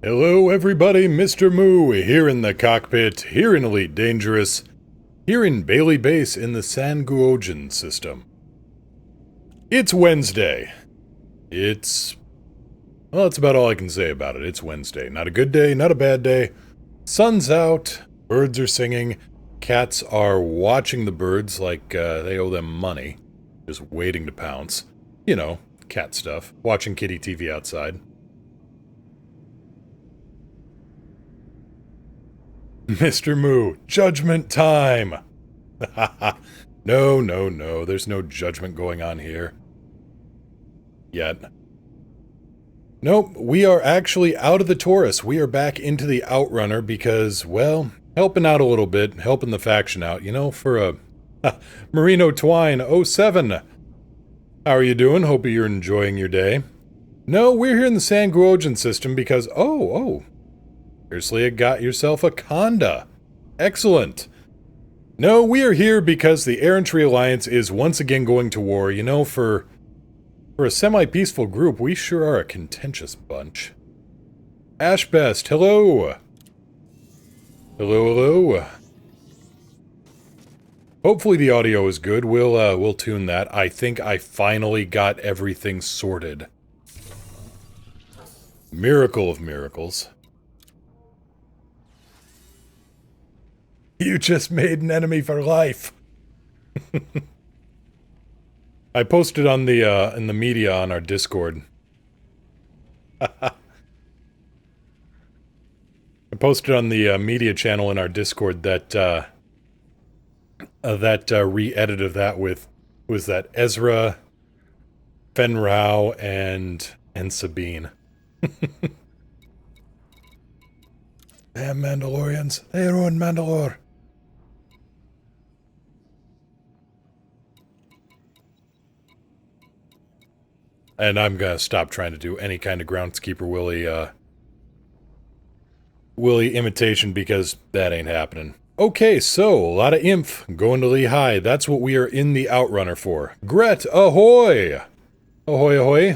Hello everybody, Mr. Moo, here in the cockpit, here in Elite Dangerous, here in Bailey Base in the Sanguojan system. It's Wednesday. Well, that's about all I can say about it. It's Wednesday. Not a good day, not a bad day. Sun's out, birds are singing, cats are watching the birds like they owe them money, just waiting to pounce. You know, cat stuff, watching kitty TV outside. Mr. Moo, judgment time! No, there's no judgment going on here. Yet. Nope, we are actually out of the Taurus. We are back into the Outrunner because, well, helping out a little bit, helping the faction out, you know, for a Merino Twine 07. How are you doing? Hope you're enjoying your day. No, we're here in the Sanguojan system because, seriously, got yourself a Conda. Excellent. No, we are here because the Errantry Alliance is once again going to war. You know, for a semi-peaceful group, we sure are a contentious bunch. Ashbest, hello. Hello. Hopefully the audio is good. We'll tune that. I think I finally got everything sorted. Miracle of miracles. You just made an enemy for life. I posted on the in the media on our Discord. I posted on the media channel in our Discord that re-edit of that was that Ezra, Fenrau, and Sabine. Damn Mandalorians! They ruined Mandalore. And I'm gonna stop trying to do any kind of Groundskeeper Willie imitation because that ain't happening. Okay, so, a lot of inf going to Lehigh. That's what we are in the Outrunner for. Gret, ahoy! Ahoy, ahoy.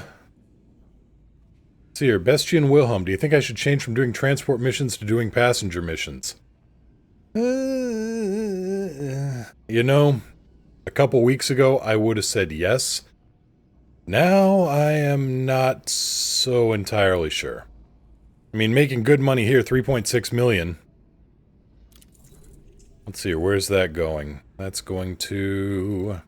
Let's see here, Bestian Wilhelm, do you think I should change from doing transport missions to doing passenger missions? You know, a couple weeks ago I would have said yes. Now, I am not so entirely sure. I mean, making good money here, 3.6 million. Let's see, where's that going? That's going to...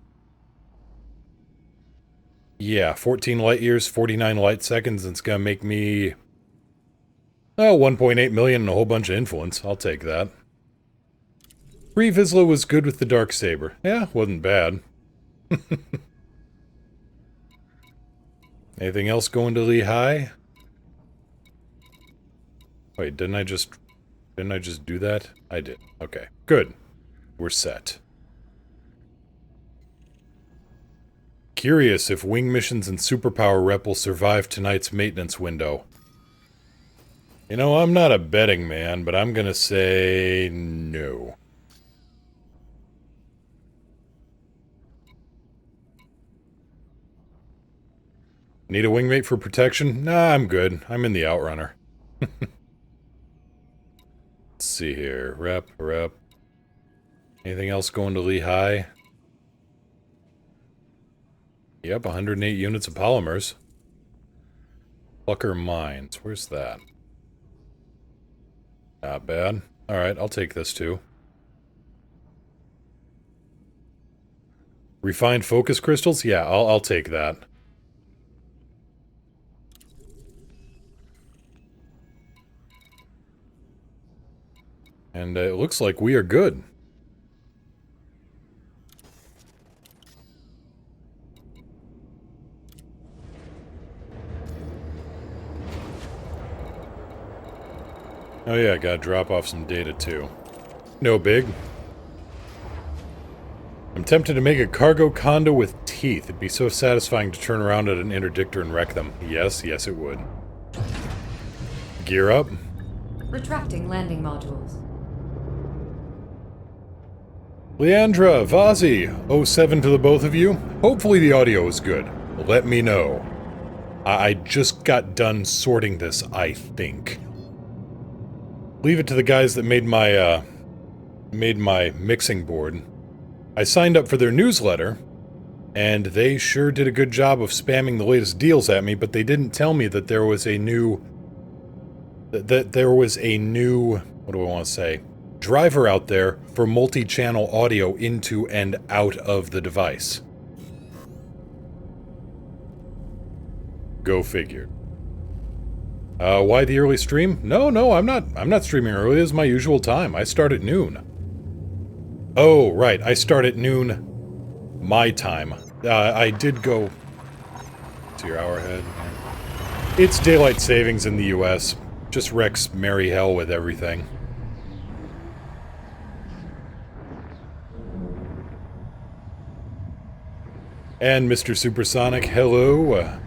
Yeah, 14 light years, 49 light seconds, and it's gonna make me... 1.8 million and a whole bunch of influence. I'll take that. Pre-Vizsla was good with the Darksaber. Yeah, wasn't bad. Anything else going to Lehigh? Wait, didn't I just do that? I did. Okay, good. We're set. Curious if wing missions and superpower rep will survive tonight's maintenance window. You know, I'm not a betting man, but I'm gonna say no. Need a wingmate for protection? Nah, I'm good. I'm in the Outrunner. Let's see here. Rep. Anything else going to Lehigh? Yep, 108 units of polymers. Plucker Mines. Where's that? Not bad. Alright, I'll take this too. Refined focus crystals? Yeah, I'll take that. And it looks like we are good. Oh yeah, gotta drop off some data too. No big. I'm tempted to make a cargo condo with teeth. It'd be so satisfying to turn around at an interdictor and wreck them. Yes, it would. Gear up. Retracting landing modules. Leandra, Vazi, 07 to the both of you. Hopefully the audio is good. Let me know. I just got done sorting this, I think. leave it to the guys that made my mixing board. I signed up for their newsletter, and they sure did a good job of spamming the latest deals at me, but they didn't tell me that there was a new... what do I want to say? Driver out there for multi-channel audio into and out of the device. Go figure. Why the early stream? No, I'm not streaming early. This is my usual time. I start at noon. Oh, right. I start at noon my time. I did go to your hour ahead. It's daylight savings in the US. Just wrecks merry hell with everything. And Mr. Supersonic, hello.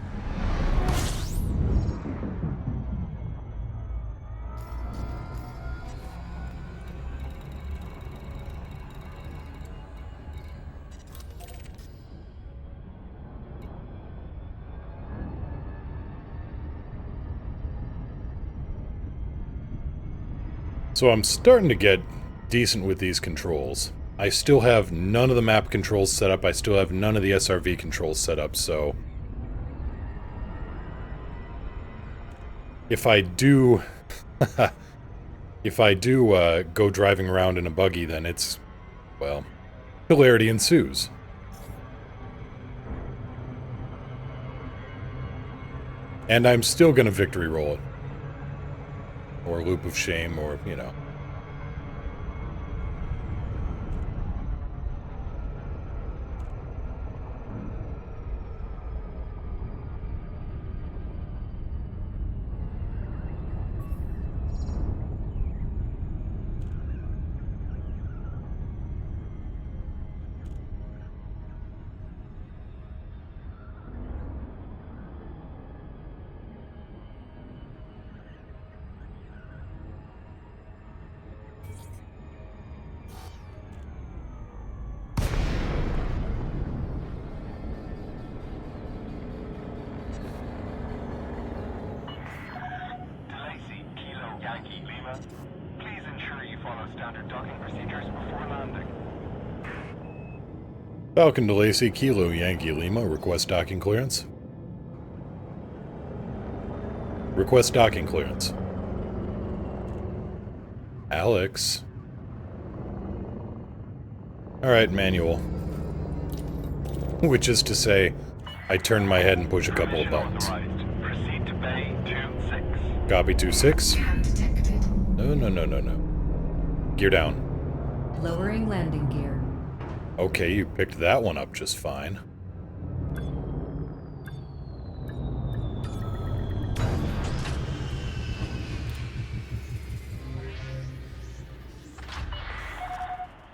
So I'm starting to get decent with these controls. I still have none of the map controls set up. I still have none of the SRV controls set up, so... If I do... go driving around in a buggy, then it's... well... hilarity ensues. And I'm still gonna victory roll it. Or loop of shame, or, you know. Falcon to Lacey, Kilo Yankee Lima, request docking clearance. Request docking clearance. Alex. Alright, manual. Which is to say, I turn my head and push a couple of buttons. Proceed to Bay 26. Copy 26. No. Gear down. Lowering landing gear. Okay, you picked that one up just fine.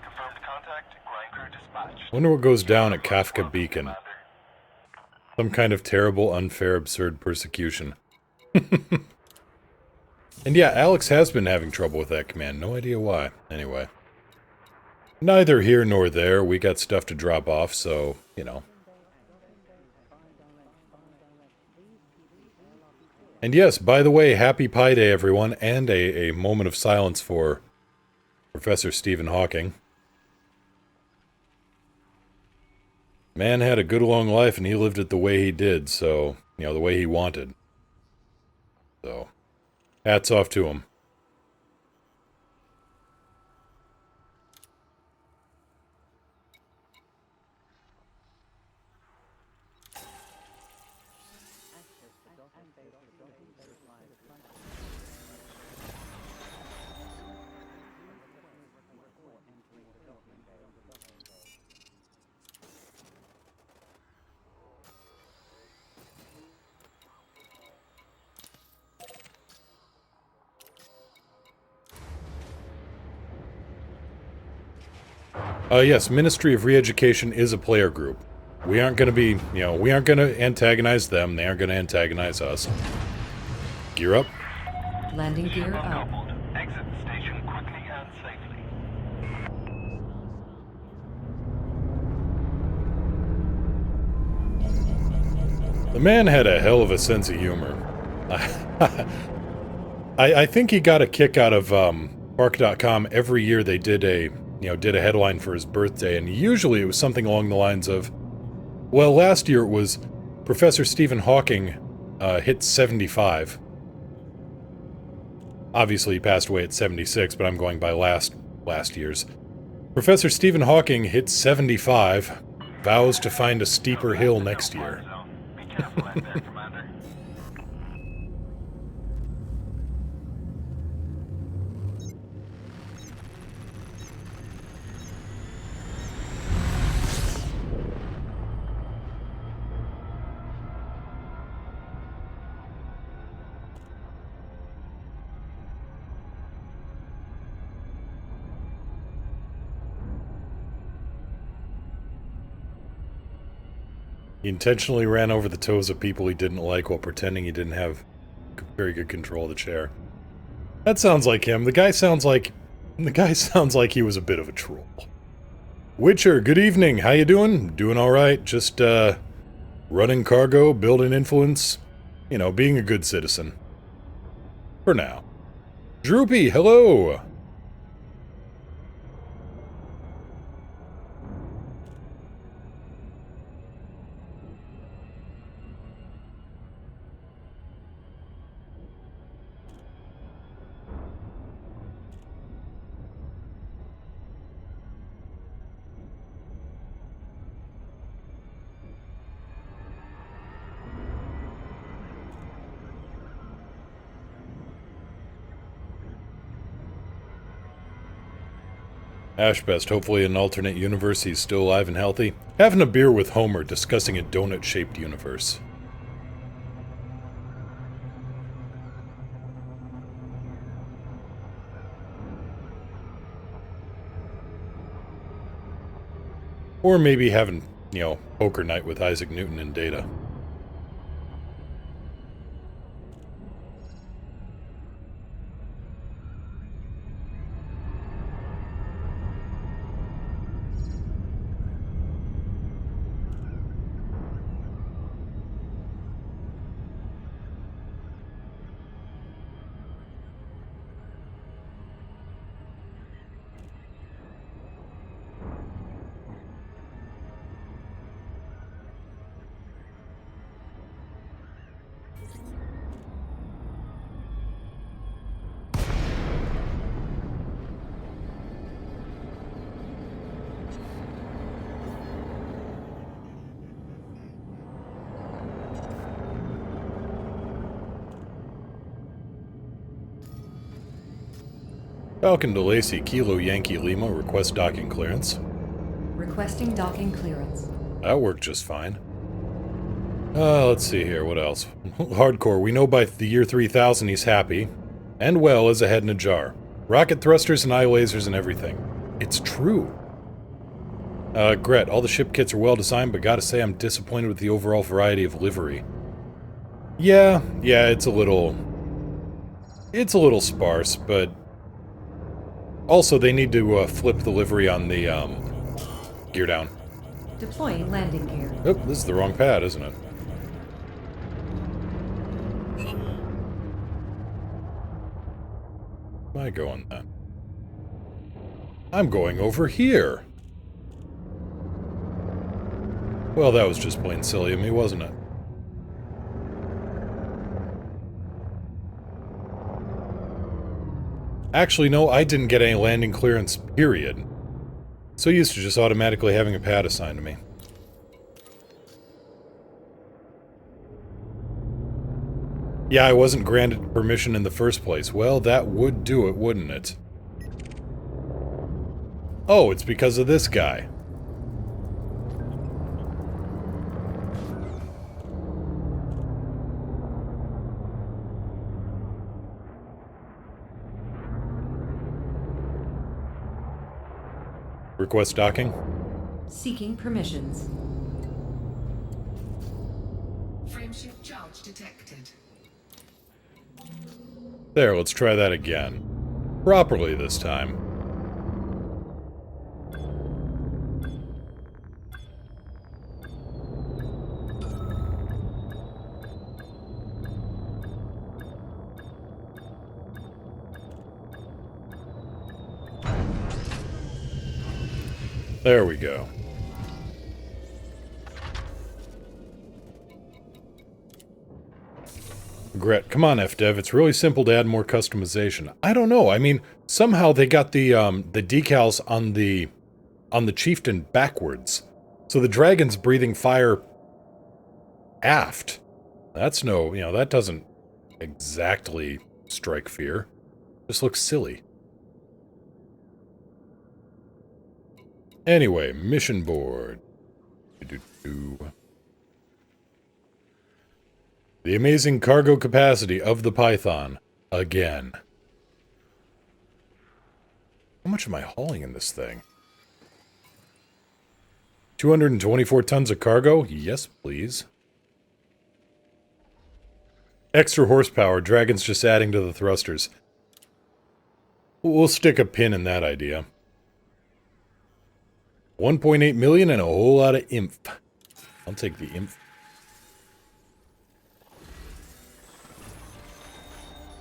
Confirmed contact, ground crew dispatched. Wonder what goes down at Kafka Beacon. Some kind of terrible, unfair, absurd persecution. And yeah, Alex has been having trouble with that command. No idea why. Anyway. Neither here nor there. We got stuff to drop off, so, you know. And yes, by the way, happy Pi Day, everyone, and a moment of silence for Professor Stephen Hawking. Man had a good long life, and he lived it the way he did, so, you know, the way he wanted. So, hats off to him. Yes, Ministry of Re-Education is a player group. We aren't gonna be, you know, we aren't gonna antagonize them, they aren't gonna antagonize us. Gear up. Landing gear up. Exit the station quickly and safely. The man had a hell of a sense of humor. I think he got a kick out of Park.com. Every year they did a headline for his birthday, and usually it was something along the lines of, well, last year it was Professor Stephen Hawking hit 75. Obviously he passed away at 76, but I'm going by last year's. Professor Stephen Hawking hit 75, vows to find a steeper hill next year. Be careful out there, Commander. He intentionally ran over the toes of people he didn't like while pretending he didn't have very good control of the chair. That sounds like him. The guy sounds like he was a bit of a troll. Witcher, good evening. How you doing? Doing all right. Just running cargo, building influence, being a good citizen. For now. Droopy, hello. Ashbest, hopefully in an alternate universe he's still alive and healthy. Having a beer with Homer, discussing a donut-shaped universe. Or maybe having, poker night with Isaac Newton and Data. Falcon to Lacey, Kilo Yankee Lima, request docking clearance. Requesting docking clearance. That worked just fine. Let's see here, what else? Hardcore, we know by the year 3000 he's happy. And well as a head in a jar. Rocket thrusters and eye lasers and everything. It's true. Gret, all the ship kits are well designed, but gotta say I'm disappointed with the overall variety of livery. Yeah, it's a little sparse, but also they need to flip the livery on the gear down. Deploying landing gear. Oh, this is the wrong pad, isn't it? Where am I going then? I'm going over here. Well, that was just plain silly of me, wasn't it? Actually, no, I didn't get any landing clearance, period. So used to just automatically having a pad assigned to me. Yeah, I wasn't granted permission in the first place. Well, that would do it, wouldn't it? Oh, it's because of this guy. Request docking? Seeking permissions. Frameshift charge detected. There, let's try that again. Properly this time. There we go. Gret, come on, FDev. It's really simple to add more customization. I don't know. I mean, somehow they got the decals on the chieftain backwards, so the dragon's breathing fire aft. That's no, that doesn't exactly strike fear. Just looks silly. Anyway, mission board. The amazing cargo capacity of the Python. Again. How much am I hauling in this thing? 224 tons of cargo? Yes, please. Extra horsepower. Dragon's just adding to the thrusters. We'll stick a pin in that idea. 1.8 million and a whole lot of imp. I'll take the imp.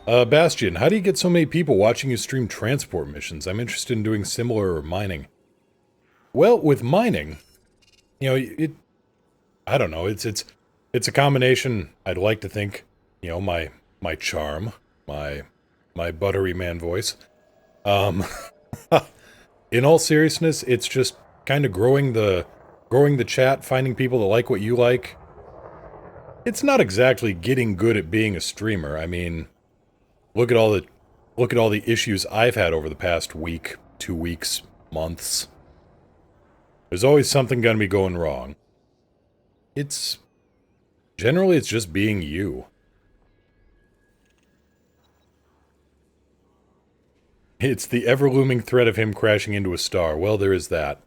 Bastion, how do you get so many people watching you stream transport missions? I'm interested in doing similar mining. Well, with mining, I don't know, it's a combination, I'd like to think, my charm, my buttery man voice. In all seriousness, it's just kind of growing the chat, finding people that like what you like. It's not exactly getting good at being a streamer. I mean, look at all the issues I've had over the past week, 2 weeks, months. There's always something gonna be going wrong. Generally it's just being you. It's the ever-looming threat of him crashing into a star. Well, there is that.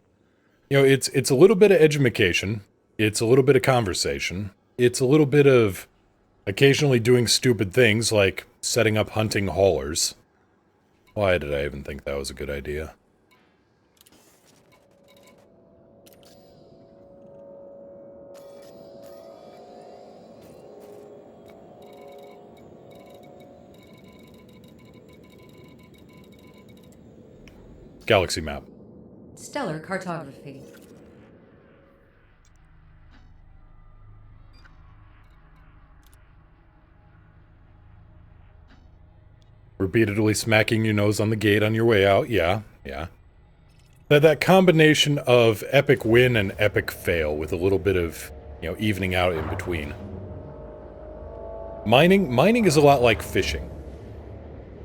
It's a little bit of edumacation. It's a little bit of conversation. It's a little bit of occasionally doing stupid things like setting up hunting haulers. Why did I even think that was a good idea? Galaxy map. Stellar cartography. Repeatedly smacking your nose on the gate on your way out. Yeah. That combination of epic win and epic fail with a little bit of, evening out in between. Mining is a lot like fishing.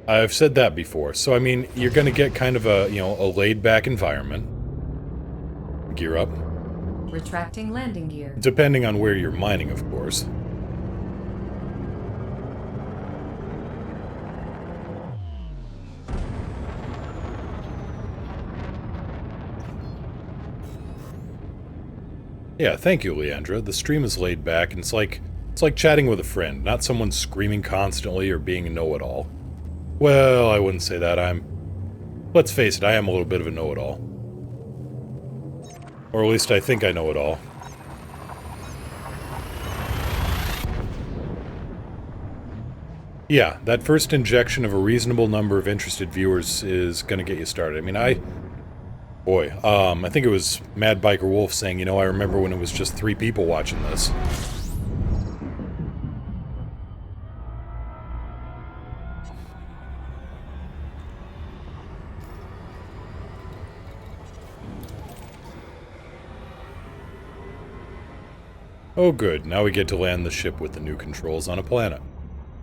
I've said that before. So, I mean, you're gonna get kind of a laid-back environment. Gear up. Retracting landing gear. Depending on where you're mining, of course. Yeah, thank you, Leandra. The stream is laid back, and it's like chatting with a friend, not someone screaming constantly or being a know-it-all. Well, I wouldn't say that. Let's face it, I am a little bit of a know-it-all. Or at least I think I know it all. Yeah, that first injection of a reasonable number of interested viewers is gonna get you started. I mean, I think it was Mad Biker Wolf saying, I remember when it was just 3 people watching this. Oh good, now we get to land the ship with the new controls on a planet.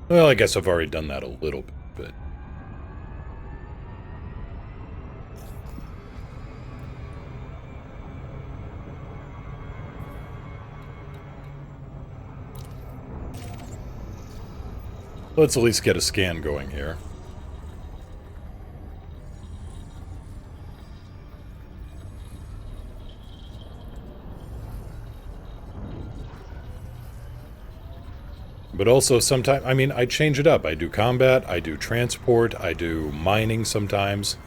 Well, I guess I've already done that a little bit. Let's at least get a scan going here. But also sometimes, I mean, I change it up. I do combat, I do transport, I do mining sometimes.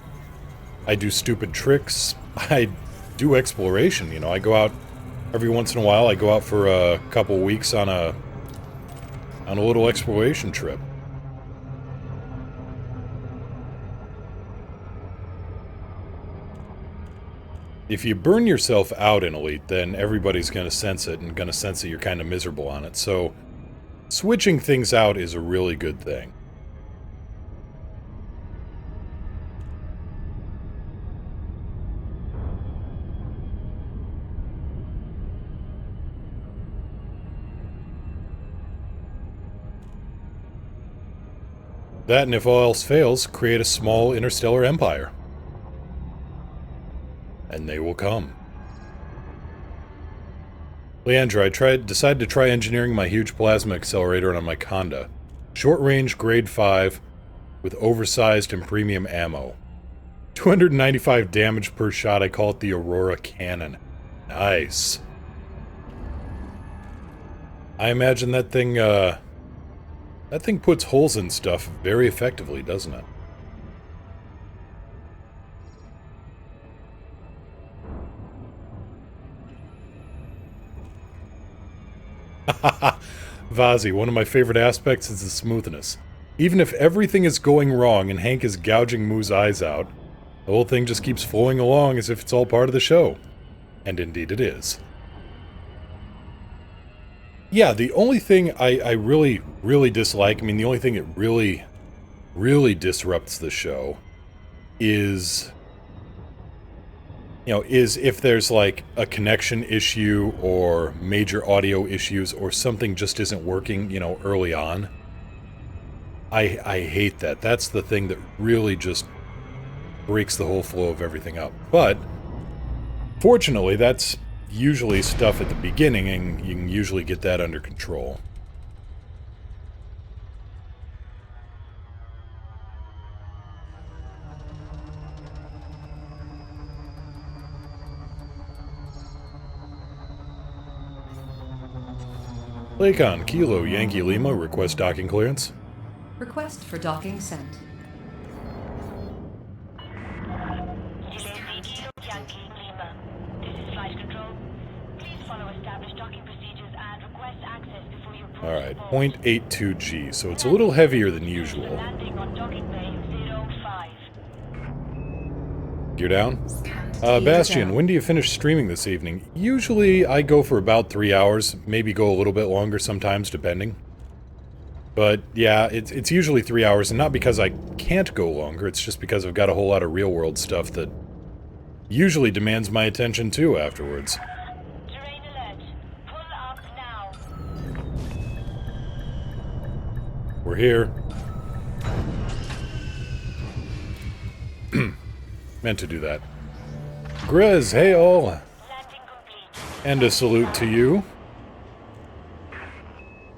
I do stupid tricks. I do exploration, I go out every once in a while. I go out for a couple weeks on a little exploration trip. If you burn yourself out in Elite, then everybody's going to sense it and going to sense that you're kind of miserable on it. So, switching things out is a really good thing. That, and if all else fails, create a small interstellar empire. And they will come. Leandra, I decided to try engineering my huge plasma accelerator on my Conda. Short range, grade 5, with oversized and premium ammo. 295 damage per shot, I call it the Aurora Cannon. Nice. I imagine that thing puts holes in stuff very effectively, doesn't it? Vazi, one of my favorite aspects is the smoothness. Even if everything is going wrong and Hank is gouging Moo's eyes out, the whole thing just keeps flowing along as if it's all part of the show. And indeed it is. Yeah, the only thing I really, really dislike, I mean, the only thing that really, really disrupts the show is, is if there's like a connection issue or major audio issues or something just isn't working, early on. I hate that. That's the thing that really just breaks the whole flow of everything up. But, fortunately, that's usually stuff at the beginning, and you can usually get that under control. Lakon, Kilo, Yankee Lima, request docking clearance. Request for docking sent. Yankee Lima. This is flight control. Please follow established docking procedures and request access before you approach. Alright, 0.82 G, so it's a little heavier than usual. Landing on docking bay 05. Gear down? Bastian, when do you finish streaming this evening? Usually I go for about 3 hours, maybe go a little bit longer sometimes, depending. But yeah, it's usually 3 hours, and not because I can't go longer, it's just because I've got a whole lot of real-world stuff that usually demands my attention too afterwards. Terrain alert. Pull up now. We're here. Meant to do that. Grez, hey all! Landing complete. And a salute to you.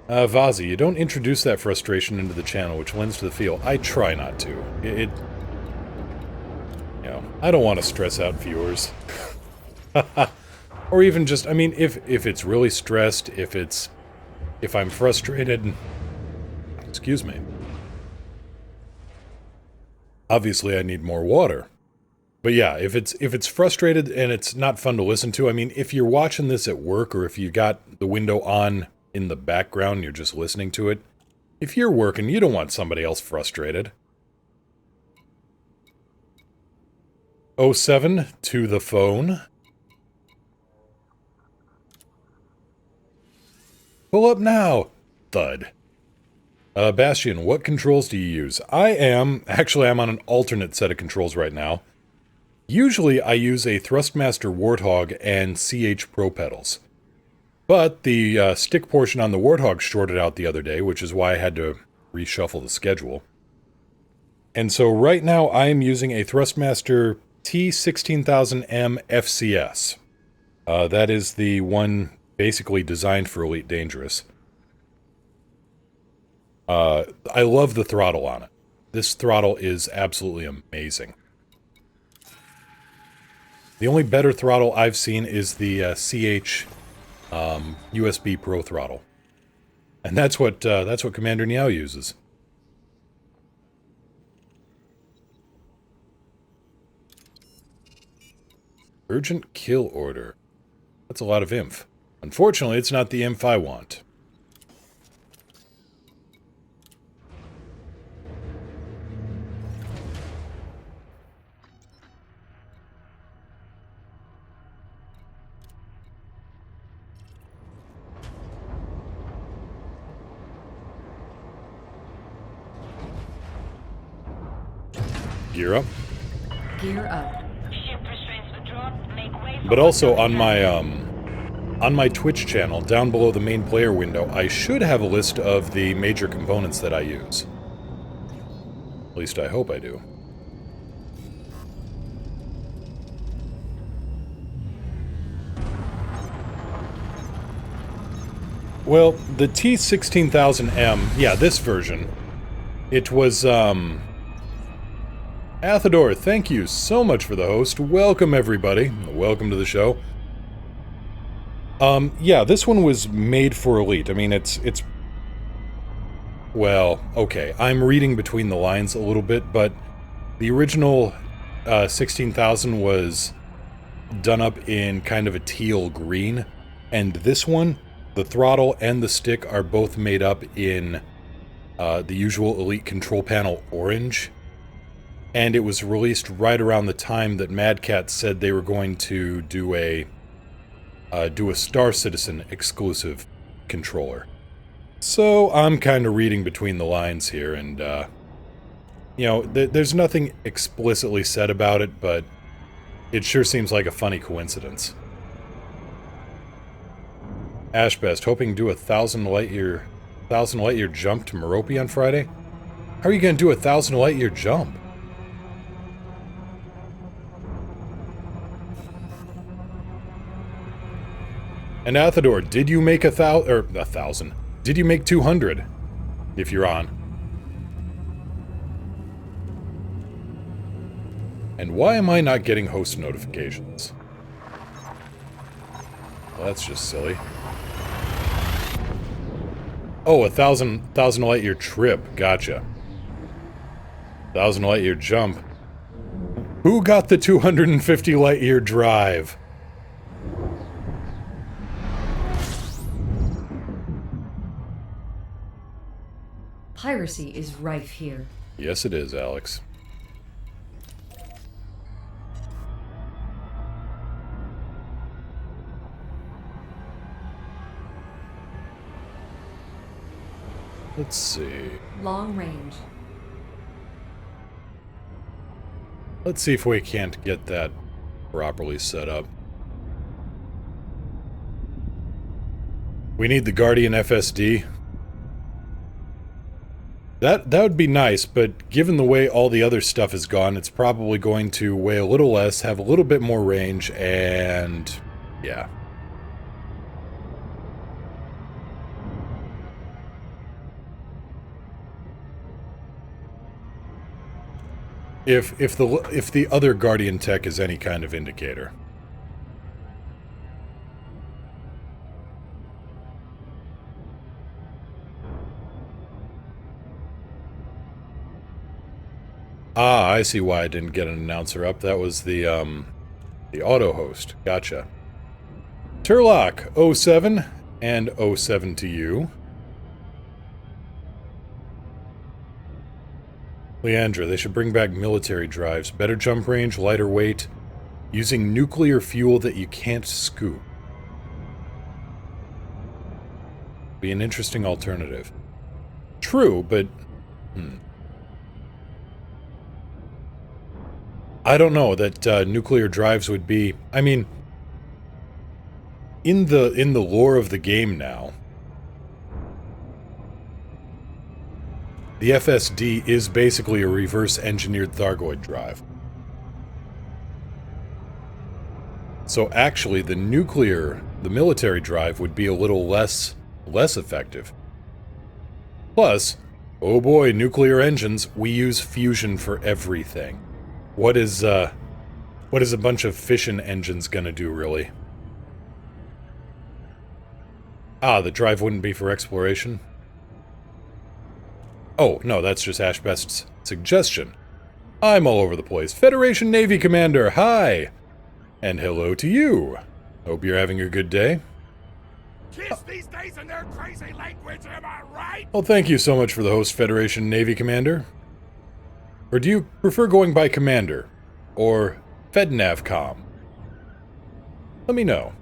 Vazi, you don't introduce that frustration into the channel, which lends to the feel. I try not to. I don't want to stress out viewers. Or even just, I mean, if it's really stressed, if I'm frustrated, excuse me. Obviously I need more water. But yeah, if it's frustrated and it's not fun to listen to, I mean, if you're watching this at work or if you got the window on in the background, you're just listening to it. If you're working, you don't want somebody else frustrated. 07 to the phone. Pull up now! Thud. Bastian, what controls do you use? I'm on an alternate set of controls right now. Usually I use a Thrustmaster Warthog and CH Pro pedals. But the stick portion on the Warthog shorted out the other day, which is why I had to reshuffle the schedule. And so right now I am using a Thrustmaster T16000M FCS. That is the one basically designed for Elite Dangerous. I love the throttle on it. This throttle is absolutely amazing. The only better throttle I've seen is the CH USB Pro throttle. And that's what Commander Niao uses. Urgent kill order. That's a lot of inf. Unfortunately, it's not the inf I want. gear up. Gear up. Ship restraints withdrawn. Make way for But also contact. on my Twitch channel, down below the main player window, I should have a list of the major components that I use. At least I hope I do. Well, the T16000M, yeah, this version, it was, Athador, thank you so much for the host. Welcome, everybody. Welcome to the show. Yeah, this one was made for Elite. I mean, it's... Well, okay, I'm reading between the lines a little bit, but the original 16,000 was done up in kind of a teal green, and this one, the throttle and the stick are both made up in the usual Elite control panel orange, and it was released right around the time that Mad Catz said they were going to do a Star Citizen exclusive controller. So I'm kind of reading between the lines here, and you know, there's nothing explicitly said about it, but it sure seems like a funny coincidence. Ashbest, hoping to do a 1,000 light year jump to Merope on Friday? How are you going to do a 1,000 light year jump? And Athador, did you make a thousand? Did you make 200? If you're on. And why am I not getting host notifications? Well, that's just silly. Oh, a 1,000 light year trip. Gotcha. 1,000 light year jump. Who got the 250 light year drive? Piracy is rife here. Yes, it is, Alex. Let's see. Long range. Let's see if we can't get that properly set up. We need the Guardian FSD. That would be nice, but given the way all the other stuff is gone, it's probably going to weigh a little less, have a little bit more range, and... yeah. If the other Guardian tech is any kind of indicator. Ah, I see why I didn't get an announcer up. That was the auto host. Gotcha. Turlock, 07, and 07 to you. Leandra, they should bring back military drives. Better jump range, lighter weight, using nuclear fuel that you can't scoop. Be an interesting alternative. True, but... I don't know that nuclear drives would be... I mean, in the lore of the game now, the FSD is basically a reverse-engineered Thargoid drive. So actually, the military drive would be a little less effective. Plus, oh boy, nuclear engines, we use fusion for everything. What is a bunch of fission engines gonna do, really? Ah, the drive wouldn't be for exploration? Oh, no, that's just Ashbest's suggestion. I'm all over the place. Federation Navy Commander, hi! And hello to you. Hope you're having a good day. Kids these days and their crazy language, am I right? Well, thank you so much for the host, Federation Navy Commander. Or do you prefer going by Commander? Or FedNavCom? Let me know.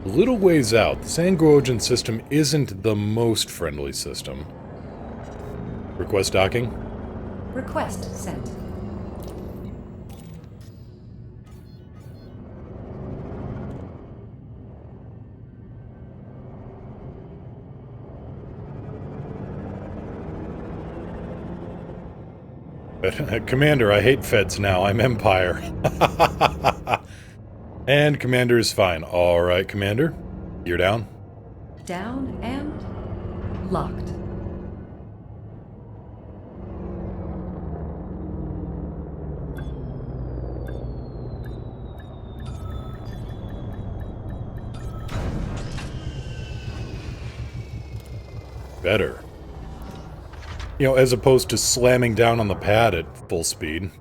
A little ways out, the Sangojan system isn't the most friendly system. Request docking? Request sent. Commander, I hate feds now. I'm Empire. And Commander is fine. Alright, Commander. You're down. Down and locked. Better. You know, as opposed to slamming down on the pad at full speed.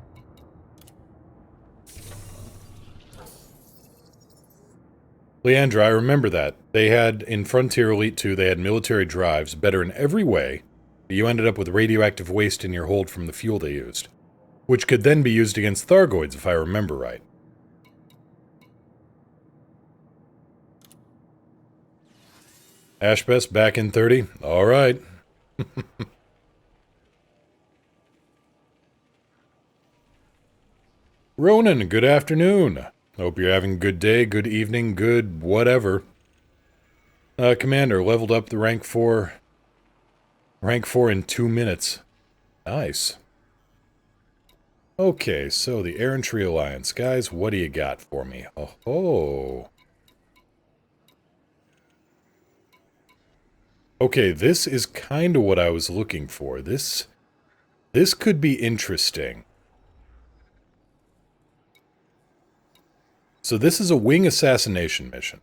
Leandra, I remember that. They had, in Frontier Elite 2, they had military drives, better in every way, but you ended up with radioactive waste in your hold from the fuel they used. Which could then be used against Thargoids, if I remember right. Ashbest back in 30? Alright. Ronan, good afternoon. Hope you're having a good day, good evening, good whatever. Commander, leveled up the rank 4 in 2 minutes. Nice. Okay, so the Errantry Alliance. Guys, what do you got for me? Oh. Okay, this is kind of what I was looking for. This could be interesting. So this is a wing assassination mission.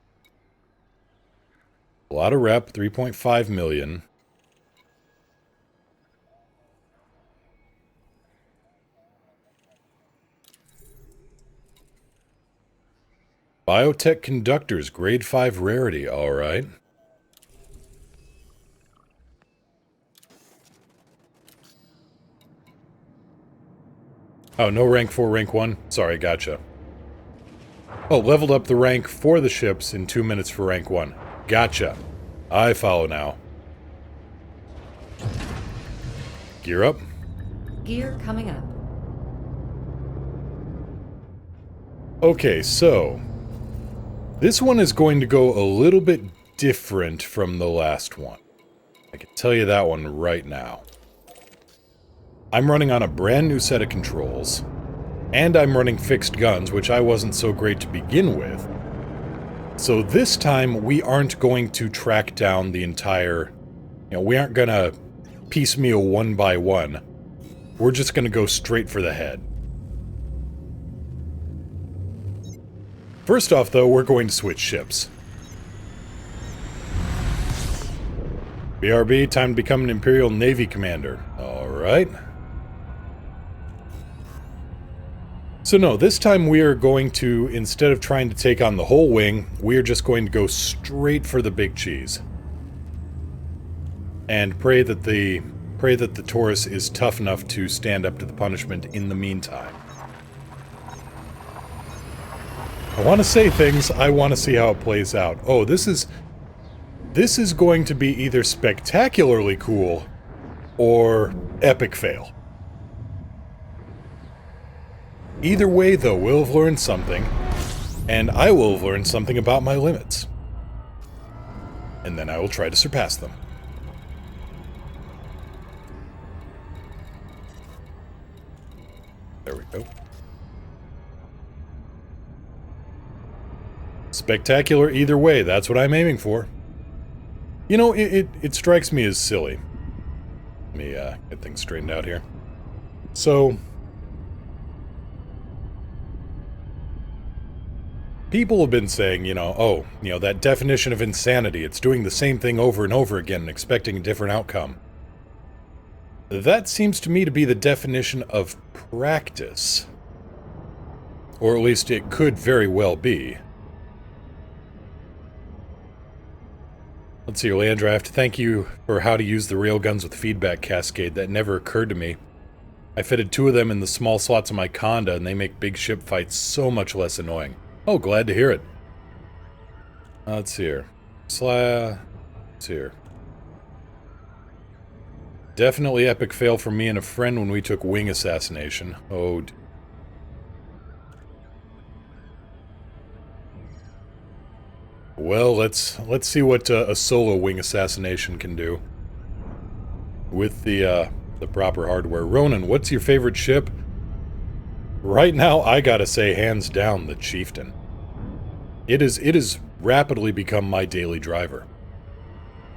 A lot of rep, 3.5 million. Biotech conductors, grade 5 rarity, alright. Oh, no rank 4, rank 1? Sorry, gotcha. Oh, leveled up the rank for the ships in 2 minutes for rank 1. Gotcha. I follow now. Gear up. Gear coming up. Okay, so this one is going to go a little bit different from the last one. I can tell you that one right now. I'm running on a brand new set of controls. And I'm running fixed guns, which I wasn't so great to begin with. So this time, we aren't going to track down the entire... You know, we aren't gonna piecemeal one by one. We're just gonna go straight for the head. First off, though, we're going to switch ships. BRB, time to become an Imperial Navy Commander. Alright. So no, this time we are going to, instead of trying to take on the whole wing, we're just going to go straight for the big cheese. And pray that the Taurus is tough enough to stand up to the punishment in the meantime. I want to say things, I want to see how it plays out. Oh, this is going to be either spectacularly cool or epic fail. Either way, though, we'll have learned something, and I will have learned something about my limits. And then I will try to surpass them. There we go. Spectacular either way, that's what I'm aiming for. You know, it strikes me as silly. Let me get things straightened out here. So... people have been saying, you know, that definition of insanity, it's doing the same thing over and over again and expecting a different outcome. That seems to me to be the definition of practice. Or at least it could very well be. Let's see, Leandra, I have to thank you for how to use the railguns with feedback cascade. That never occurred to me. I fitted 2 of them in the small slots of my Conda, and they make big ship fights so much less annoying. Oh, glad to hear it. Let's see here. Let's see here. Definitely epic fail for me and a friend when we took wing assassination. Oh. Well, let's see what a solo wing assassination can do with the proper hardware. Ronan, what's your favorite ship? Right now, I gotta say, hands down, the Chieftain. It is rapidly become my daily driver.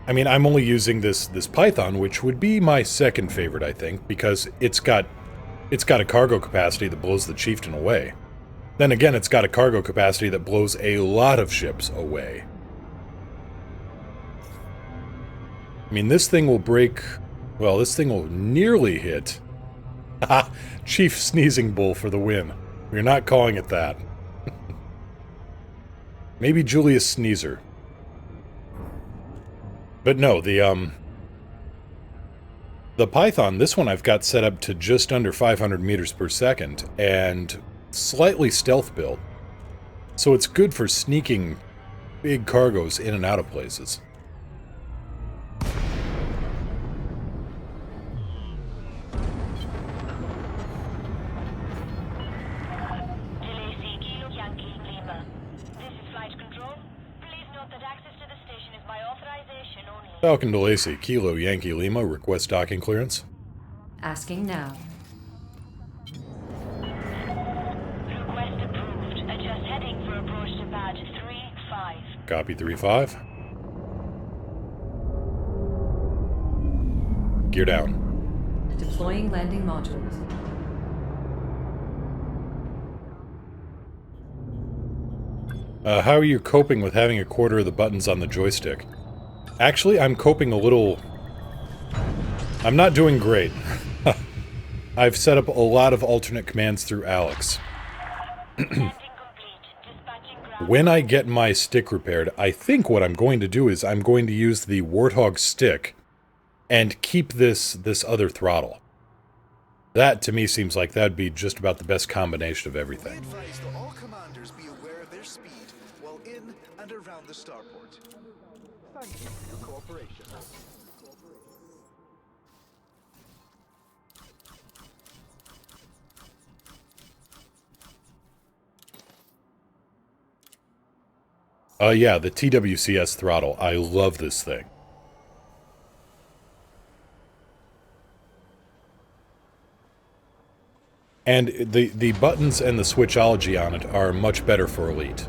I mean, I'm only using this Python, which would be my second favorite, I think, because it's got a cargo capacity that blows the Chieftain away. Then again, it's got a cargo capacity that blows a lot of ships away. I mean, this thing will break... Well, this thing will nearly hit... Haha! Chief Sneezing Bull for the win. We're not calling it that. Maybe Julius Sneezer. But no, the Python, this one I've got set up to just under 500 meters per second, and slightly stealth built. So it's good for sneaking big cargoes in and out of places. Falcon to Lacey, Kilo Yankee Lima, request docking clearance. Asking now. Request approved. Adjust heading for approach to badge 3-5. Copy 3-5. Gear down. Deploying landing modules. How are you coping with having a quarter of the buttons on the joystick? Actually, I'm coping a little... I'm not doing great. I've set up a lot of alternate commands through Alex. When I get my stick repaired, I think what I'm going to do is I'm going to use the Warthog stick and keep this other throttle. That, to me, seems like that'd be just about the best combination of everything. We advise that all commanders be aware of their speed while in and around the starport. Thank you for your cooperation. Yeah, the TWCS throttle. I love this thing. And the buttons and the switchology on it are much better for Elite.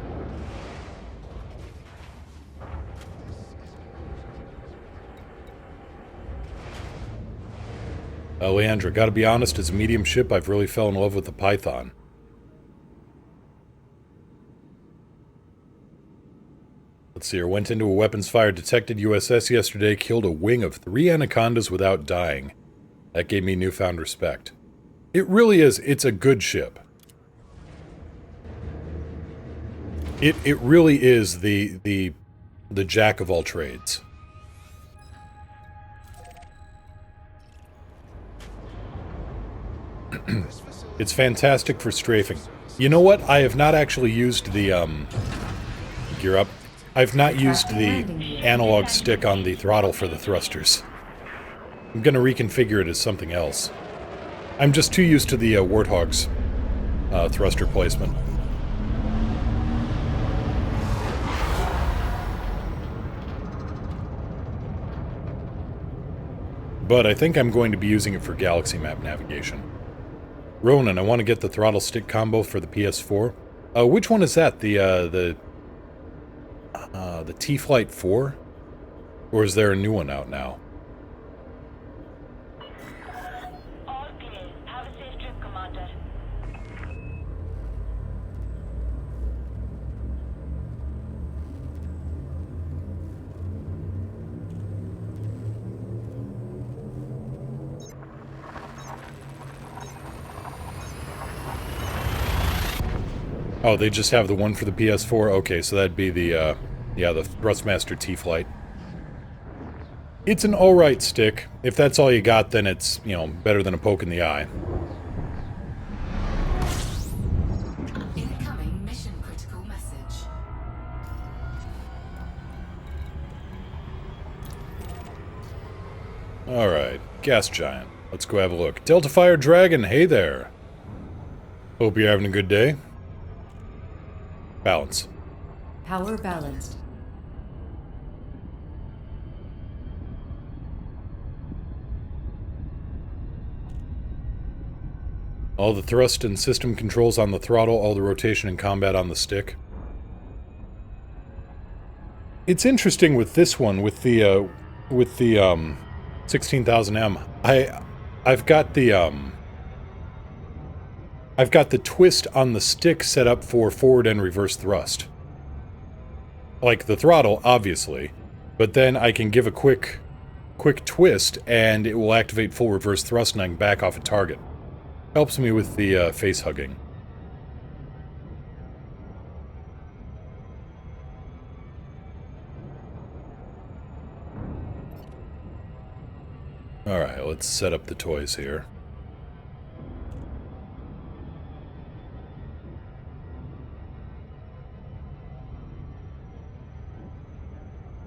Leandra, gotta be honest, as a medium ship, I've really fell in love with the Python. Let's see here. Went into a weapons fire detected USS yesterday, killed a wing of 3 Anacondas without dying. That gave me newfound respect. It really is. It's a good ship. It really is the jack of all trades. It's fantastic for strafing. You know what? I have not actually used the gear up. I've not used the analog stick on the throttle for the thrusters. I'm gonna reconfigure it as something else. I'm just too used to the Warthog's thruster placement. But I think I'm going to be using it for galaxy map navigation. Ronan, I want to get the throttle stick combo for the PS4. Which one is that? The T-Flight 4? Or is there a new one out now? All clear. Have a safe trip, Commander. Oh, they just have the one for the PS4? Okay, so that'd be the, yeah, the Thrustmaster T-Flight. It's an alright stick. If that's all you got, then it's, you know, better than a poke in the eye. Incoming mission critical message. Alright, gas giant. Let's go have a look. Delta Fire Dragon, hey there. Hope you're having a good day. Balance. Power balanced. All the thrust and system controls on the throttle, all the rotation and combat on the stick. It's interesting with this one, with the 16,000M. I've got the twist on the stick set up for forward and reverse thrust. Like the throttle, obviously, but then I can give a quick twist and it will activate full reverse thrust and I can back off a target. Helps me with the face hugging. Alright, let's set up the toys here.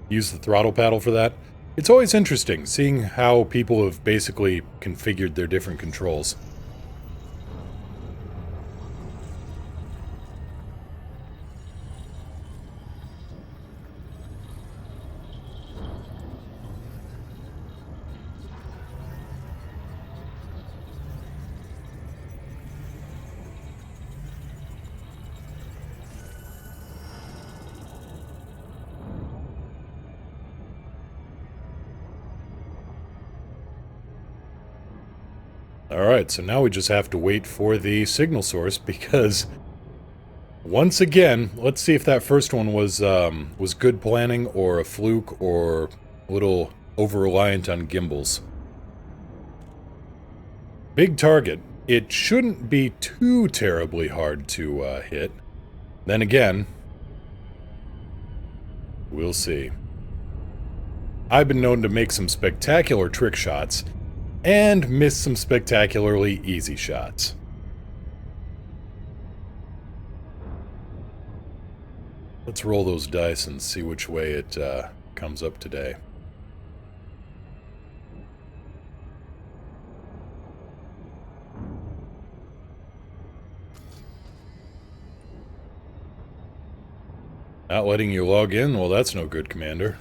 Use the throttle paddle for that. It's always interesting seeing how people have basically configured their different controls. Alright, so now we just have to wait for the signal source because, once again, let's see if that first one was good planning or a fluke or a little over-reliant on gimbals. Big target. It shouldn't be too terribly hard to hit. Then again, we'll see. I've been known to make some spectacular trick shots, and miss some spectacularly easy shots. Let's roll those dice and see which way it comes up today. Not letting you log in? Well, that's no good, Commander.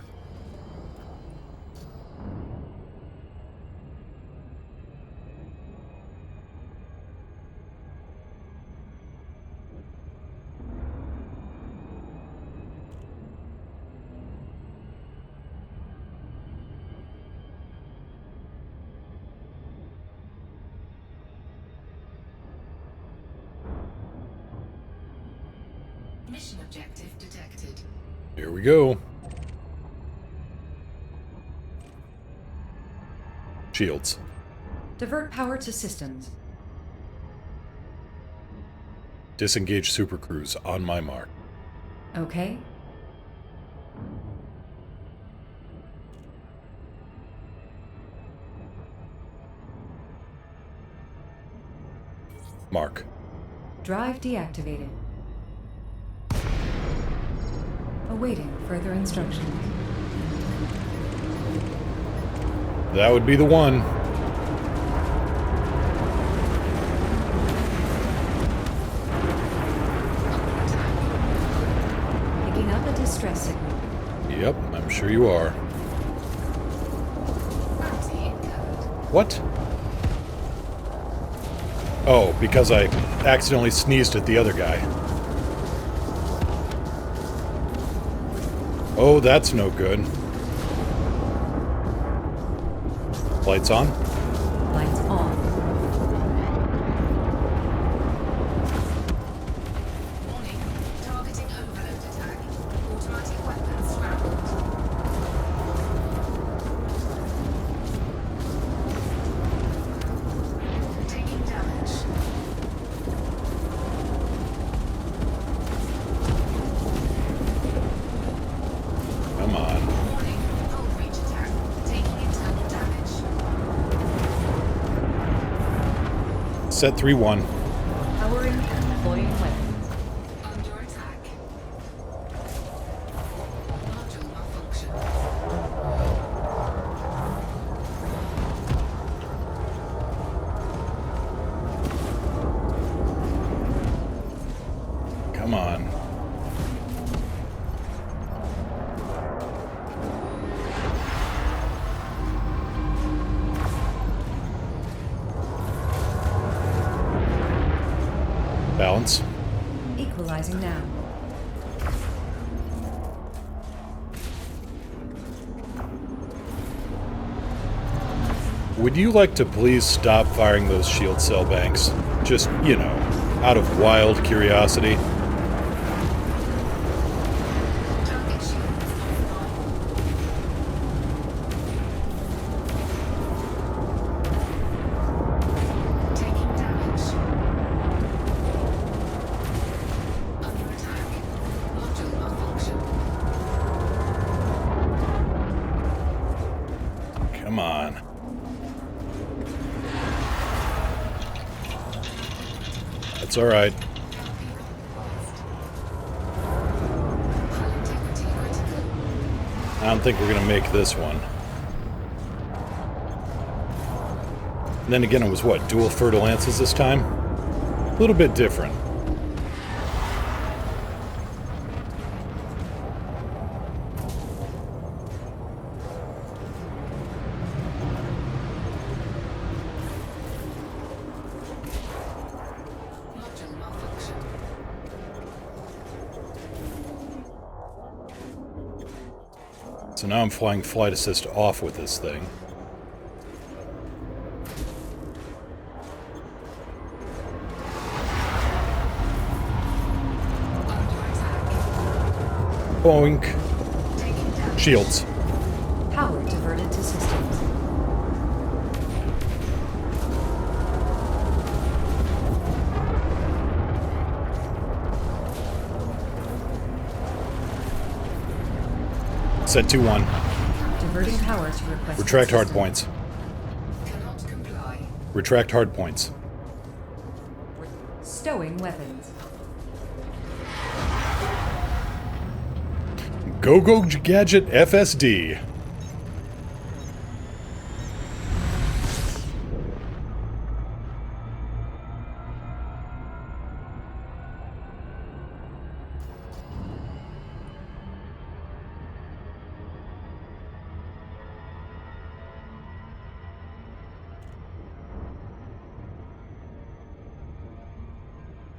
Mission objective detected. Here we go. Shields. Divert power to systems. Disengage supercruise on my mark. Okay. Mark. Drive deactivated. Awaiting further instructions. That would be the one. Picking up a distress signal. Yep, I'm sure you are. Bounty incurred. What? Oh, because I accidentally sneezed at the other guy. Oh, that's no good. Lights on? Lights on. Warning. Targeting overload attack. Automatic weapons scrambled. Taking damage. Come on. Warning. Hull breach attack. Taking internal damage. Set 3-1. Powering and deploying weapons. Under attack. Module malfunction. Come on. Balance. Equalizing now. Would you like to please stop firing those shield cell banks? Just, you know, out of wild curiosity. Target shields offline. Taking damage. Under attack. Module malfunction. Come on. That's alright. High integrity critical. I don't think we're gonna make this one. And then again, it was what? Dual fertile lances this time? A little bit different. Module malfunction. So now I'm flying flight assist off with this thing. Under attack. Boink. Taking damage. Shields. Power diverted to systems. Set 2-1. Diverting power to request. Retract hard points. Cannot comply. Retract hard points. Stowing weapons. Go Gadget FSD.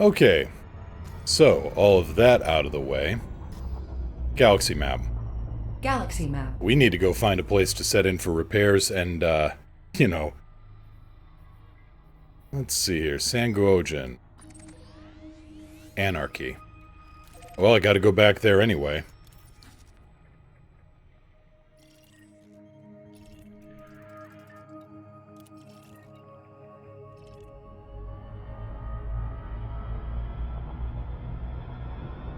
Okay, so all of that out of the way. Galaxy map. Galaxy map. We need to go find a place to set in for repairs and, you know. Let's see here. Sanguogen. Anarchy. Well, I gotta go back there anyway.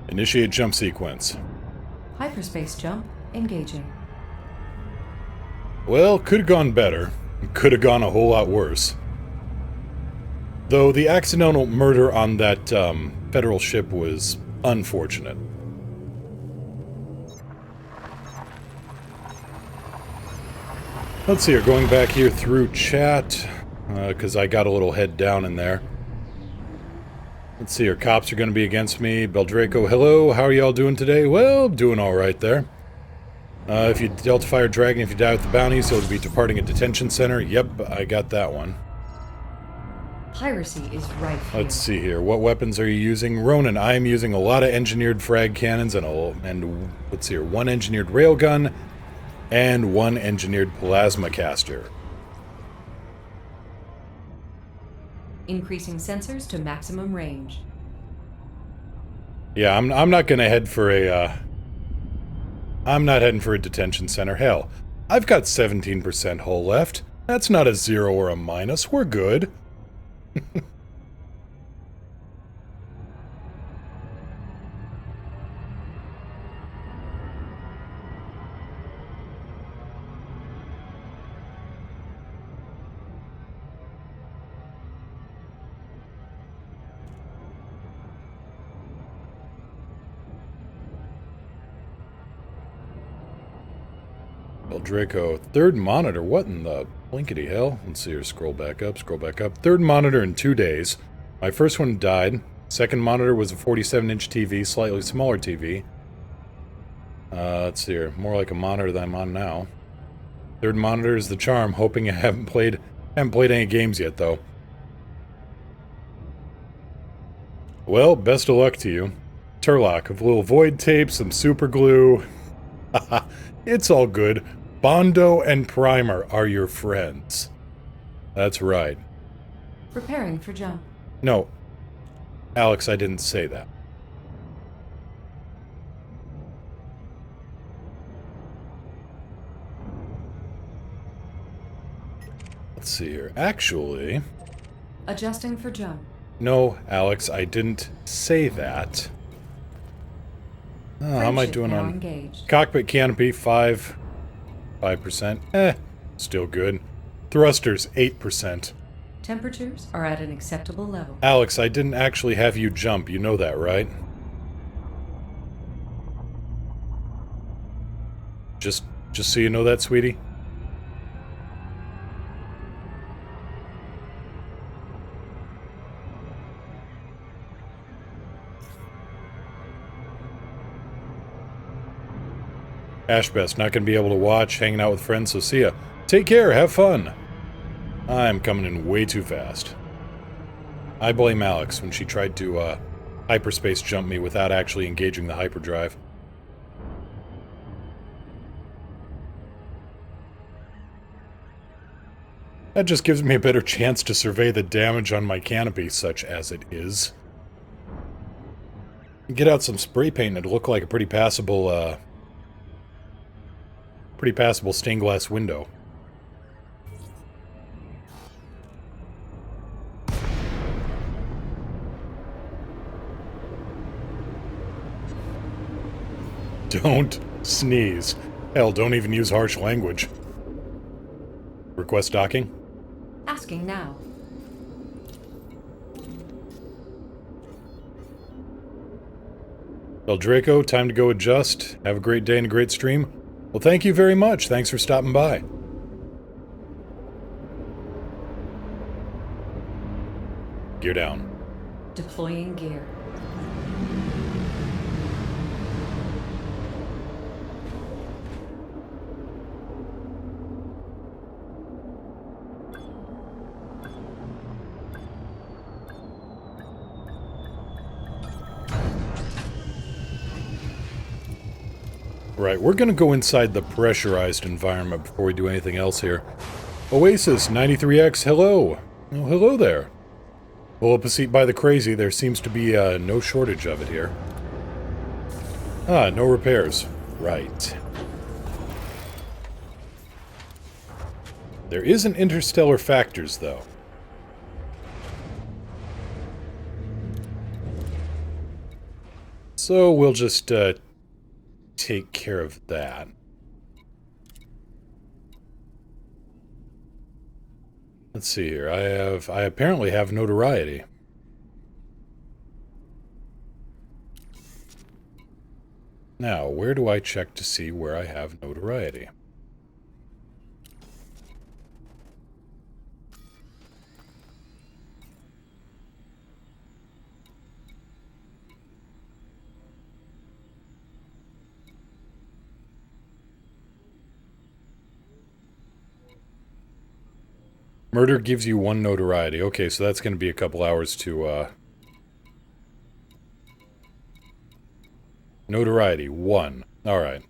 Initiate jump sequence. Hyperspace jump. Engaging. Well, could have gone better. Could have gone a whole lot worse. Though the accidental murder on that federal ship was unfortunate. Let's see here, going back here through chat, because I got a little head down in there. Let's see here, cops are going to be against me. Beldraco, hello, how are y'all doing today? Well, doing alright there. If you Delta Fire Dragon, if you die with the bounties, you'll be departing a detention center. Yep, I got that one. Piracy is rife here. Let's see here, what weapons are you using? Ronan, I am using a lot of engineered frag cannons and let's see here, one engineered railgun and one engineered plasma caster. Increasing sensors to maximum range. Yeah, I'm not gonna head for a, I'm not heading for a detention center. Hell, I've got 17% hull left. That's not a 0 or a minus. We're good. Draco, third monitor. What in the blinkety hell? Let's see here. Scroll back up. Scroll back up. Third monitor in 2 days. My first one died. Second monitor was a 47-inch TV, slightly smaller TV. Let's see here. More like a monitor than I'm on now. Third monitor is the charm, hoping I haven't played any games yet, though. Well, best of luck to you. Turlock, a little void tape, some super glue. Haha, it's all good. Bondo and Primer are your friends. That's right. Preparing for jump. No, Alex, I didn't say that. Let's see here. Actually... Adjusting for jump. No, Alex, I didn't say that. How am I Frameshift doing now on... engaged. Cockpit canopy, 5%. Still good. Thrusters, 8%. Temperatures are at an acceptable level. Alex, I didn't actually have you jump. You know that, right? Just so you know that, sweetie. Ashbest, not gonna be able to watch, hanging out with friends, so see ya. Take care, have fun. I'm coming in way too fast. I blame Alex when she tried to, hyperspace jump me without actually engaging the hyperdrive. That just gives me a better chance to survey the damage on my canopy, such as it is. Get out some spray paint and it'll look like a pretty passable stained glass window. Don't sneeze. Hell, don't even use harsh language. Request docking? Asking now. Well, Draco, time to go adjust. Have a great day and a great stream. Well, thank you very much. Thanks for stopping by. Gear down. Deploying gear. Right, we're gonna go inside the pressurized environment before we do anything else here. Oasis 93X, hello! Oh, hello there. Pull up a seat by the crazy, there seems to be no shortage of it here. Ah, no repairs. Right. There is an interstellar factors, though. So we'll just, take care of that. Let's see here. I apparently have notoriety. Now, where do I check to see where I have notoriety? Murder gives you 1 notoriety. Okay, so that's going to be a couple hours to, Notoriety, 1. Alright.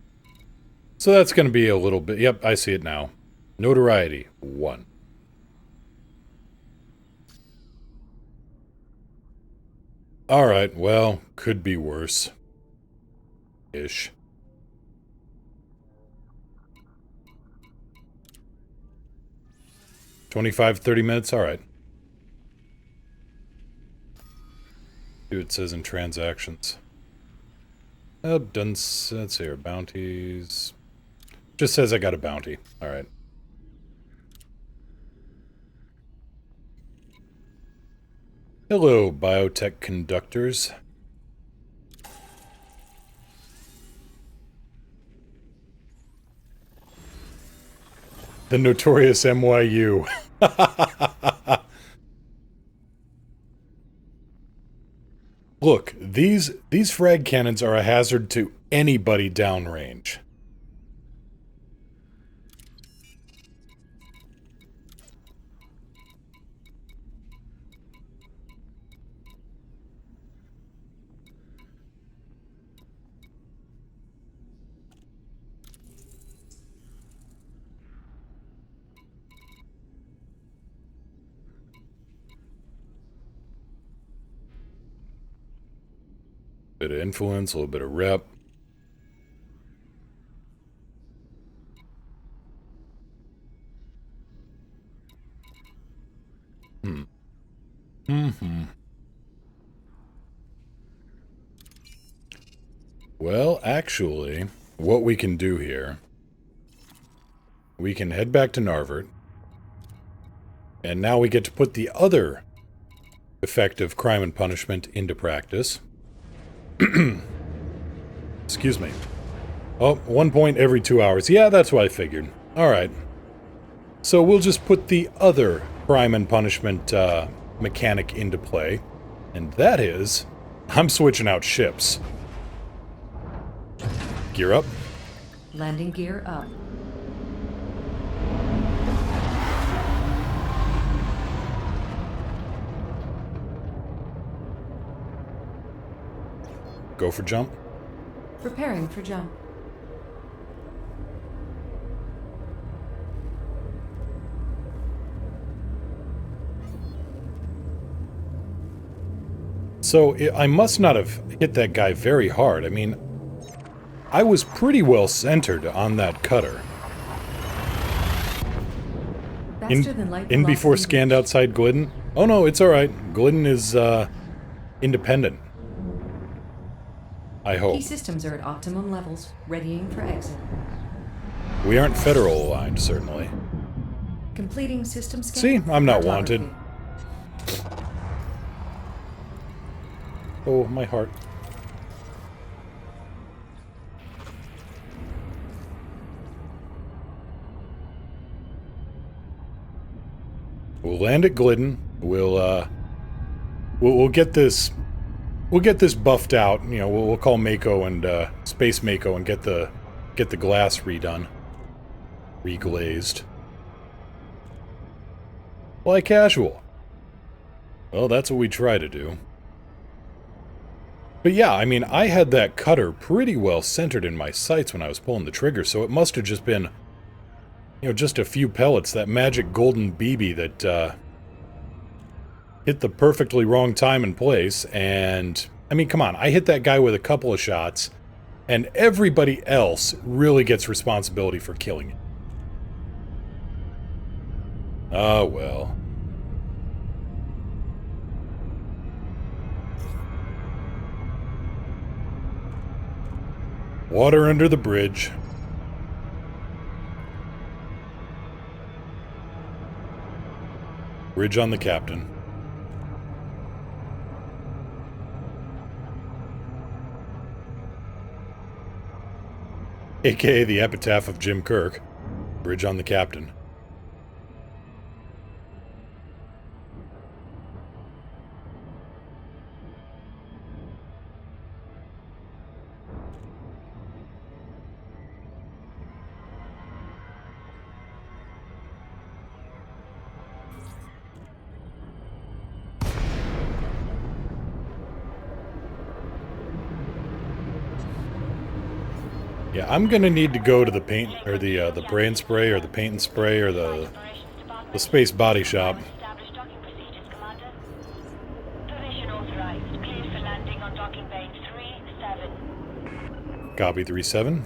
So that's going to be a little bit... Yep, I see it now. Notoriety, 1. Alright, well, could be worse. Ish. 25, 30 minutes? Alright. See what it says in transactions. Oh, done. Let's see here. Bounties. Just says I got a bounty. Alright. Hello, biotech conductors. The notorious MYU. Look, these frag cannons are a hazard to anybody downrange. Bit of influence, a little bit of rep. Well, actually, what we can do here, we can head back to Narvert, and now we get to put the other effective crime and punishment into practice. Excuse me. Oh, 1 point every 2 hours. Yeah, that's what I figured. Alright. So we'll just put the other crime and punishment mechanic into play. And that is... I'm switching out ships. Gear up. Landing gear up. Go for jump. Preparing for jump. So, I must not have hit that guy very hard. I mean, I was pretty well centered on that cutter. Faster than light In before velocity. scanned outside Glidden? Oh no, it's alright. Glidden is, independent. I hope. Key systems are at optimum levels, readying for exit. We aren't federal aligned, certainly. Completing system scan. See, I'm not Cartography. wanted. Oh, my heart. We'll land at Glidden. We'll get this. We'll get this buffed out. You know, we'll call Mako and Space Mako and get the glass redone, reglazed. Fly casual. Well, that's what we try to do. But yeah, I mean, I had that cutter pretty well centered in my sights when I was pulling the trigger, so it must have just been, you know, just a few pellets, that magic golden BB that hit the perfectly wrong time and place, and, I mean, come on, I hit that guy with a couple of shots, and everybody else really gets responsibility for killing it. Ah, well. Water under the bridge. Bridge on the captain. AKA the epitaph of Jim Kirk. Bridge on the captain. Yeah, I'm gonna need to go to the paint, or the brain spray, or the paint and spray, or the space body shop. Established docking procedures, Commander. Permission authorized. Cleared for landing on docking bay 37. Copy 3-7.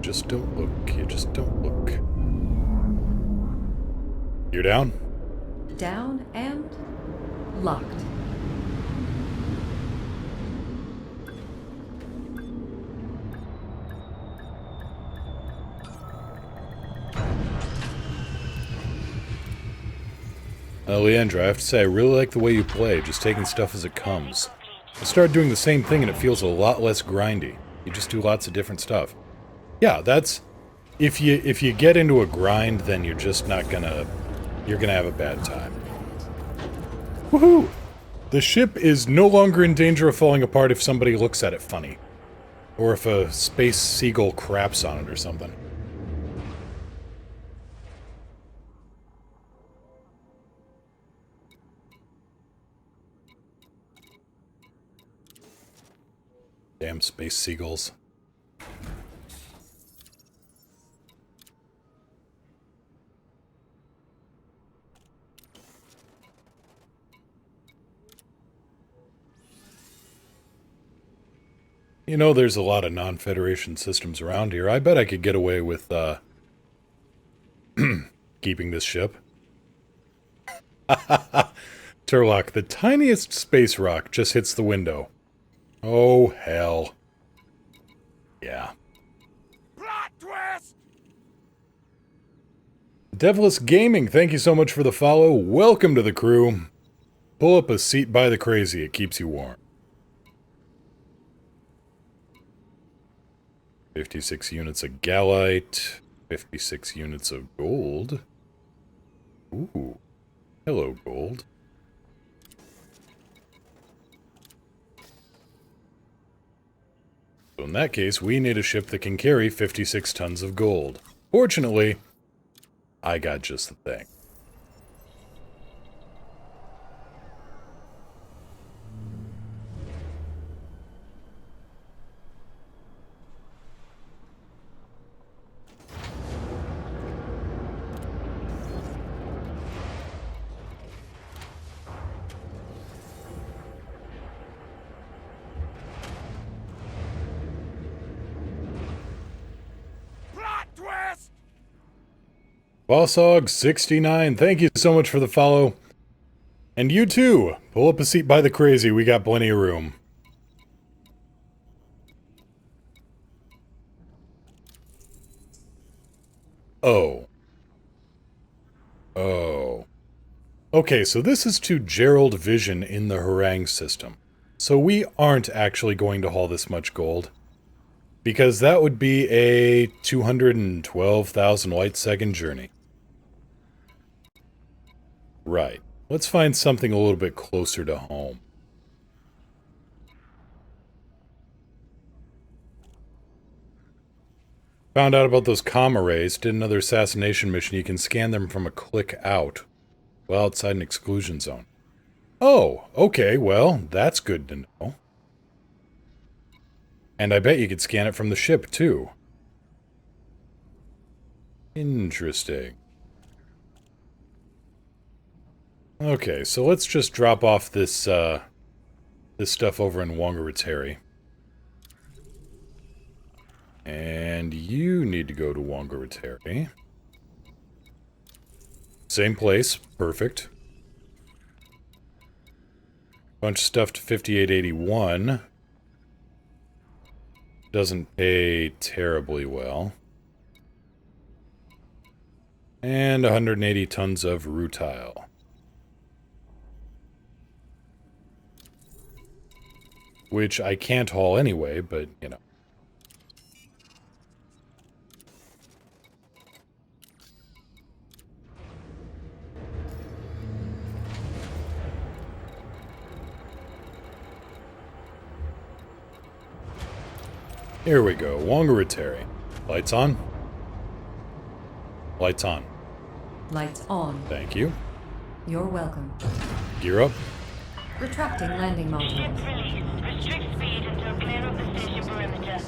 Just don't look, you just don't look. You're down? Down and locked. Leandra, I have to say, I really like the way you play, just taking stuff as it comes. I started doing the same thing and it feels a lot less grindy. You just do lots of different stuff. Yeah, that's... If you get into a grind, then you're just not gonna... You're gonna have a bad time. Woohoo! The ship is no longer in danger of falling apart if somebody looks at it funny. Or if a space seagull craps on it or something. Damn space seagulls. You know, there's a lot of non-Federation systems around here. I bet I could get away with, keeping this ship. Turlock, the tiniest space rock just hits the window. Oh, hell. Yeah. Plot twist! Devilish Gaming, thank you so much for the follow. Welcome to the crew. Pull up a seat by the crazy. It keeps you warm. 56 units of gallite. 56 units of gold. Ooh. Hello, gold. So in that case, we need a ship that can carry 56 tons of gold. Fortunately, I got just the thing. Plot twist! Bossog69, thank you so much for the follow. And you too! Pull up a seat by the crazy, we got plenty of room. Oh. Oh. Okay, so this is to Gerald Vision in the Harang system. So we aren't actually going to haul this much gold. Because that would be a 212,000 light-second journey. Right. Let's find something a little bit closer to home. Found out about those comm arrays. Did another assassination mission. You can scan them from a click out. Well, outside an exclusion zone. Oh, okay, well, that's good to know. And I bet you could scan it from the ship, too. Interesting. Okay, so let's just drop off this, this stuff over in Wongaritari. And you need to go to Wongaritari. Same place, perfect. Bunch of stuff to 5881. Doesn't pay terribly well. And 180 tons of rutile. Which I can't haul anyway, but, you know. Here we go, Wongaritari. Lights on? Lights on. Lights on. Thank you. You're welcome. Gear up. Retracting landing module. Ship released. Restrict speed until clear of the station perimeter.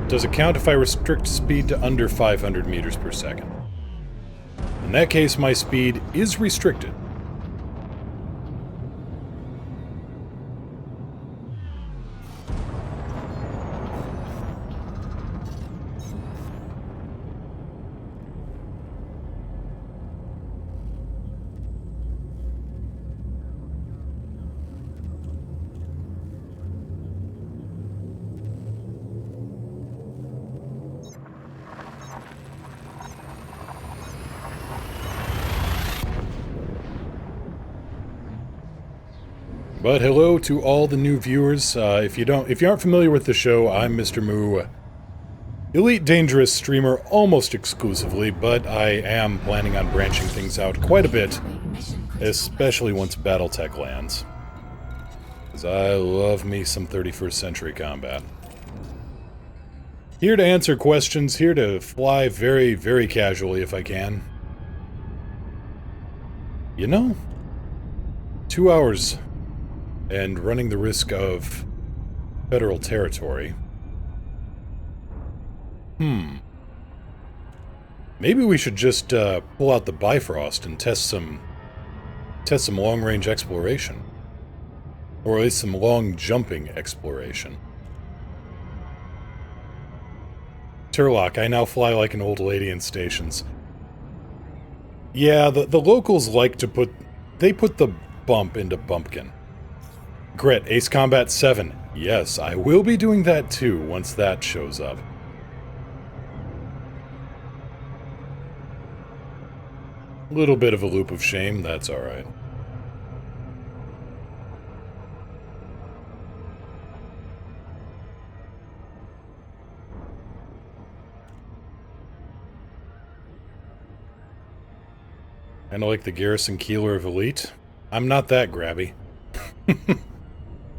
Does it count if I restrict speed to under 500 meters per second? In that case, my speed is restricted. But hello to all the new viewers. If you aren't familiar with the show, I'm Mr. Moo, Elite Dangerous streamer almost exclusively, but I am planning on branching things out quite a bit Especially once Battletech lands. Because I love me some 31st century combat. Here to answer questions, here to fly very, very casually if I can. You know, 2 hours and running the risk of federal territory. Maybe we should just pull out the Bifrost and test some long-range exploration. Or at least some long-jumping exploration. Turlock, I now fly like an old lady in stations. Yeah, the locals like to put the bump into Bumpkin. Grit, Ace Combat 7. Yes, I will be doing that too once that shows up. Little bit of a loop of shame, that's alright. Kinda like the Garrison Keeler of Elite. I'm not that grabby.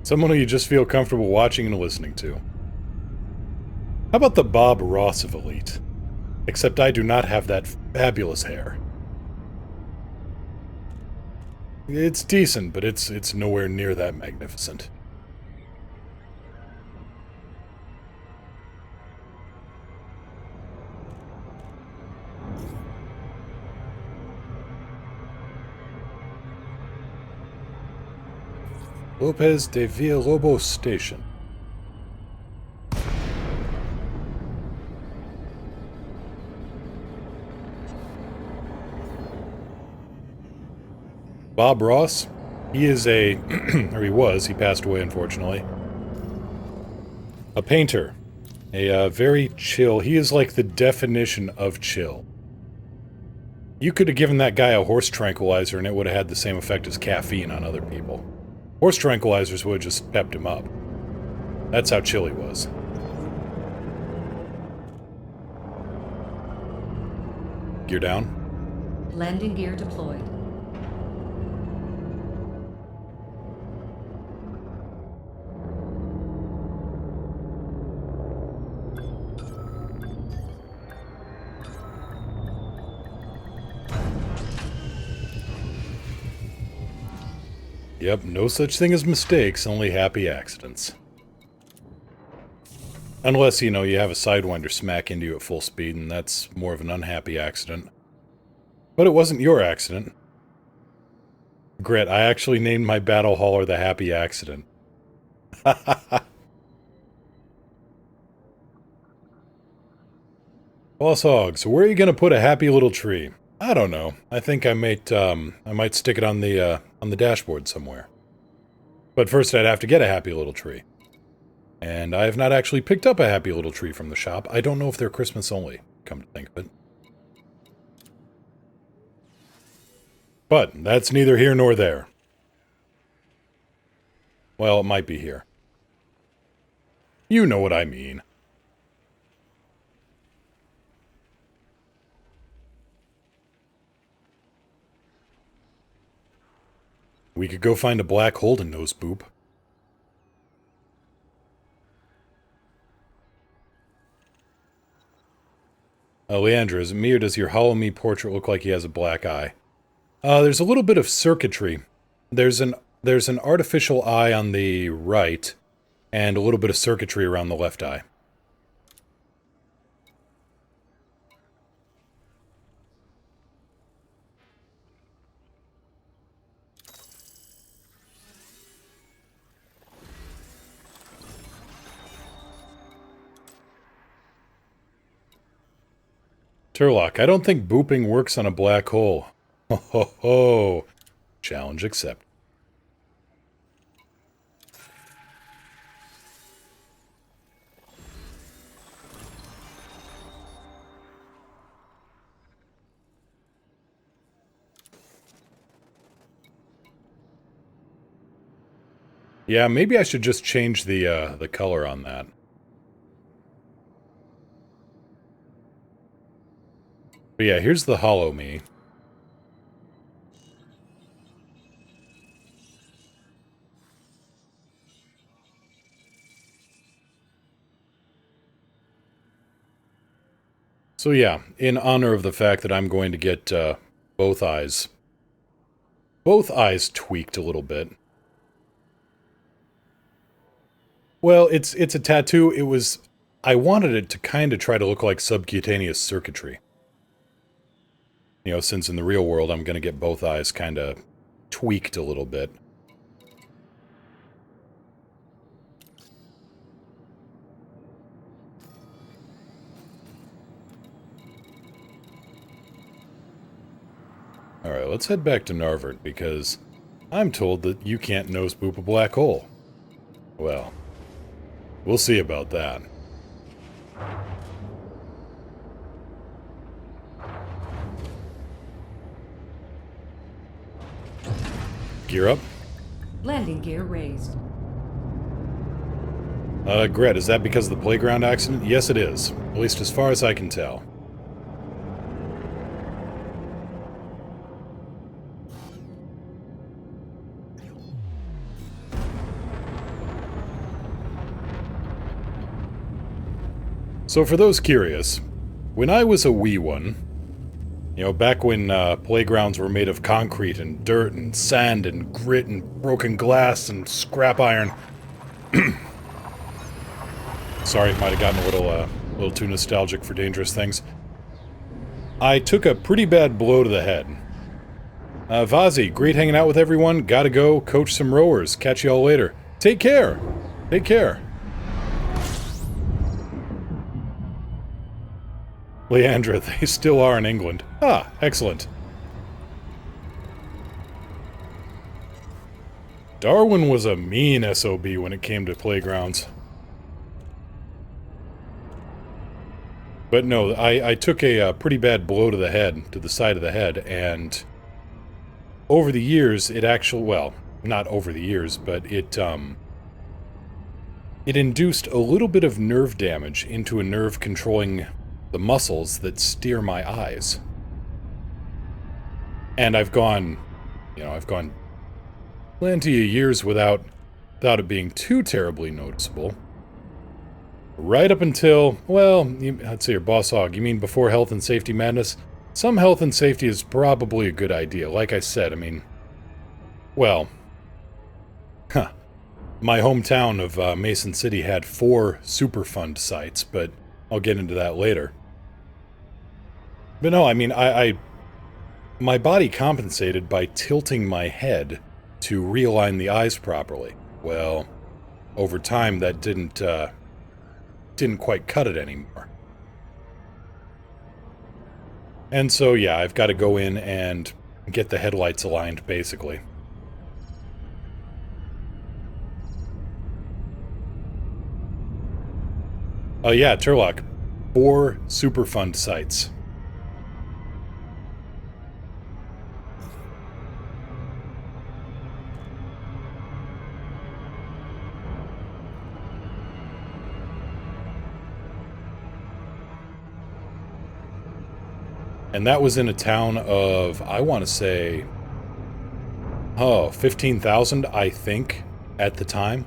Someone who you just feel comfortable watching and listening to. How about the Bob Ross of Elite? Except I do not have that fabulous hair. It's decent, but it's nowhere near that magnificent. Lopez de Villalobos Station. Bob Ross, he is a, or he was, he passed away unfortunately. A painter. A very chill, he is like the definition of chill. You could have given that guy a horse tranquilizer and it would have had the same effect as caffeine on other people. Horse tranquilizers would have just pepped him up. That's how chill he was. Gear down. Landing gear deployed. Yep, no such thing as mistakes, only happy accidents. Unless, you know, you have a Sidewinder smack into you at full speed, and that's more of an unhappy accident. But it wasn't your accident. Grit, I actually named my battle hauler the Happy Accident. Boss Hog, so where are you gonna put a happy little tree? I don't know. I think I might stick it on the dashboard somewhere. But first I'd have to get a happy little tree. And I have not actually picked up a happy little tree from the shop. I don't know if they're Christmas only, come to think of it. But that's neither here nor there. Well, it might be here. You know what I mean. We could go find a black hole to nose boop. Leandra, is it me or does your Hollow Me portrait look like he has a black eye? There's a little bit of circuitry. There's an artificial eye on the right, and a little bit of circuitry around the left eye. Turlock, I don't think booping works on a black hole. Ho ho ho. Challenge accepted. Yeah, maybe I should just change the color on that. But yeah, here's the Hollow Me. So yeah, in honor of the fact that I'm going to get both eyes tweaked a little bit. Well, it's a tattoo. I wanted it to kind of try to look like subcutaneous circuitry. You know, since in the real world I'm going to get both eyes kind of tweaked a little bit. Alright, let's head back to Narvert, because I'm told that you can't nose boop a black hole. Well, we'll see about that. Gear up. Landing gear raised. Gret, is that because of the playground accident? Yes, it is. At least as far as I can tell. So for those curious, when I was a wee one, you know, back when playgrounds were made of concrete and dirt and sand and grit and broken glass and scrap iron. Sorry, it might have gotten a little too nostalgic for dangerous things. I took a pretty bad blow to the head. Vazi, great hanging out with everyone. Gotta go coach some rowers. Catch you all later. Take care. Take care. Leandra, they still are in England. Ah, excellent. Darwin was a mean SOB when it came to playgrounds. But no, I took a pretty bad blow to the head, to the side of the head, and over the years, it actually, well, not over the years, but it induced a little bit of nerve damage into a nerve controlling the muscles that steer my eyes. And I've gone plenty of years without it being too terribly noticeable. Right up until, well, I'd say your boss hog. You mean before health and safety madness? Some health and safety is probably a good idea. Like I said, I mean, well, my hometown of Mason City had 4 Superfund sites, but I'll get into that later. But no, I mean, my body compensated by tilting my head to realign the eyes properly. Well, over time that didn't quite cut it anymore. And so, yeah, I've got to go in and get the headlights aligned, basically. Oh yeah, Turlock. 4 Superfund sites. And that was in a town of, I want to say, 15,000, I think, at the time.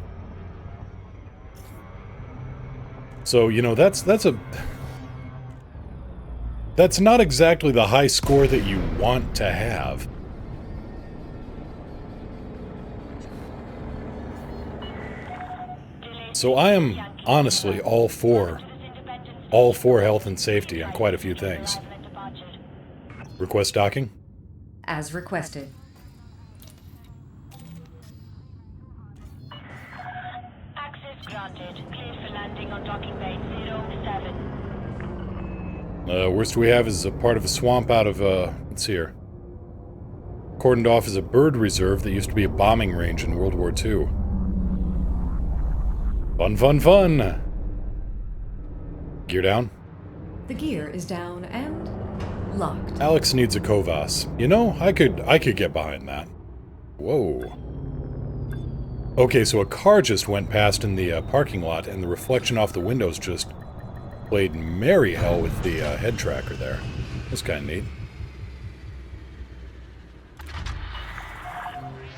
So, you know, that's not exactly the high score that you want to have. So I am honestly all for health and safety on quite a few things. Request docking? As requested. Access granted. Cleared for landing on docking bay 07. Worst we have is a part of a swamp out of, let's see here. Cordoned off as a bird reserve that used to be a bombing range in World War II. Fun, fun, fun! Gear down? The gear is down and locked. Alex needs a Kovas. You know, I could get behind that. Whoa. Okay, so a car just went past in the parking lot, and the reflection off the windows just played merry hell with the head tracker there. That's kind of neat.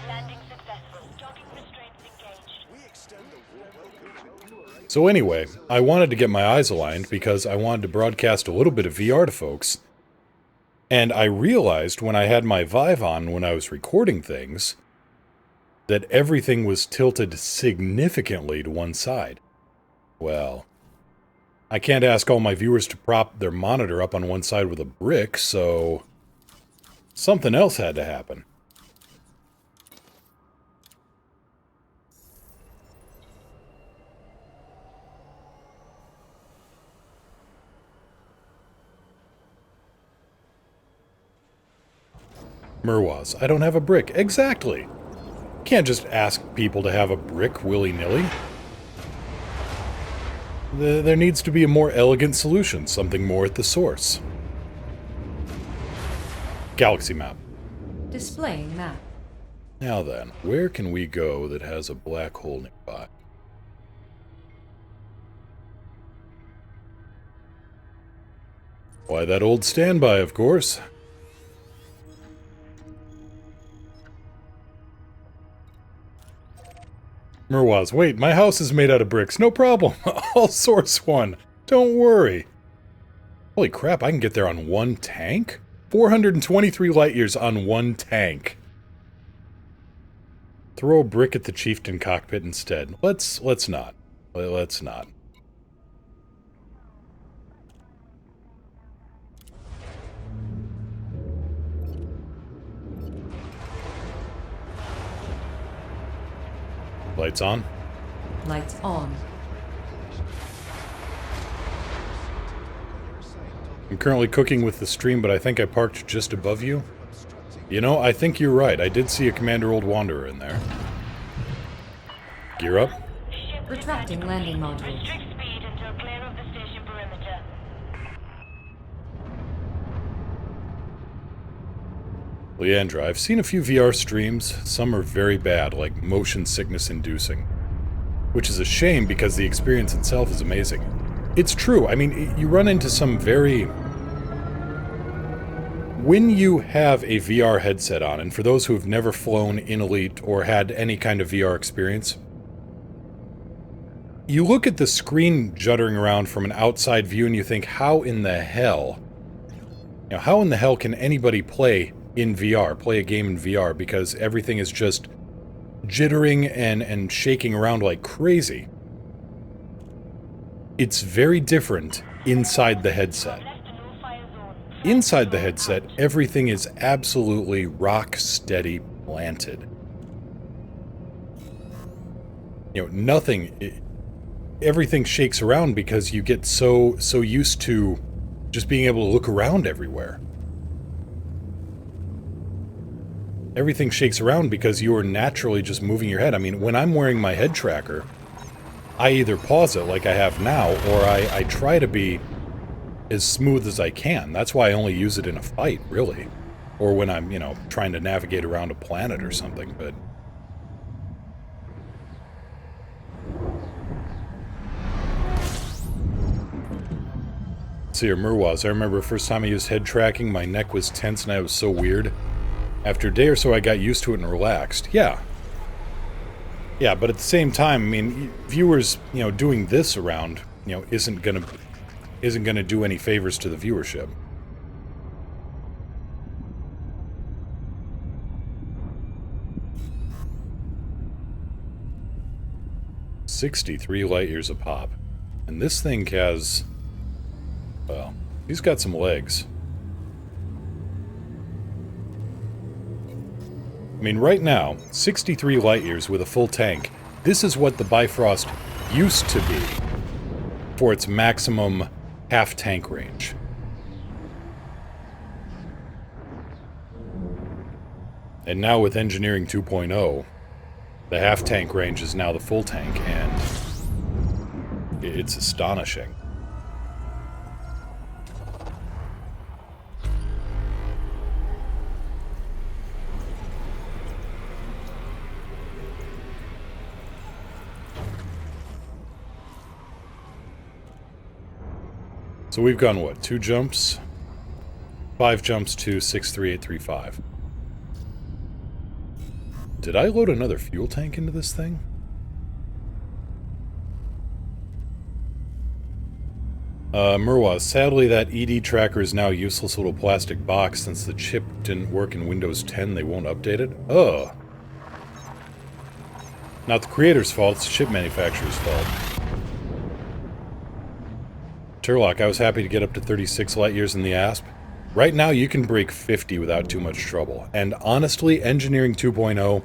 Landing successful. Docking restraints engaged. We extend a warm welcome to So anyway, I wanted to get my eyes aligned because I wanted to broadcast a little bit of VR to folks. And I realized when I had my Vive on when I was recording things that everything was tilted significantly to one side. Well, I can't ask all my viewers to prop their monitor up on one side with a brick, so something else had to happen. Merwaz, I don't have a brick. Exactly. Can't just ask people to have a brick willy-nilly. There needs to be a more elegant solution, something more at the source. Galaxy map. Displaying map. Now then, where can we go that has a black hole nearby? Why, that old standby, of course. Merwaz, wait, my house is made out of bricks. No problem. I'll source one. Don't worry. Holy crap, I can get there on one tank? 423 light years on one tank. Throw a brick at the chieftain cockpit instead. Let's not. Let's not. Lights on? Lights on. I'm currently cooking with the stream, but I think I parked just above you. You know, I think you're right. I did see a Commander Old Wanderer in there. Gear up. Retracting landing modules. Restrict speed until clear of the station perimeter. Leandra, I've seen a few VR streams. Some are very bad, like motion sickness inducing. Which is a shame because the experience itself is amazing. It's true. I mean, you run into some very... When you have a VR headset on, and for those who have never flown in Elite or had any kind of VR experience, you look at the screen juddering around from an outside view and you think, how in the hell... You know, how in the hell can anybody play in VR, play a game in VR, because everything is just jittering and shaking around like crazy. It's very different inside the headset. Inside the headset, everything is absolutely rock steady planted. You know, nothing... Everything shakes around because you get so used to just being able to look around everywhere. Everything shakes around because you are naturally just moving your head. I mean, when I'm wearing my head tracker, I either pause it like I have now, or I try to be as smooth as I can. That's why I only use it in a fight, really. Or when I'm, you know, trying to navigate around a planet or something, but... See, Merwaz, I remember the first time I used head tracking, my neck was tense and I was so weird. After a day or so, I got used to it and relaxed. Yeah. Yeah, but at the same time, I mean, viewers, you know, doing this around, you know, isn't gonna do any favors to the viewership. $63 light years a pop. And this thing has... Well, he's got some legs. I mean, right now, 63 light years with a full tank, this is what the Bifrost used to be for its maximum half-tank range. And now with Engineering 2.0, the half-tank range is now the full tank, and it's astonishing. So we've gone, what, 2 jumps? 5 jumps to 63835. Did I load another fuel tank into this thing? Murwa, sadly that ED tracker is now a useless little plastic box. Since the chip didn't work in Windows 10, they won't update it? Oh. Not the creator's fault, it's the chip manufacturer's fault. Turlock, I was happy to get up to 36 light years in the ASP. Right now you can break 50 without too much trouble. And honestly, Engineering 2.0...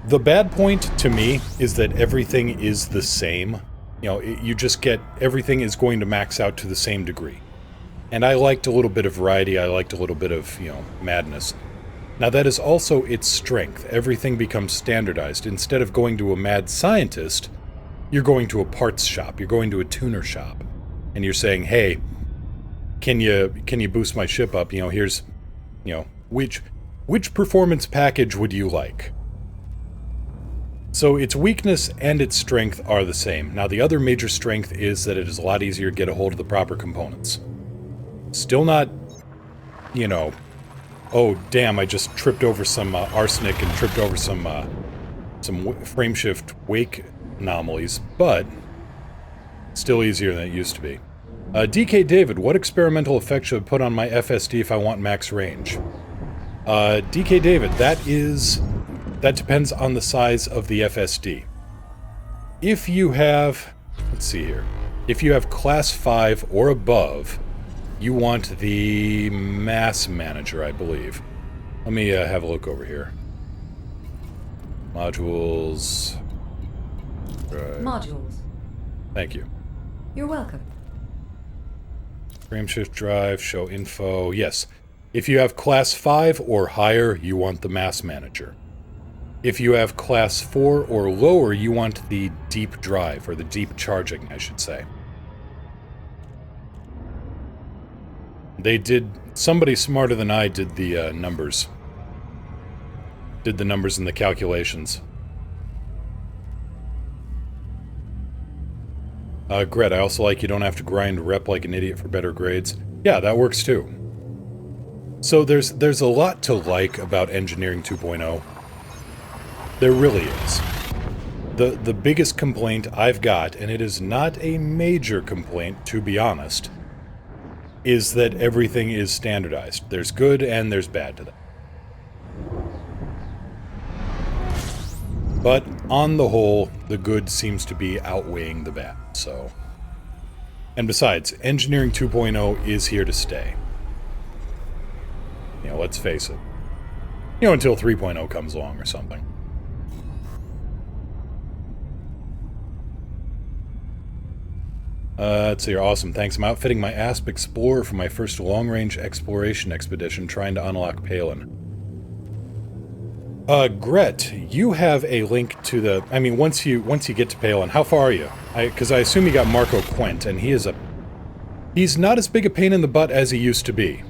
The bad point, to me, is that everything is the same. You know, you just get... Everything is going to max out to the same degree. And I liked a little bit of variety, I liked a little bit of, you know, madness. Now that is also its strength. Everything becomes standardized. Instead of going to a mad scientist, you're going to a parts shop, you're going to a tuner shop. And you're saying, hey, can you boost my ship up? You know, here's, you know, which performance package would you like? So its weakness and its strength are the same. Now the other major strength is that it is a lot easier to get a hold of the proper components. Still not, you know, oh damn, I just tripped over some arsenic and tripped over some frameshift wake anomalies, but still easier than it used to be. DK David, what experimental effect should I put on my FSD if I want max range? DK David, that depends on the size of the FSD. If you have, let's see here, if you have class 5 or above, you want the mass manager, I believe. Let me have a look over here. Modules. Right. Modules. Thank you. You're welcome. Frameshift drive, show info. Yes. If you have class 5 or higher, you want the mass manager. If you have class 4 or lower, you want the deep drive, or the deep charging, I should say. Somebody smarter than I did the numbers. Did the numbers and the calculations. Gret, I also like you don't have to grind rep like an idiot for better grades. Yeah, that works too. So there's a lot to like about Engineering 2.0. There really is. The biggest complaint I've got, and it is not a major complaint, to be honest, is that everything is standardized. There's good and there's bad to that. But on the whole, the good seems to be outweighing the bad, so... And besides, Engineering 2.0 is here to stay. You know, let's face it. You know, until 3.0 comes along or something. Let's see, you're awesome. Thanks. I'm outfitting my ASP Explorer for my first long-range exploration expedition, trying to unlock Palin. Gret, you have a link to the... I mean, once you get to Palin, how far are you? Because I assume you got Marco Quent, and he's not as big a pain in the butt as he used to be.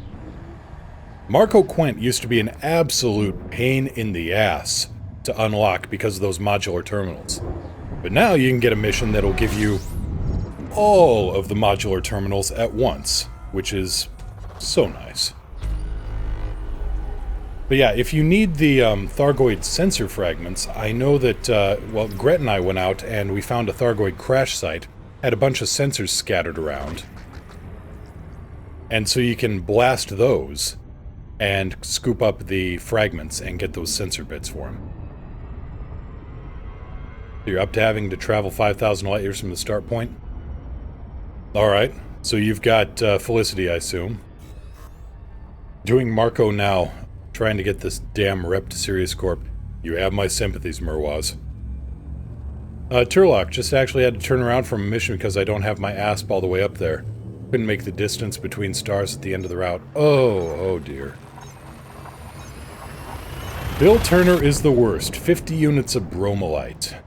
Marco Quent used to be an absolute pain in the ass to unlock because of those modular terminals. But now you can get a mission that'll give you all of the modular terminals at once, which is so nice. But yeah, if you need the Thargoid sensor fragments, I know that, well, Gret and I went out and we found a Thargoid crash site, had a bunch of sensors scattered around. And so you can blast those and scoop up the fragments and get those sensor bits for them. So you're up to having to travel 5,000 light years from the start point? Alright, so you've got Felicity, I assume. Doing Marco now, trying to get this damn rep to Sirius Corp. You have my sympathies, Murwaz. Turlock, just actually had to turn around from a mission because I don't have my ASP all the way up there. Couldn't make the distance between stars at the end of the route. Oh dear. Bill Turner is the worst. 50 units of bromolite.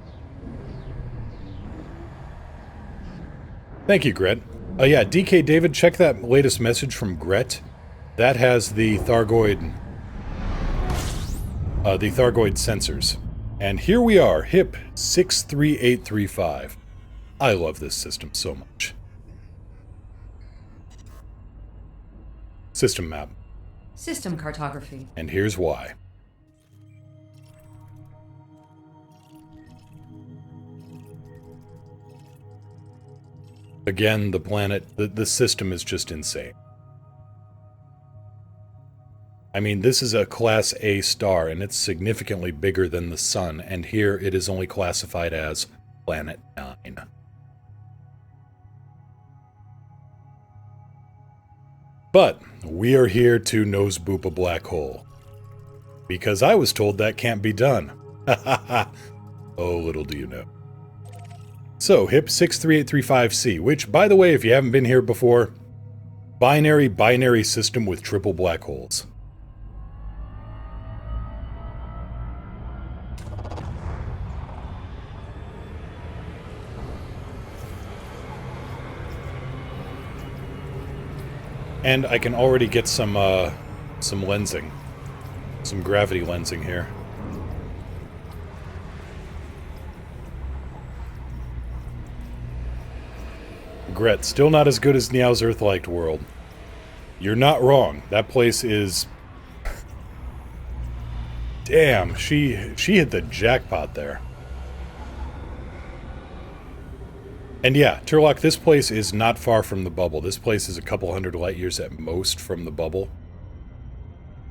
Thank you, Gret. Yeah, DK David, check that latest message from Gret. That has the Thargoid sensors. And here we are, HIP 63835. I love this system so much. System map. System cartography. And here's why. Again, the planet, the system is just insane. I mean, this is a Class A star, and it's significantly bigger than the Sun, and here it is only classified as Planet 9. But we are here to nose boop a black hole. Because I was told that can't be done. Ha ha ha. Oh, little do you know. So, HIP 63835C, which, by the way, if you haven't been here before, binary system with triple black holes. And I can already get some lensing. Some gravity lensing here. Regret, still not as good as Niao's Earth-like world. You're not wrong. That place is... Damn, she hit the jackpot there. And yeah, Turlock, this place is not far from the bubble. This place is a couple hundred light years at most from the bubble.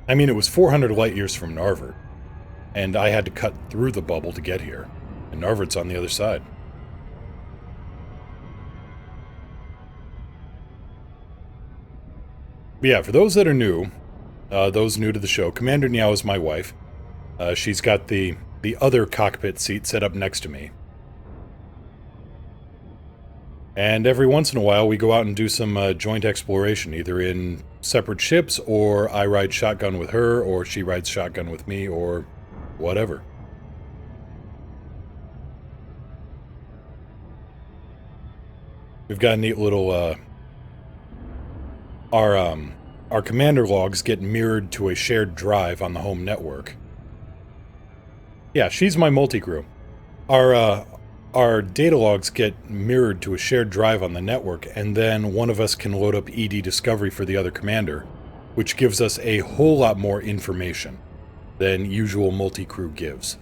I mean, it was 400 light years from Narvert. And I had to cut through the bubble to get here. And Narvert's on the other side. But yeah, for those that are new, those new to the show, Commander Niao is my wife. She's got the other cockpit seat set up next to me. And every once in a while, we go out and do some joint exploration, either in separate ships, or I ride shotgun with her, or she rides shotgun with me, or whatever. We've got a neat little, our commander logs get mirrored to a shared drive on the home network. Yeah, she's my multi-crew. Our data logs get mirrored to a shared drive on the network, and then one of us can load up ED Discovery for the other commander, which gives us a whole lot more information than usual multi-crew gives.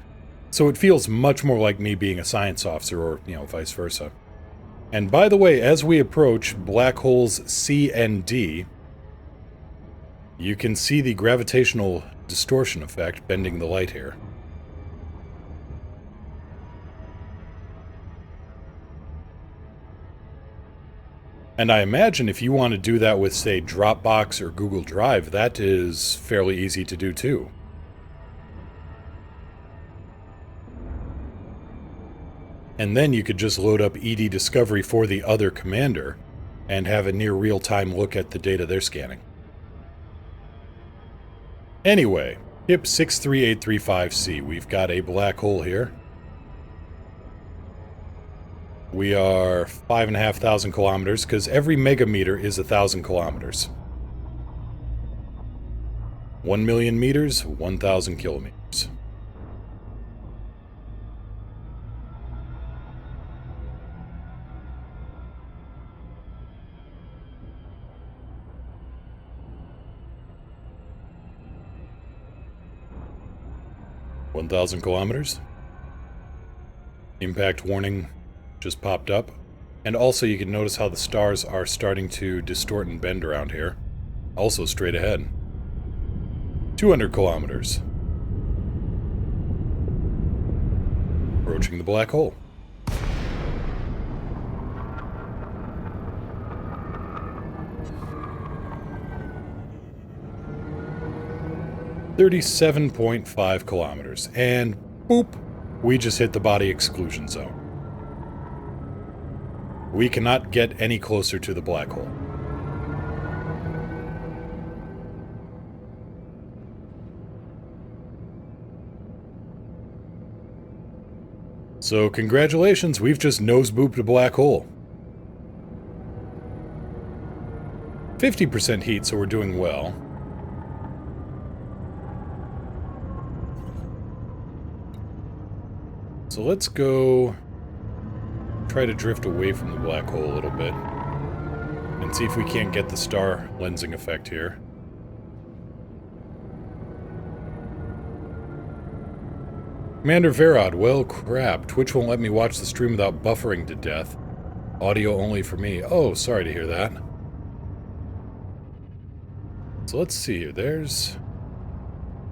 So it feels much more like me being a science officer, or, you know, vice versa. And by the way, as we approach black holes C and D, you can see the gravitational distortion effect bending the light here. And I imagine if you want to do that with, say, Dropbox or Google Drive, that is fairly easy to do too. And then you could just load up ED Discovery for the other commander and have a near real-time look at the data they're scanning. Anyway, HIP 63835C, we've got a black hole here. We are 5,500 kilometers, because every megameter is 1,000 kilometers. 1 million meters, 1,000 kilometers. (1,000 kilometers). Impact warning just popped up. And also you can notice how the stars are starting to distort and bend around here. Also straight ahead. 200 kilometers. Approaching the black hole. (37.5 kilometers). And boop, we just hit the body exclusion zone. We cannot get any closer to the black hole. So congratulations, we've just nose-booped a black hole. 50% heat, so we're doing well. So let's go try to drift away from the black hole a little bit and see if we can't get the star lensing effect here. Commander Verod, well crap, Twitch won't let me watch the stream without buffering to death. Audio only for me. Oh, sorry to hear that. So let's see here. There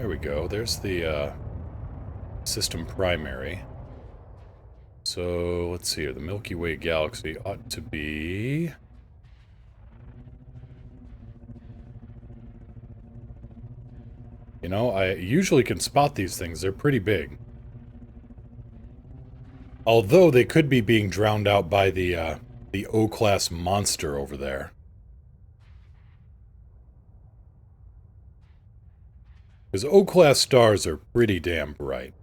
we go. There's the system primary. So let's see here. The Milky Way galaxy ought to be... You know, I usually can spot these things. They're pretty big. Although they could be being drowned out by the O-class monster over there. Because O-class stars are pretty damn bright.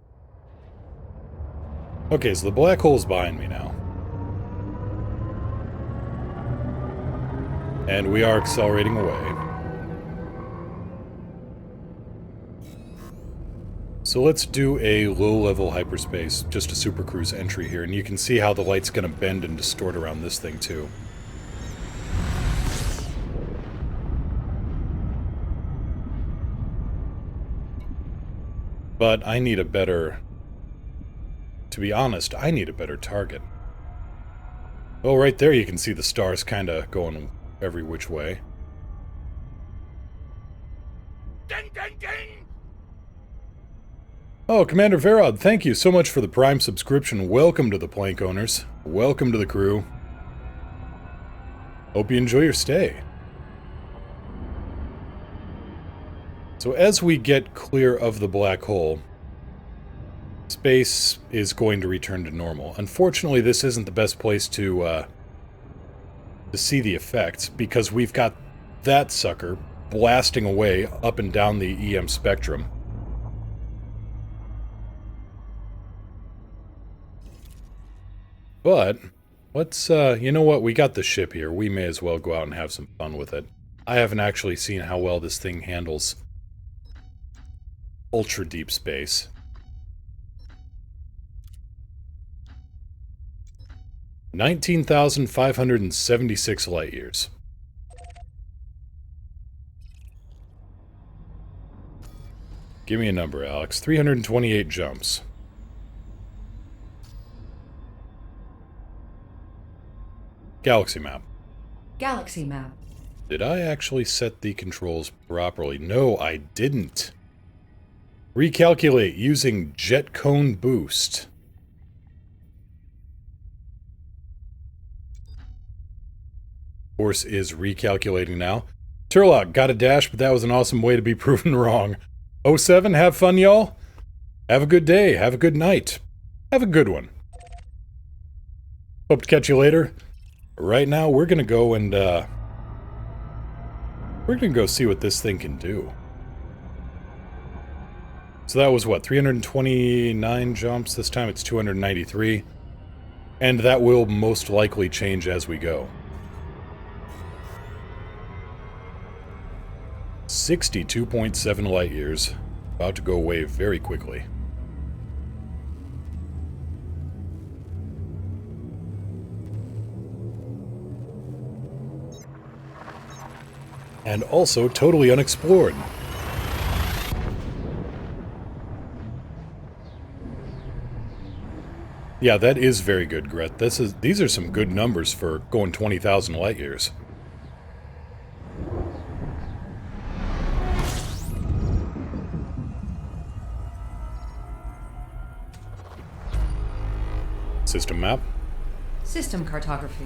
Okay, so the black hole's behind me now. And we are accelerating away. So let's do a low-level hyperspace, just a supercruise entry here, and you can see how the light's going to bend and distort around this thing too. But I need a better... To be honest, I need a better target. Oh, right there you can see the stars kind of going every which way. Ding, ding, ding! Oh, Commander Verod, thank you so much for the Prime subscription. Welcome to the Plank Owners. Welcome to the crew. Hope you enjoy your stay. So as we get clear of the black hole, space is going to return to normal. Unfortunately, this isn't the best place to see the effects, because we've got that sucker blasting away up and down the EM spectrum. But, let's, you know what, we got the ship here. We may as well go out and have some fun with it. I haven't actually seen how well this thing handles ultra deep space. $19,576 light years. Give me a number, Alex. 328 jumps. Galaxy map. Galaxy map. Did I actually set the controls properly? No, I didn't. Recalculate using jet cone boost. Course is recalculating now. Turlock, got a dash, but that was an awesome way to be proven wrong. 07, have fun, y'all. Have a good day. Have a good night. Have a good one. Hope to catch you later. Right now, we're gonna go and, we're gonna go see what this thing can do. So that was, what, 329 jumps? This time it's 293. And that will most likely change as we go. 62.7 light years. About to go away very quickly. And also totally unexplored. Yeah, that is very good, Gret. These are some good numbers for going 20,000 light years. System map. System cartography.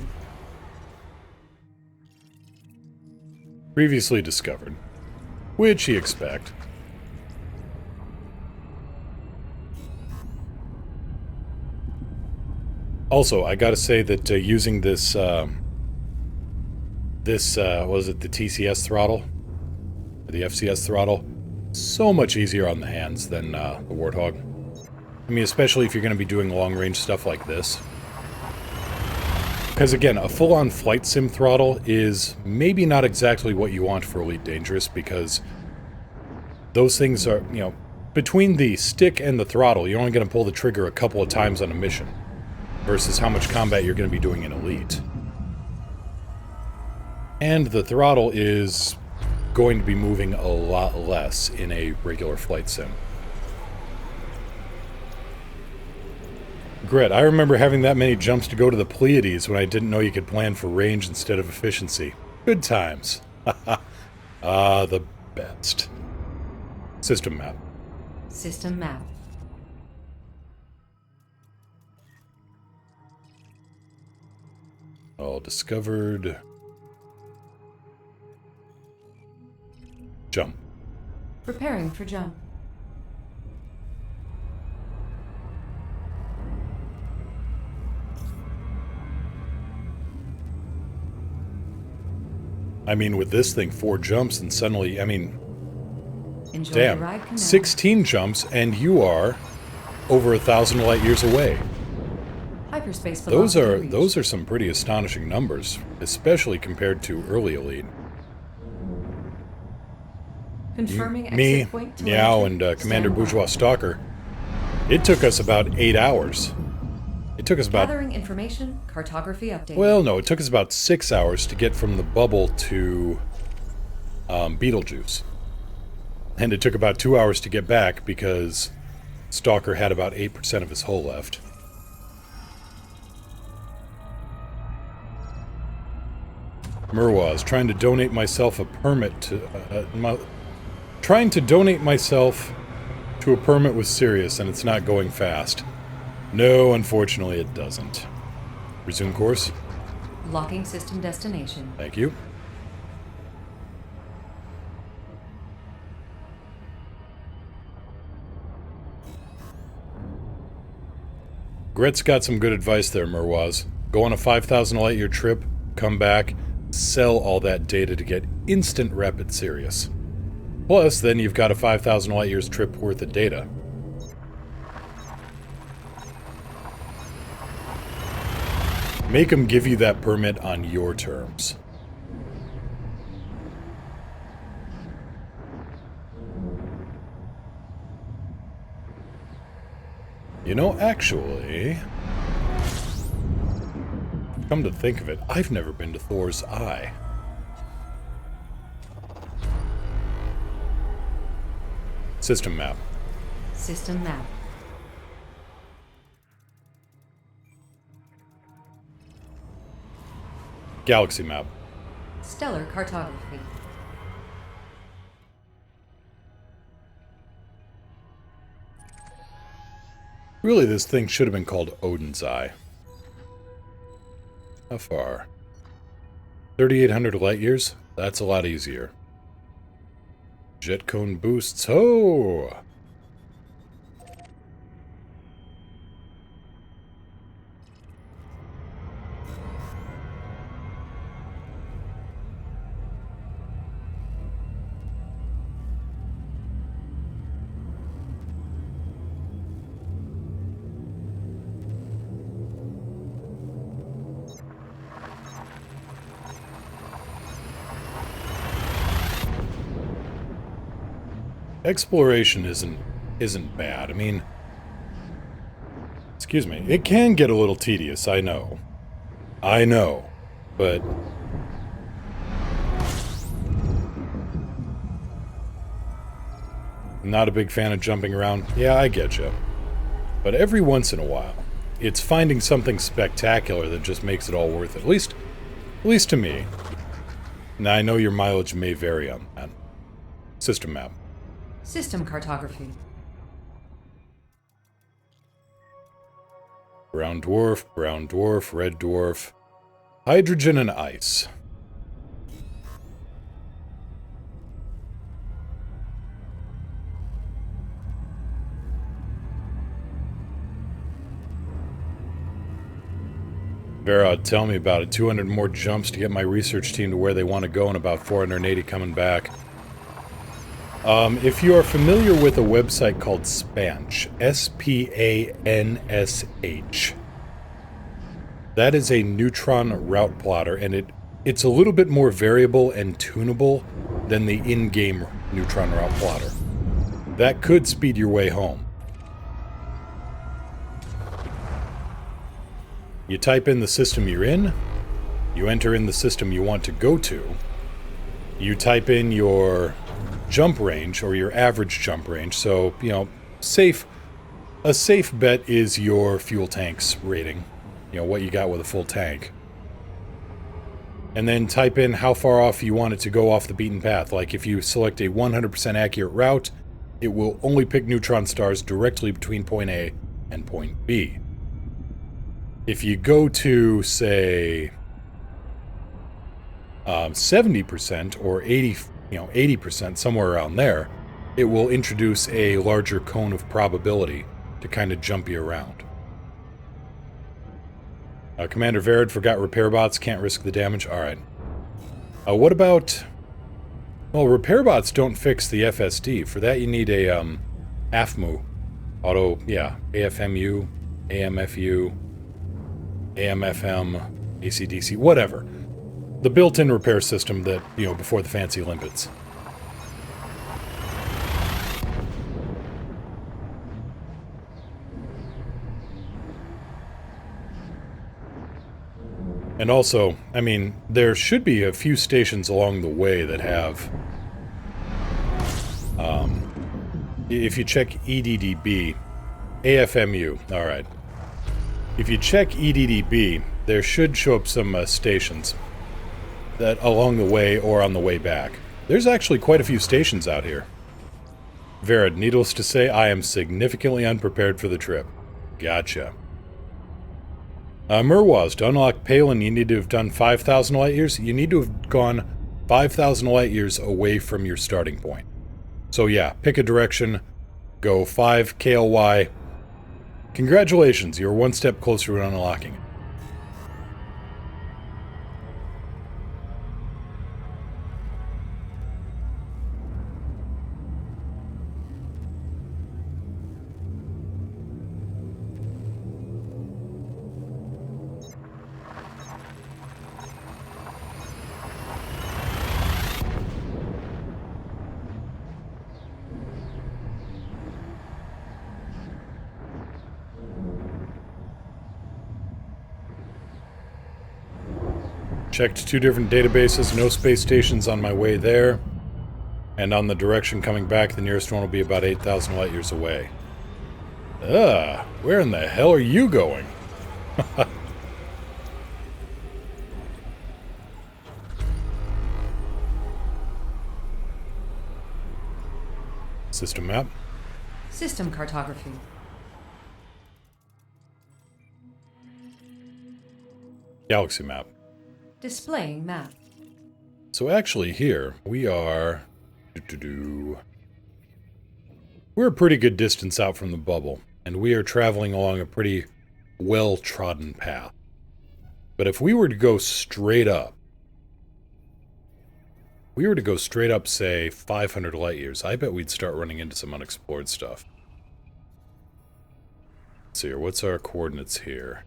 Previously discovered. Which you expect. Also, I gotta say that using this, was it the TCS throttle? Or the FCS throttle? So much easier on the hands than the Warthog. I mean, especially if you're gonna be doing long-range stuff like this. Because again, a full-on flight sim throttle is maybe not exactly what you want for Elite Dangerous, because those things are, you know, between the stick and the throttle, you're only going to pull the trigger a couple of times on a mission, versus how much combat you're going to be doing in Elite. And the throttle is going to be moving a lot less in a regular flight sim. Gret, I remember having that many jumps to go to the Pleiades when I didn't know you could plan for range instead of efficiency. Good times. Ah, the best. System map. System map. All discovered. Jump. Preparing for jump. I mean, with this thing, 4 jumps and suddenly, I mean, Enjoy the damn, ride, Commander. 16 jumps and you are over 1,000 light years away. Hyperspace Those velocity reached. are some pretty astonishing numbers, especially compared to early Elite. Confirming exit Me, point Meow, telemetry. and Commander Stand by. Bourgeois Stalker. It took us about 8 hours. It took us about, Gathering information. Cartography update. well, no, it took us about 6 hours to get from the bubble to Beetlejuice. And it took about 2 hours to get back because Stalker had about 8% of his hull left. Murwaz, trying to donate myself a permit to... trying to donate myself to a permit with Sirius, and it's not going fast. No, unfortunately it doesn't. Resume course. Locking system destination. Thank you. Gret's got some good advice there, Murwaz. Go on a 5,000 light year trip, come back, sell all that data to get instant rep at Sirius. Plus, then you've got a 5,000 light years trip worth of data. Make them give you that permit on your terms. You know, actually, come to think of it, I've never been to Thor's Eye. System map. System map. Galaxy map. Stellar cartography. Really, this thing should have been called Odin's Eye. How far? 3,800 light years? That's a lot easier. Jet cone boosts. Oh! Exploration isn't bad. I mean, excuse me, it can get a little tedious, I know. I know, but not a big fan of jumping around. Yeah, I get you. But every once in a while, it's finding something spectacular that just makes it all worth it. At least to me. Now, I know your mileage may vary on that. System map. System cartography. Brown dwarf, red dwarf, hydrogen and ice. Vera, tell me about it. 200 more jumps to get my research team to where they want to go and about 480 coming back. If you are familiar with a website called Spansh, S-P-A-N-S-H, that is a neutron route plotter, and it's a little bit more variable and tunable than the in-game neutron route plotter. That could speed your way home. You type in the system you're in, you enter in the system you want to go to, you type in your jump range, or your average jump range, so, you know, safe A safe bet is your fuel tank's rating. You know, what you got with a full tank. And then type in how far off you want it to go off the beaten path. Like if you select a 100% accurate route, it will only pick neutron stars directly between point A and point B. If you go to, say, 70% or 80%, somewhere around there, it will introduce a larger cone of probability to kind of jump you around. Commander Verid forgot repair bots, can't risk the damage. Alright. What about... Well, repair bots don't fix the FSD. For that you need a, AFMU. AFMU, AMFU, AMFM, ACDC, whatever. The built-in repair system that, before the fancy limpets. And also, I mean, there should be a few stations along the way that have... if you check EDDB, AFMU, alright. If you check EDDB, there should show up some stations that along the way or on the way back. There's actually quite a few stations out here. Verid, needless to say, I am significantly unprepared for the trip. Gotcha. Murwaz, to unlock Palin, you need to have done 5,000 light years. You need to have gone 5,000 light years away from your starting point. So yeah, pick a direction, go 5 KLY. Congratulations, you're one step closer to unlocking it. Checked 2 different databases, no space stations on my way there. And on the direction coming back, the nearest one will be about 8,000 light years away. Where in the hell are you going? System map. System cartography. Galaxy map. Displaying map. So actually here, we are... We're a pretty good distance out from the bubble, and we are traveling along a pretty well-trodden path. But if we were to go straight up, say, 500 light years, I bet we'd start running into some unexplored stuff. Let's see here, what's our coordinates here?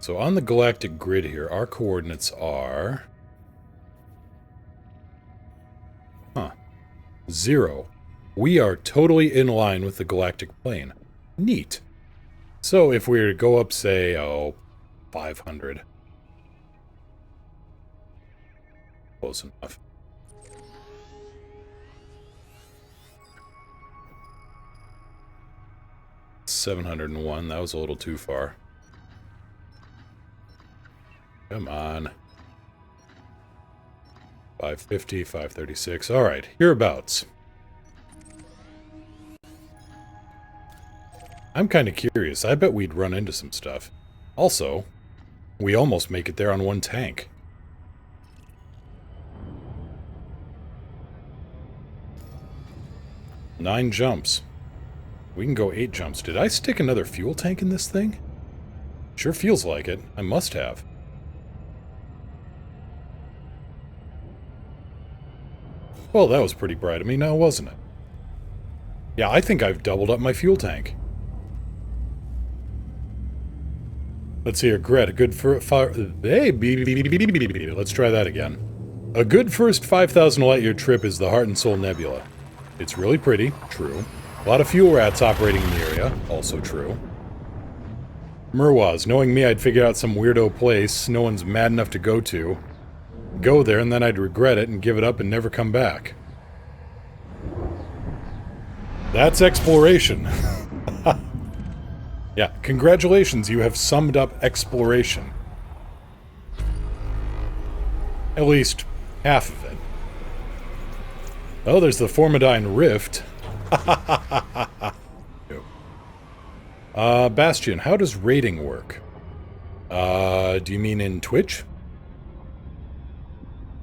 So on the galactic grid here, our coordinates are... 0. We are totally in line with the galactic plane. Neat. So if we were to go up, say, 500. Close enough. $701, that was a little too far. Come on. 550, 536. Alright, hereabouts. I'm kind of curious. I bet we'd run into some stuff. Also, we almost make it there on one tank. Nine jumps. We can go 8 jumps. Did I stick another fuel tank in this thing? Sure feels like it. I must have. Well, that was pretty bright of me now, wasn't it? Yeah, I think I've doubled up my fuel tank. Let's see here, Gret, a good let's try that again. A good first 5,000 light-year trip is the Heart and Soul Nebula. It's really pretty, true. A lot of fuel rats operating in the area, also true. Murwaz, knowing me, I'd figure out some weirdo place no one's mad enough to go to. Go there, and then I'd regret it and give it up and never come back. That's exploration. Yeah, congratulations, you have summed up exploration. At least half of it. Oh, there's the Formidine Rift. Bastion, how does raiding work? Do you mean in Twitch?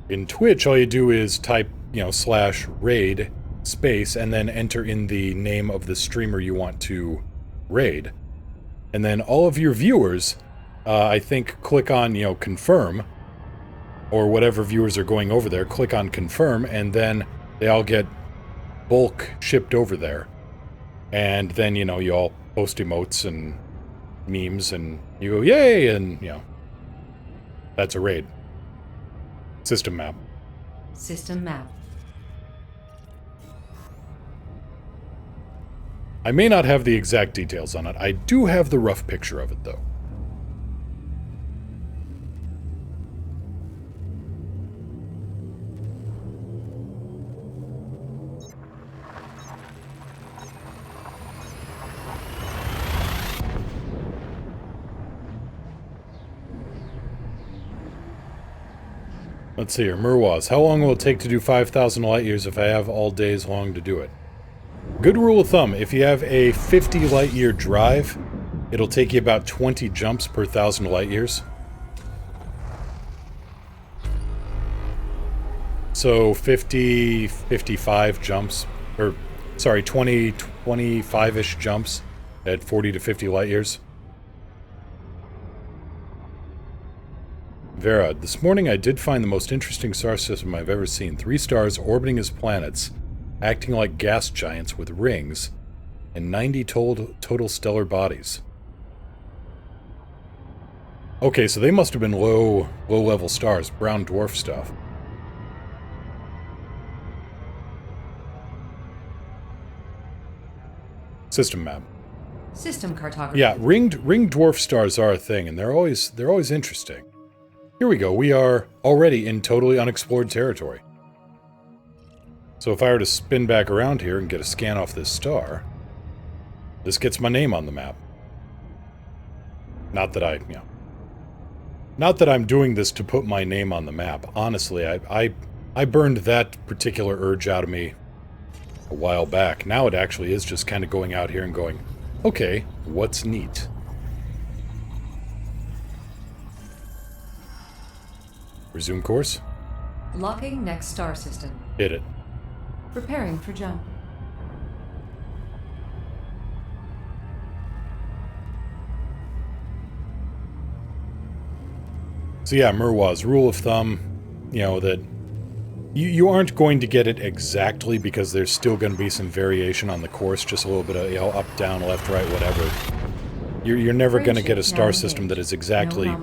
In Twitch, all you do is type, /raid space and then enter in the name of the streamer you want to raid. And then all of your viewers, I think, click on, confirm, or whatever viewers are going over there, click on confirm, and then they all get bulk shipped over there. And then, you all post emotes and memes, and you go, yay, and, that's a raid. System map. System map. I may not have the exact details on it. I do have the rough picture of it, though. Let's see here. Murwaz, how long will it take to do 5,000 light years if I have all days long to do it? Good rule of thumb, if you have a 50 light year drive, it'll take you about 20 jumps per 1,000 light years. So 50, 55 jumps, or sorry, 20, 25-ish jumps at 40 to 50 light years. Vera, this morning I did find the most interesting star system I've ever seen. 3 stars orbiting as planets, acting like gas giants with rings, and 90 total stellar bodies. Okay, so they must have been low-level stars, brown dwarf stuff. System map. System cartography. Yeah, ringed dwarf stars are a thing, and they're always interesting. Here we go. We are already in totally unexplored territory. So if I were to spin back around here and get a scan off this star, this gets my name on the map. Not that I'm doing this to put my name on the map. Honestly, I burned that particular urge out of me a while back. Now it actually is just kind of going out here and going, okay, what's neat? Resume course? Locking next star system. Hit it. Preparing for jump. So yeah, Murwaz, rule of thumb, that you aren't going to get it exactly because there's still going to be some variation on the course, just a little bit of, up, down, left, right, whatever. You're never going to get a star system that is exactly ...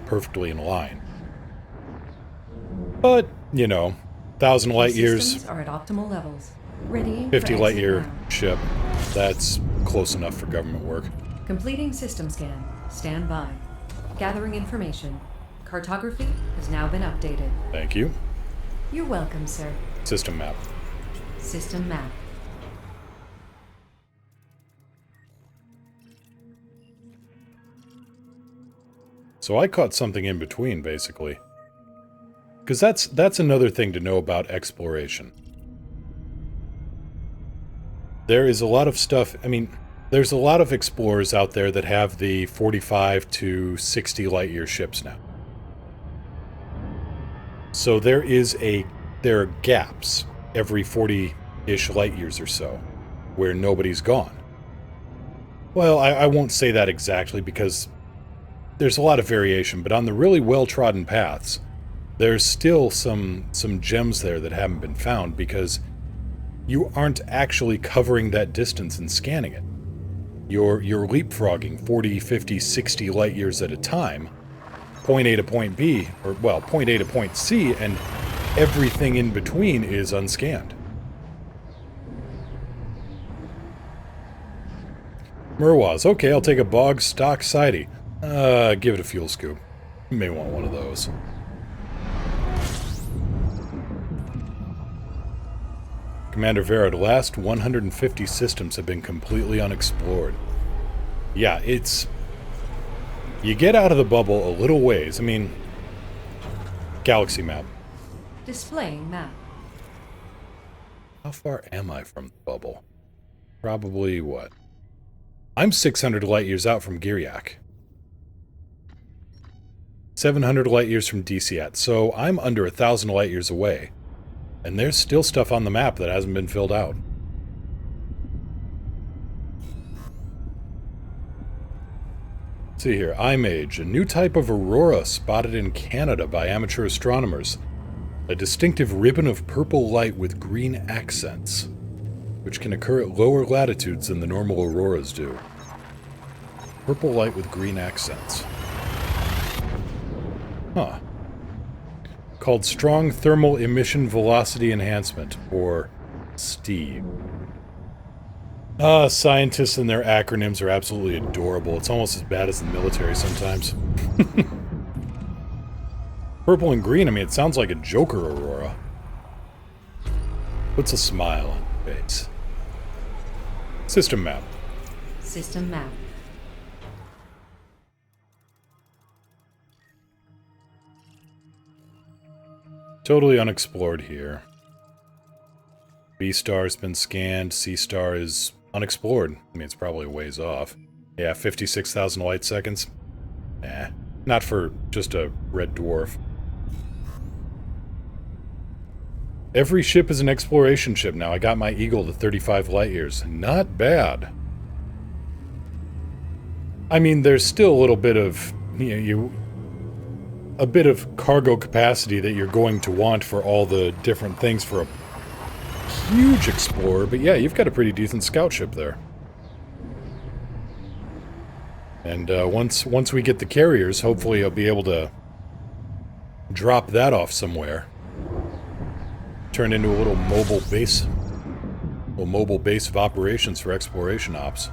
perfectly in line. But, 1,000 light years, Systems are at optimal levels. Ready 50 for light exit year now. ship, that's close enough for government work. Completing system scan. Stand by. Gathering information. Cartography has now been updated. Thank you. You're welcome, sir. System map. System map. So I caught something in between, basically. Because that's another thing to know about exploration. There is a lot of stuff, there's a lot of explorers out there that have the 45 to 60 light year ships now. So there are gaps every 40-ish light years or so where nobody's gone. Well, I won't say that exactly because there's a lot of variation, but on the really well-trodden paths, there's still some gems there that haven't been found because you aren't actually covering that distance and scanning it. You're leapfrogging 40, 50, 60 light years at a time, point A to point B, or, well, point A to point C, and everything in between is unscanned. Murwaz, okay, I'll take a bog stock sidey. Give it a fuel scoop. You may want one of those. Commander Vera, the last 150 systems have been completely unexplored. Yeah, it's... You get out of the bubble a little ways. I mean... Galaxy map. Displaying map. How far am I from the bubble? Probably, what? I'm 600 light years out from Giriak. 700 light years from DCAT, so I'm under 1,000 light years away. And there's still stuff on the map that hasn't been filled out. Let's see here, IMAGE, a new type of aurora spotted in Canada by amateur astronomers. A distinctive ribbon of purple light with green accents, which can occur at lower latitudes than the normal auroras do. Purple light with green accents. Huh. Called Strong Thermal Emission Velocity Enhancement, or STEVE. Scientists and their acronyms are absolutely adorable. It's almost as bad as the military sometimes. Purple and green, I mean, it sounds like a Joker aurora. Puts a smile on your face. System map. System map. Totally unexplored here. B star's been scanned. C star is unexplored. I mean, it's probably a ways off. Yeah, 56,000 light seconds. Nah, not for just a red dwarf. Every ship is an exploration ship now. I got my Eagle to 35 light years. Not bad. I mean, there's still a little bit of, a bit of cargo capacity that you're going to want for all the different things for a huge explorer, but yeah, you've got a pretty decent scout ship there. And once we get the carriers, hopefully I'll be able to drop that off somewhere. Turn into a little mobile base of operations for exploration ops.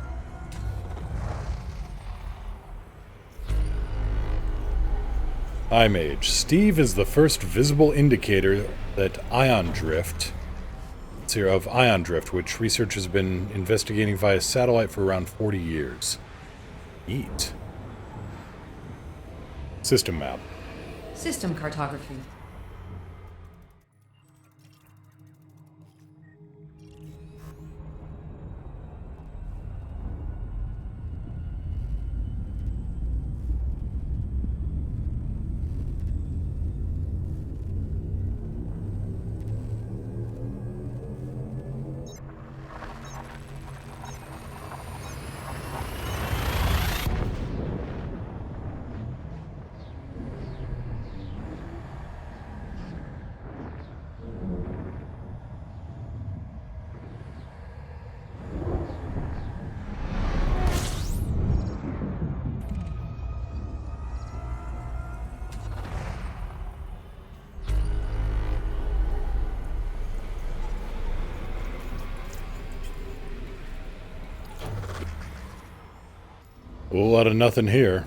IMAGE. Steve is the first visible indicator that ion drift, which research has been investigating via satellite for around 40 years. Neat. System map. System cartography. A whole lot of nothing here.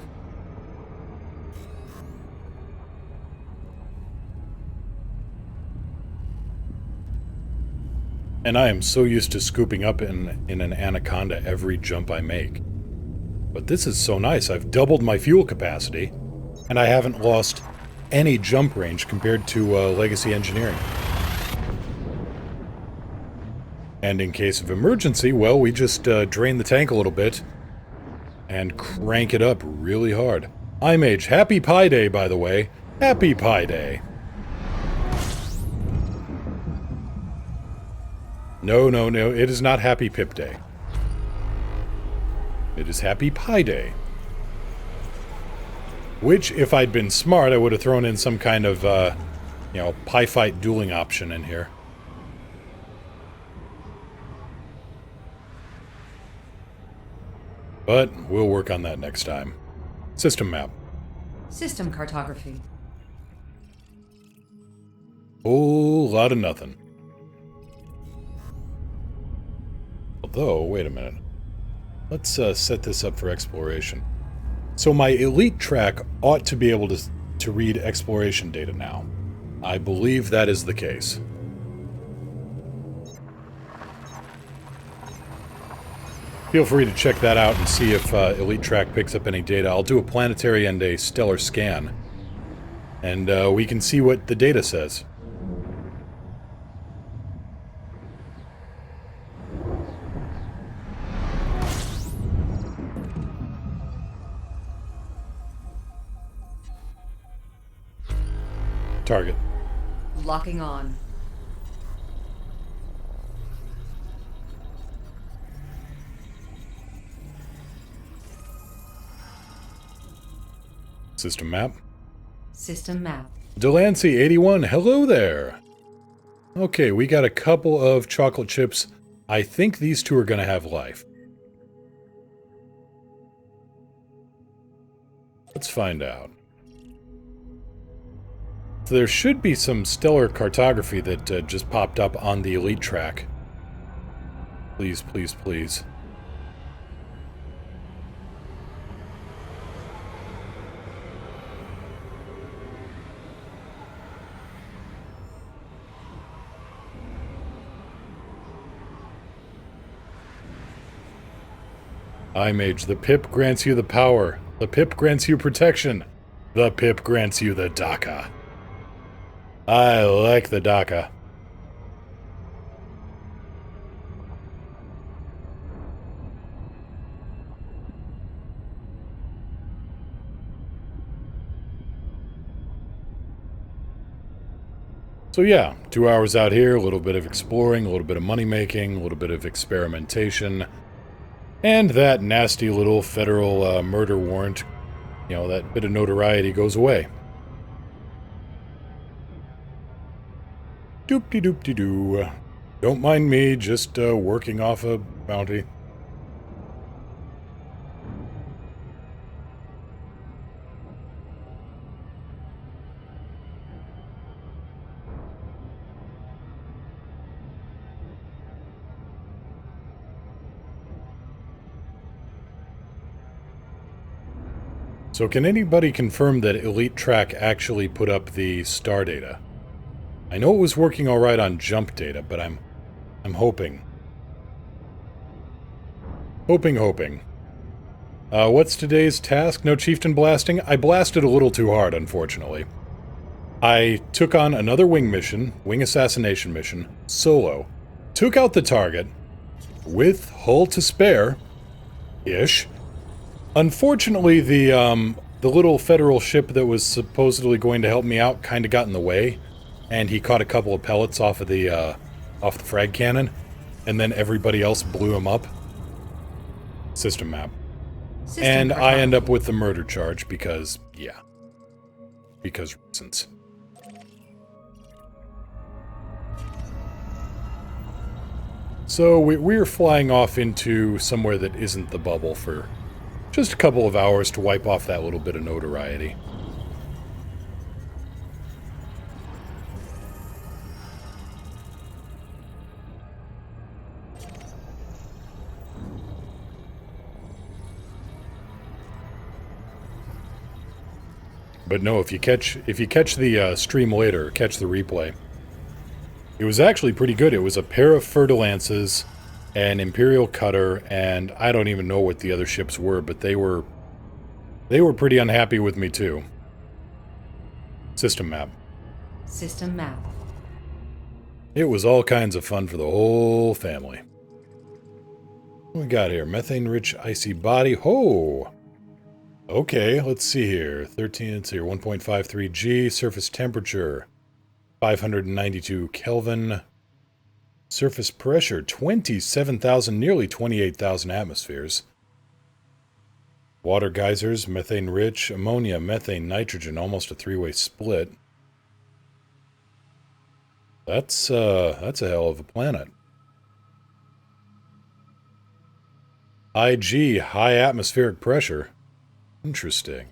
And I am so used to scooping up in an anaconda every jump I make. But this is so nice. I've doubled my fuel capacity, and I haven't lost any jump range compared to legacy engineering. And in case of emergency, well, we just drain the tank a little bit and crank it up really hard. IMAGE, happy Pi Day, by the way. Happy Pi Day. No, it is not Happy Pip Day. It is Happy Pi Day. Which, if I'd been smart, I would have thrown in some kind of, Pi Fight dueling option in here. But we'll work on that next time. System map. System cartography. Whole lot of nothing. Although, wait a minute. Let's set this up for exploration. So my elite track ought to be able to read exploration data now. I believe that is the case. Feel free to check that out and see if Elite Track picks up any data. I'll do a planetary and a stellar scan. And we can see what the data says. Target. Locking on. System map. System map. Delancey 81, hello there. Okay, we got a couple of chocolate chips. I think these two are going to have life. Let's find out. So there should be some stellar cartography that just popped up on the Elite Track. Please, please, please. iMage, the pip grants you the power. The pip grants you protection. The pip grants you the DACA. I like the DACA. So yeah, 2 hours out here, a little bit of exploring, a little bit of money making, a little bit of experimentation. And that nasty little federal murder warrant, you know, that bit of notoriety goes away. Doop-de-doop-de-doo. Don't mind me, just working off a bounty. So can anybody confirm that Elite Track actually put up the star data? I know it was working alright on jump data, but I'm hoping. Hoping. What's today's task? No chieftain blasting? I blasted a little too hard, unfortunately. I took on another wing mission, wing assassination mission, solo. Took out the target, with hull to spare, ish. Unfortunately, the little federal ship that was supposedly going to help me out kind of got in the way, and he caught a couple of pellets off the frag cannon, and then everybody else blew him up. System map. System And I end cartography. up with the murder charge because, yeah. Because reasons. So we're flying off into somewhere that isn't the bubble for just a couple of hours to wipe off that little bit of notoriety. But no, if you catch the stream later, catch the replay, it was actually pretty good. It was a pair of Fer-de-Lances, an Imperial Cutter, and I don't even know what the other ships were, but they were pretty unhappy with me too. System map. System map. It was all kinds of fun for the whole family. What we got here? Methane-rich icy body. Ho! Okay, let's see here. 13, let's see here. 1.53 G. Surface temperature. 592 Kelvin. Surface pressure. 27,000, nearly 28,000 atmospheres. Water geysers. Methane-rich. Ammonia, methane, nitrogen. Almost a three-way split. That's a hell of a planet. IG, high atmospheric pressure. Interesting.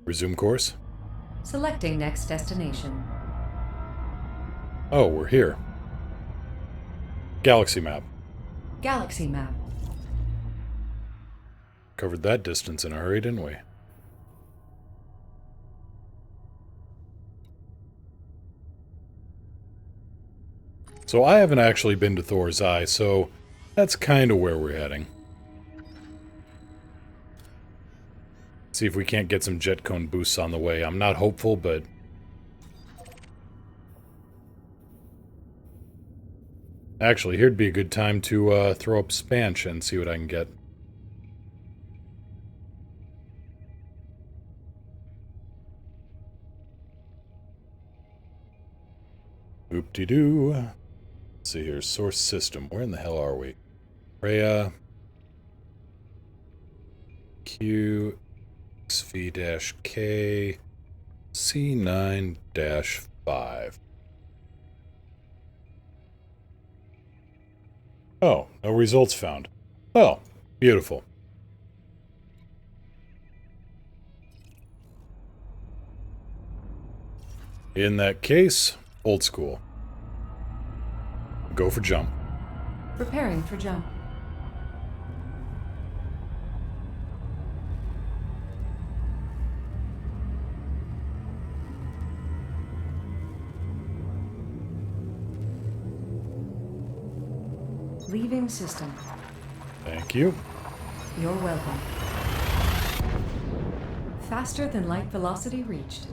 Resume course. Selecting next destination. Oh, we're here. Galaxy map. Galaxy map. Covered that distance in a hurry, didn't we? So I haven't actually been to Thor's Eye, so that's kind of where we're heading. See if we can't get some jet cone boosts on the way. I'm not hopeful, but... Actually, here'd be a good time to throw up Spanch and see what I can get. Oop-de-doo. Let's see here. Source system. Where in the hell are we? Rhea. Q. XV-K. C9-5. Oh, no results found. Oh, beautiful. In that case, old school. Go for jump. Preparing for jump. Leaving system. Thank you. You're welcome. Faster than light velocity reached.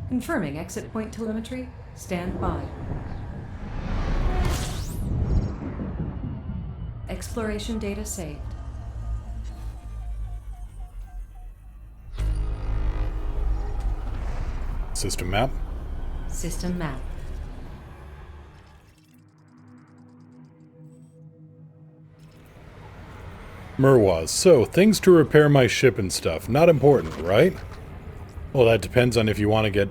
Confirming exit point telemetry. Stand by. Exploration data saved. System map. System map. Merwaz. So, things to repair my ship and stuff. Not important, right? Well, that depends on if you want to get...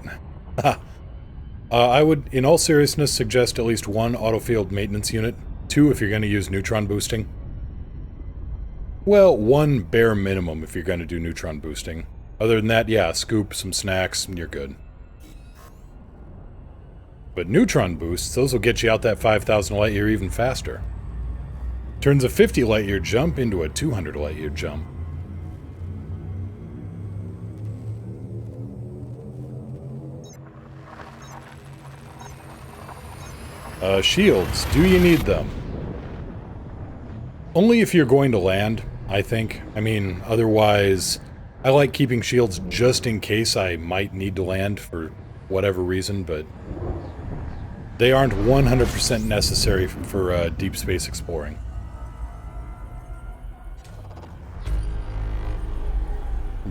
I would, in all seriousness, suggest at least one autofield maintenance unit. 2 if you're going to use neutron boosting. Well, 1 bare minimum if you're going to do neutron boosting. Other than that, yeah, scoop, some snacks, and you're good. But neutron boosts, those will get you out that 5,000 light year even faster. Turns a 50 light year jump into a 200 light year jump. Shields, do you need them? Only if you're going to land, I think. I mean, otherwise, I like keeping shields just in case I might need to land for whatever reason, but they aren't 100% necessary for deep space exploring.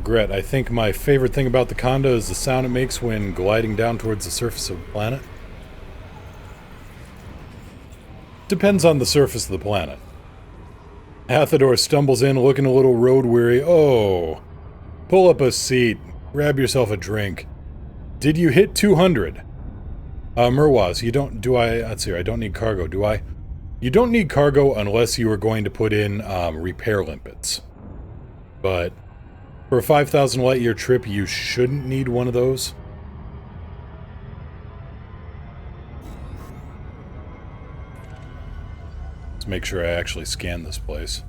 Gret, I think my favorite thing about the Conda is the sound it makes when gliding down towards the surface of the planet. Depends on the surface of the planet. Athador stumbles in looking a little road-weary. Oh, pull up a seat. Grab yourself a drink. Did you hit 200? Merwaz, you don't... let's see here, I don't need cargo, do I? You don't need cargo unless you are going to put in repair limpets. But for a 5,000 light year trip, you shouldn't need one of those. Let's make sure I actually scan this place.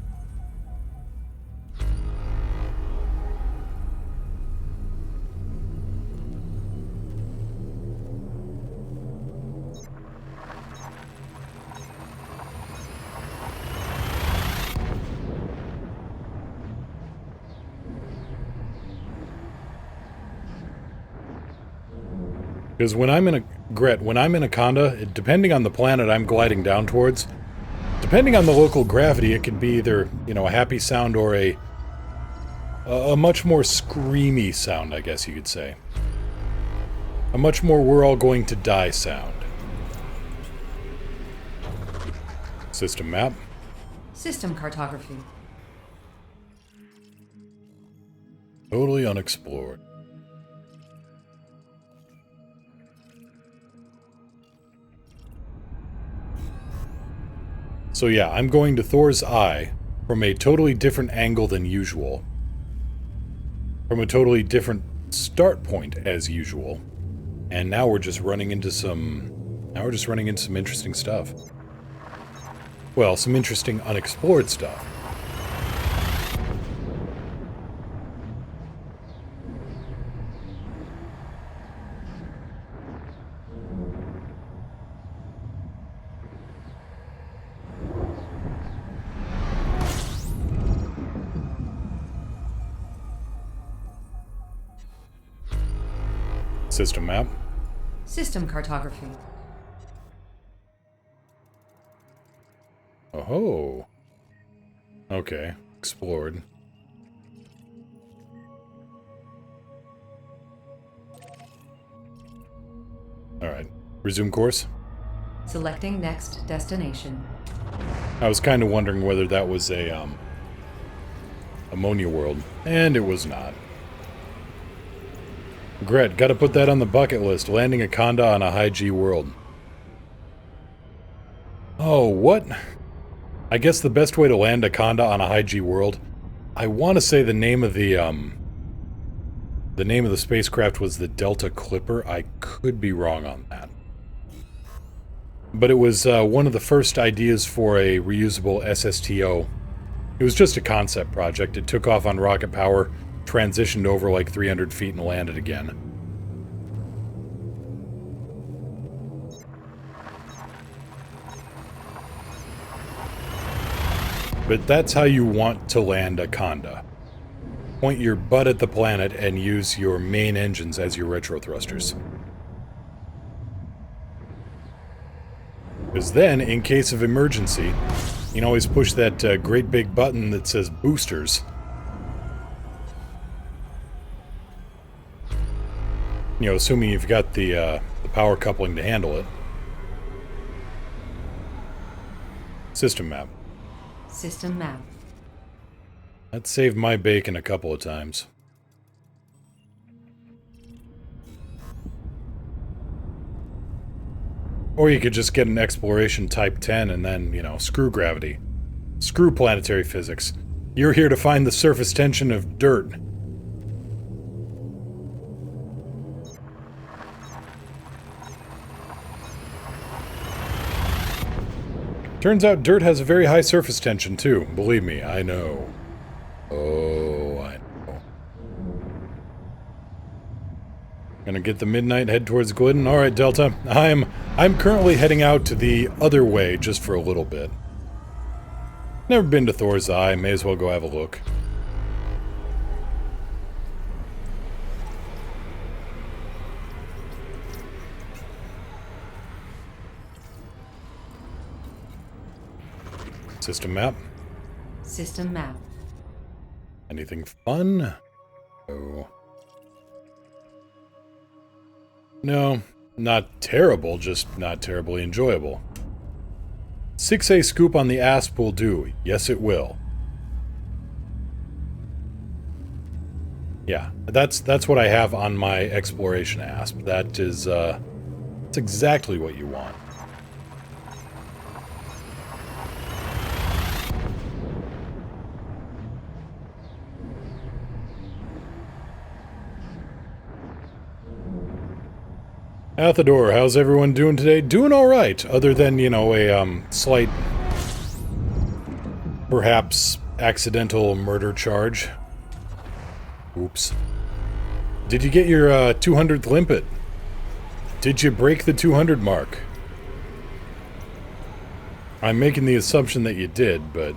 Because when I'm in a Conda, depending on the planet I'm gliding down towards, depending on the local gravity, it could be either, you know, a happy sound or a much more screamy sound, I guess you could say. A much more we're all going to die sound. System map. System cartography. Totally unexplored. So yeah, I'm going to Thor's Eye from a totally different angle than usual. From a totally different start point as usual. And now we're just running into some... Now we're just running into some interesting stuff. Well, some interesting unexplored stuff. System map. System cartography. Oh. Okay. Explored. Alright. Resume course. Selecting next destination. I was kind of wondering whether that was a, ammonia world. And it was not. Regret, gotta put that on the bucket list. Landing a conda on a high G world. Oh, what? I guess the best way to land a conda on a high G world, I want to say the name of the spacecraft was the Delta Clipper. I could be wrong on that. But it was one of the first ideas for a reusable SSTO. It was just a concept project. It took off on rocket power, transitioned over like 300 feet and landed again. But that's how you want to land a conda. Point your butt at the planet and use your main engines as your retro thrusters. Because then, in case of emergency, you can always push that great big button that says boosters. You know, assuming you've got the power coupling to handle it. System map. System map. That saved my bacon a couple of times. Or you could just get an exploration type 10 and then, you know, screw gravity. Screw planetary physics. You're here to find the surface tension of dirt. Turns out dirt has a very high surface tension too. Believe me, I know. Oh, I know. Gonna get the midnight, head towards Glidden. Alright, Delta. I'm currently heading out to the other way just for a little bit. Never been to Thor's Eye, may as well go have a look. System map. System map. Anything fun? Oh. No, not terrible, just not terribly enjoyable. 6A scoop on the asp will do. Yes, it will. Yeah, that's what I have on my exploration asp. That is, that's exactly what you want. Athador, how's everyone doing today? Doing alright, other than, you know, a, slight, perhaps, accidental murder charge. Oops. Did you get your, 200th limpet? Did you break the 200 mark? I'm making the assumption that you did, but...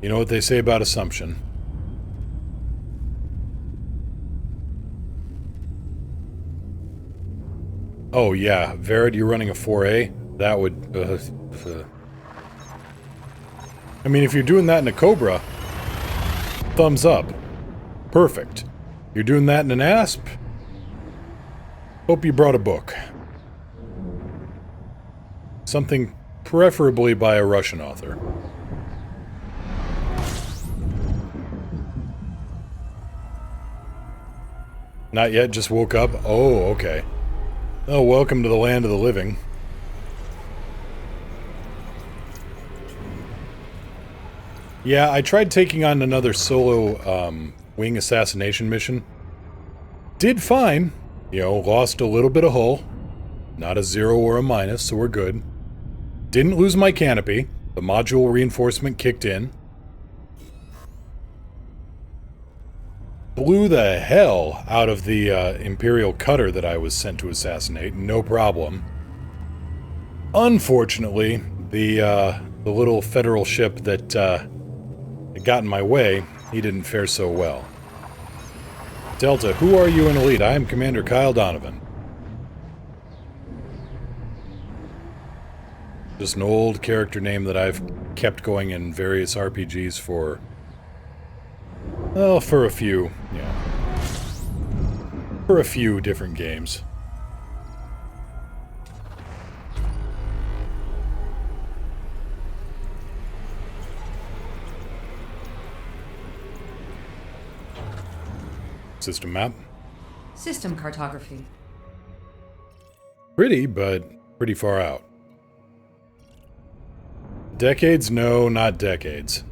You know what they say about assumption. Oh yeah, Verid, you're running a 4A? That would, I mean, if you're doing that in a Cobra, thumbs up. Perfect. You're doing that in an ASP? Hope you brought a book. Something preferably by a Russian author. Not yet, just woke up? Oh, okay. Oh, welcome to the land of the living. Yeah, I tried taking on another solo, wing assassination mission. Did fine. You know, lost a little bit of hull. Not a 0 or a minus, so we're good. Didn't lose my canopy. The module reinforcement kicked in. Blew the hell out of the Imperial cutter that I was sent to assassinate, no problem. Unfortunately, the little federal ship that it got in my way, he didn't fare so well. Delta, who are you in Elite? I am Commander Kyle Donovan. Just an old character name that I've kept going in various RPGs for, well, for a few different games. System map. System cartography. Pretty, but pretty far out. Decades? No, not decades.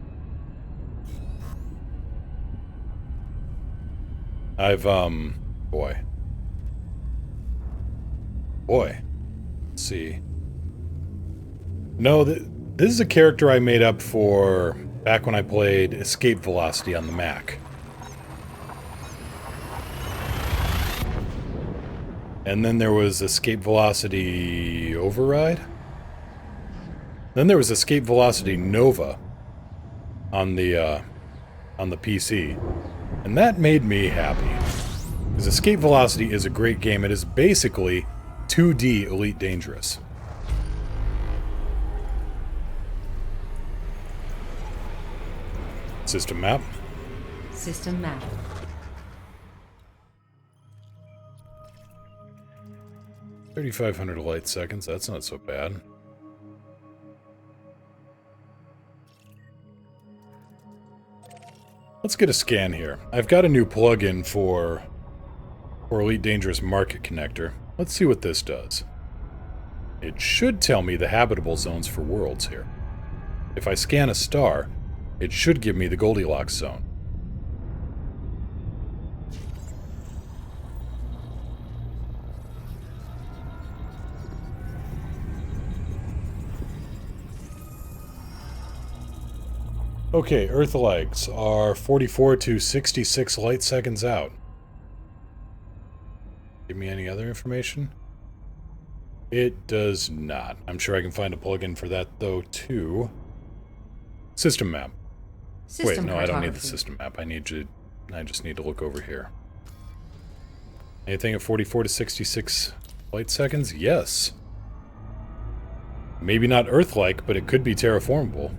I've, boy. Let's see. No, this is a character I made up for back when I played Escape Velocity on the Mac. And then there was Escape Velocity Override? Then there was Escape Velocity Nova on the PC. And that made me happy. Because Escape Velocity is a great game. It is basically 2D Elite Dangerous. System map. System map. 3,500 light seconds, that's not so bad. Let's get a scan here. I've got a new plugin for Elite Dangerous Market Connector. Let's see what this does. It should tell me the habitable zones for worlds here. If I scan a star, it should give me the Goldilocks zone. Okay, Earth legs are 44 to 66 light seconds out. Give me any other information? It does not. I'm sure I can find a plugin for that, though, too. System map. System Wait, no, I don't need the cartography. system map. I just need to look over here. Anything at 44 to 66 light seconds? Yes. Maybe not Earth-like, but it could be terraformable.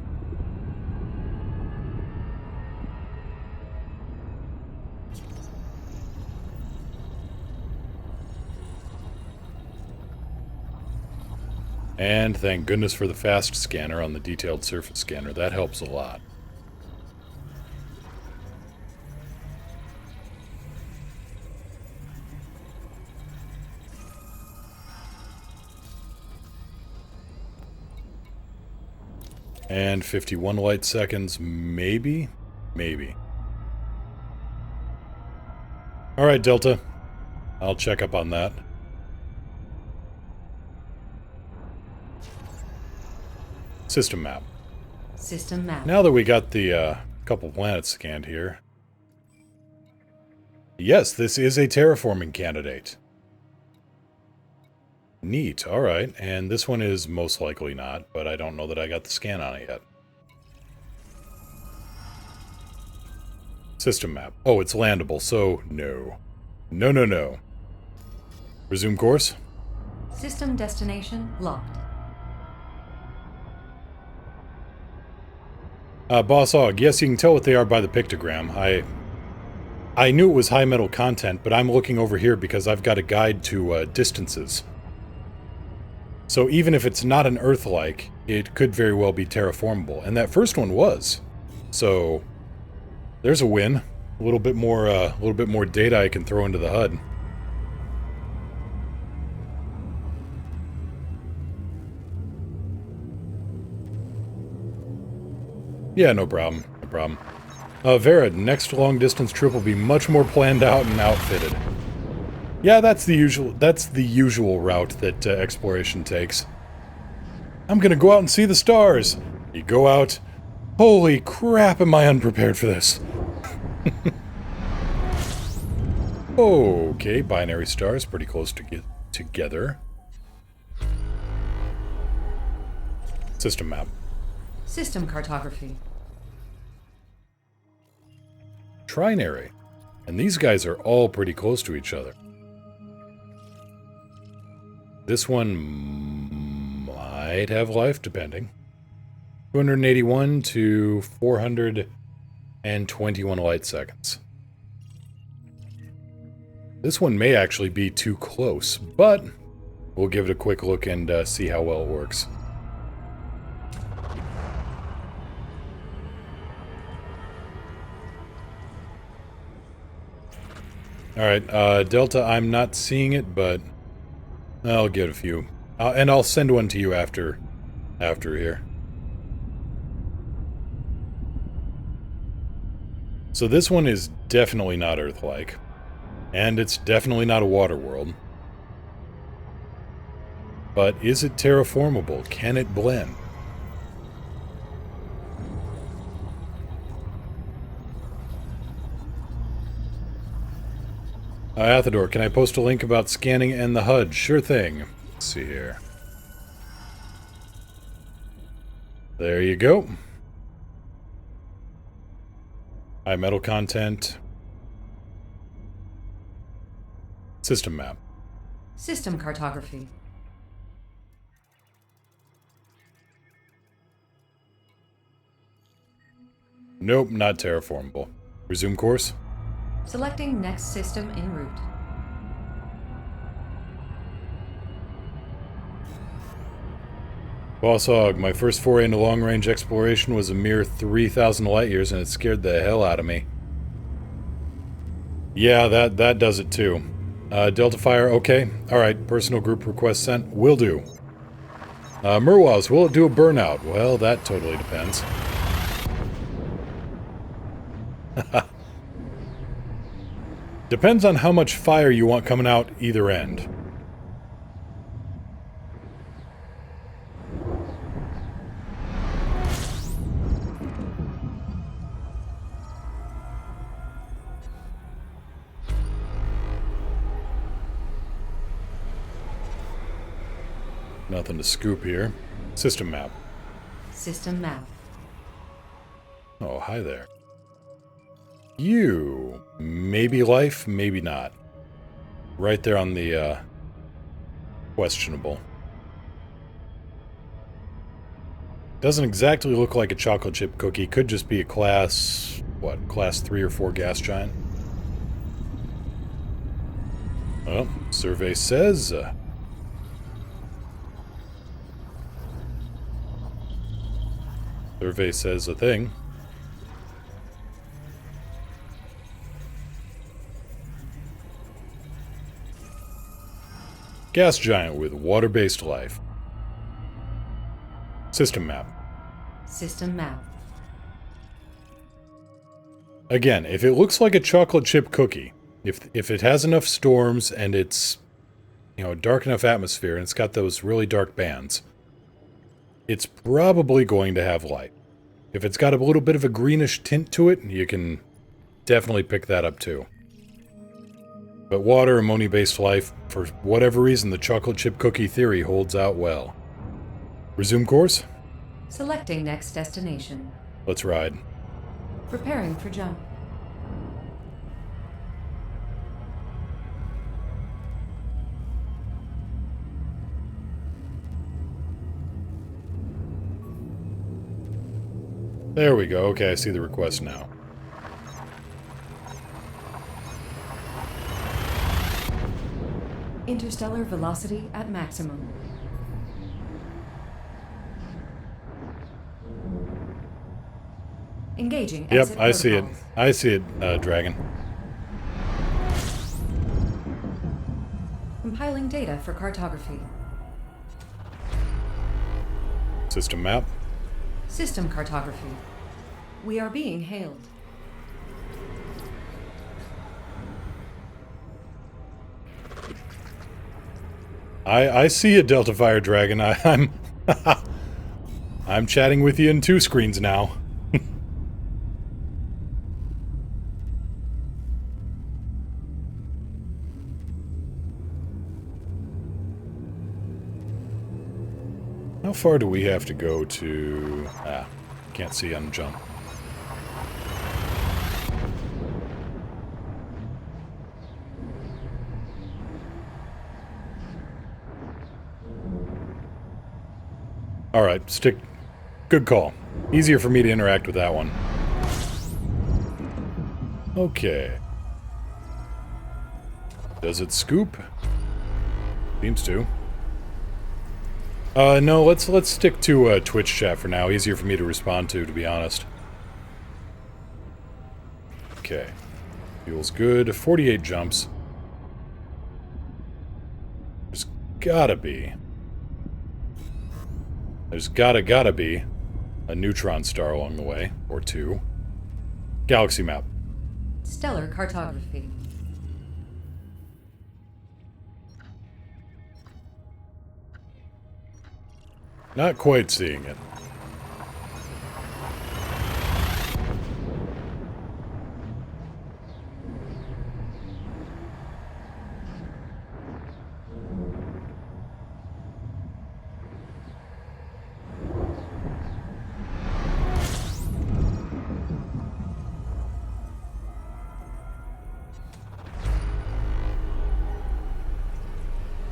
And thank goodness for the fast scanner on the detailed surface scanner. That helps a lot. And 51 light seconds, maybe? Maybe. Alright, Delta. I'll check up on that. System map. System map. Now that we got the couple planets scanned here. Yes, this is a terraforming candidate. Neat, alright. And this one is most likely not, but I don't know that I got the scan on it yet. System map. Oh, it's landable, so no. No, no, no. Resume course? System destination locked. Boss Og, yes, you can tell what they are by the pictogram. I knew it was high metal content, but I'm looking over here because I've got a guide to distances. So even if it's not an Earth-like, it could very well be terraformable. And that first one was. So there's a win. A little bit more data I can throw into the HUD. Yeah, no problem. No problem. Vera, next long-distance trip will be much more planned out and outfitted. Yeah, that's the usual route that exploration takes. I'm gonna go out and see the stars. You go out. Holy crap, am I unprepared for this? Okay, binary stars, pretty close to get together. System map. System cartography. trinary. And these guys are all pretty close to each other. This one might have life, depending. 281 to 421 light seconds. This one may actually be too close, but we'll give it a quick look and see how well it works. Alright, Delta, I'm not seeing it, but I'll get a few. And I'll send one to you after here. So this one is definitely not Earth-like. And it's definitely not a water world. But is it terraformable? Can it blend? Athador, can I post a link about scanning and the HUD? Sure thing. Let's see here. There you go. High metal content. System map. System cartography. Nope, not terraformable. Resume course. Selecting next system en route. Boss Hog, my first foray into long-range exploration was a mere 3,000 light-years and it scared the hell out of me. Yeah, that does it too. Delta Fire, okay. Alright, personal group request sent. Will do. Murwaz, will it do a burnout? Well, that totally depends. Depends on how much fire you want coming out either end. Nothing to scoop here. System map. System map. Oh, hi there. You. Maybe life, maybe not. Right there on the, questionable. Doesn't exactly look like a chocolate chip cookie. Could just be a class, what, class 3 or 4 gas giant? Well, survey says... survey says a thing. Gas giant with water-based life. System map. System map. Again, if it looks like a chocolate chip cookie, if it has enough storms and it's, you know, a dark enough atmosphere and it's got those really dark bands, it's probably going to have light. If it's got a little bit of a greenish tint to it, you can definitely pick that up too. But water, ammonia-based life, for whatever reason, the chocolate chip cookie theory holds out well. Resume course? Selecting next destination. Let's ride. Preparing for jump. There we go. Okay, I see the request now. Interstellar velocity at maximum. Engaging Yep, exit I see it. protocols. I see it, Dragon. Compiling data for cartography. System map. System cartography. We are being hailed. I see it, Delta Fire Dragon. I'm I'm chatting with you in 2 screens now. How far do we have to go to... can't see on jump. Alright, stick... Good call. Easier for me to interact with that one. Okay. Does it scoop? Seems to. No, let's stick to Twitch chat for now. Easier for me to respond to be honest. Okay. Fuel's good. 48 jumps. There's gotta be. There's gotta be a neutron star along the way. Or two. Galaxy map. Stellar cartography. Not quite seeing it.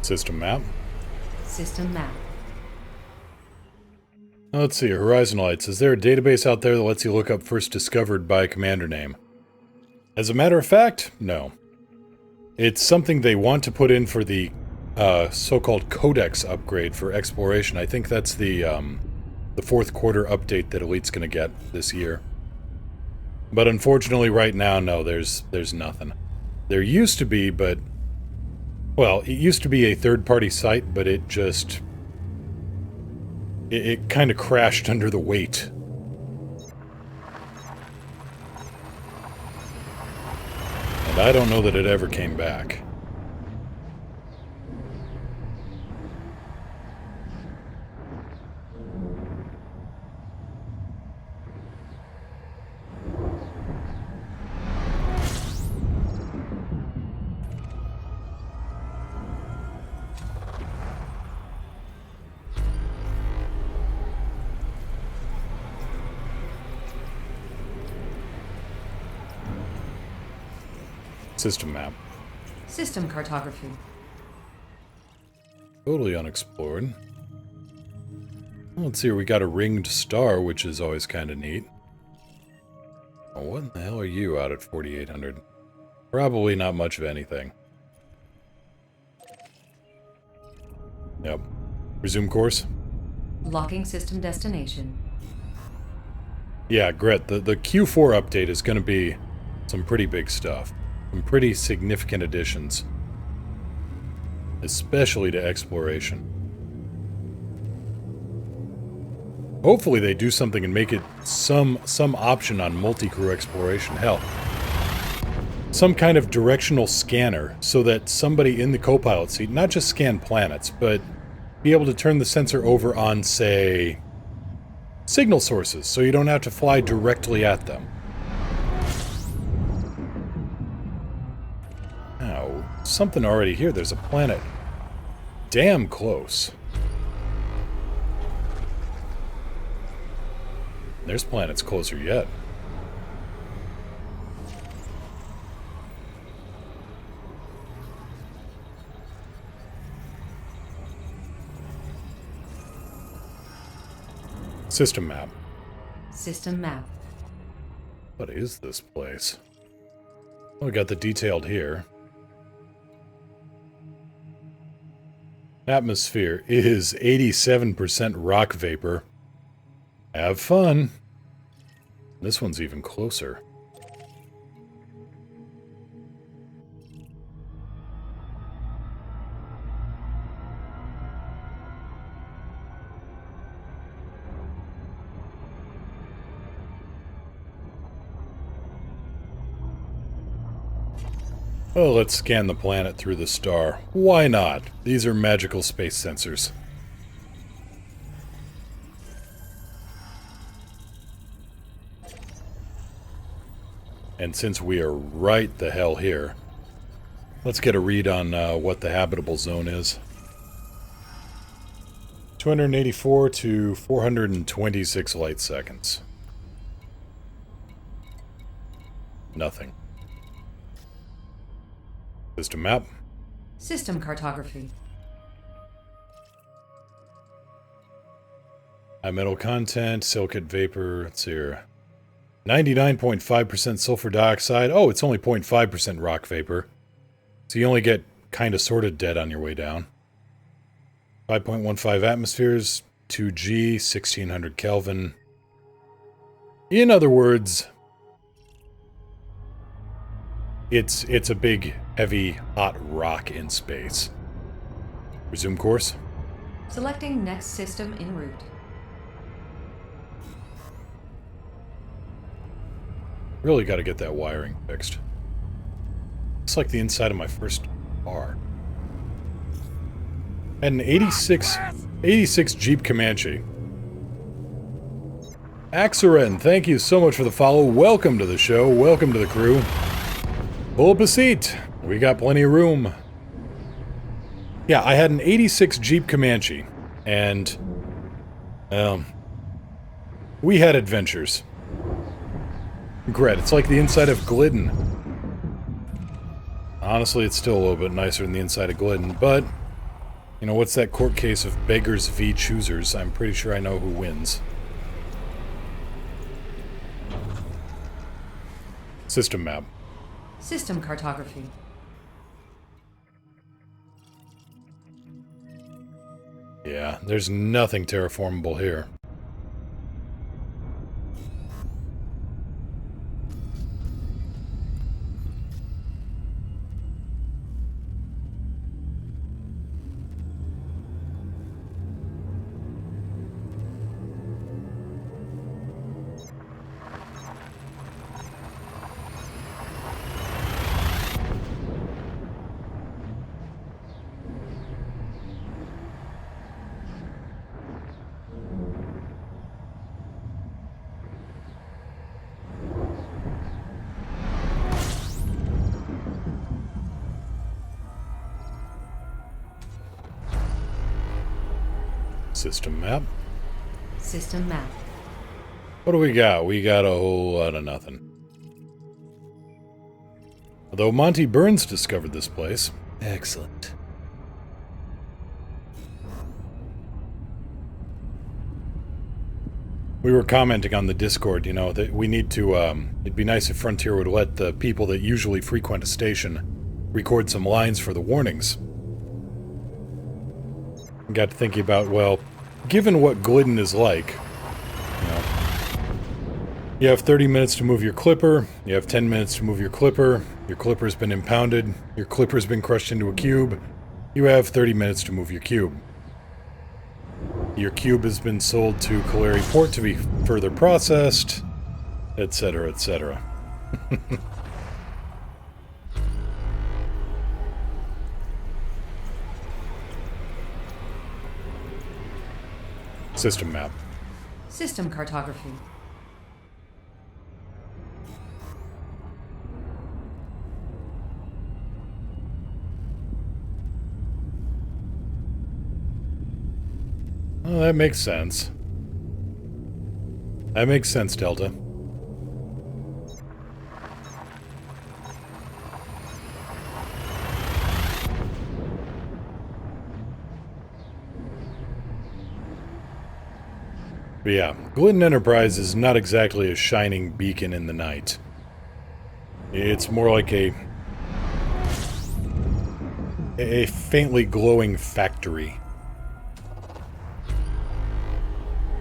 System map. System map. Let's see, Horizon Lights. Is there a database out there that lets you look up first discovered by commander name? As a matter of fact, no. It's something they want to put in for the so-called Codex upgrade for exploration. I think that's the fourth quarter update that Elite's going to get this year. But unfortunately right now, no, there's nothing. There used to be, but... Well, it used to be a third-party site, but it just... It kind of crashed under the weight. And I don't know that it ever came back. System map. System cartography. Totally unexplored. Let's see here, we got a ringed star, which is always kind of neat. Oh, what in the hell are you out at 4800? Probably not much of anything. Yep. Resume course? Locking system destination. Yeah, Gret, the Q4 update is going to be some pretty big stuff. Some pretty significant additions. Especially to exploration. Hopefully they do something and make it some option on multi-crew exploration. Hell, some kind of directional scanner so that somebody in the co-pilot seat, not just scan planets, but be able to turn the sensor over on, say, signal sources so you don't have to fly directly at them. Oh, something already here. There's a planet damn close. There's planets closer yet. System map. System map. What is this place? Oh, we got the detailed here. Atmosphere is 87% rock vapor. Have fun. This one's even closer. Well, let's scan the planet through the star. Why not? These are magical space sensors. And since we are right the hell here, let's get a read on what the habitable zone is. 284 to 426 light seconds. Nothing. System map. System cartography. High metal content, silicate vapor, let's see here. 99.5% sulfur dioxide. Oh, it's only 0.5% rock vapor. So you only get kind of sort of dead on your way down. 5.15 atmospheres, 2G, 1600 Kelvin. In other words, it's a big, heavy, hot rock in space. Resume course. Selecting next system en route. Really got to get that wiring fixed. Looks like the inside of my first car. Had an 86 Jeep Comanche. Axaren, thank you so much for the follow. Welcome to the show. Welcome to the crew. Pull up a seat. We got plenty of room. Yeah, I had an 86 Jeep Comanche. And, we had adventures. Gret, it's like the inside of Glidden. Honestly, it's still a little bit nicer than the inside of Glidden, but... You know, what's that court case of beggars v. choosers? I'm pretty sure I know who wins. System map. System cartography. Yeah, there's nothing terraformable here. System map. System map. What do we got? We got a whole lot of nothing. Although Monty Burns discovered this place. Excellent. We were commenting on the Discord, you know, that we need to, it'd be nice if Frontier would let the people that usually frequent a station record some lines for the warnings. Got to thinking about, well, given what Glidden is like, you know, you have 30 minutes to move your clipper, you have 10 minutes to move your clipper's been impounded, your clipper's been crushed into a cube, you have 30 minutes to move your cube. Your cube has been sold to Calari Port to be further processed, etc., etc. System map. System cartography. Oh, that makes sense. That makes sense, Delta. But yeah, Glidden Enterprise is not exactly a shining beacon in the night. It's more like a faintly glowing factory.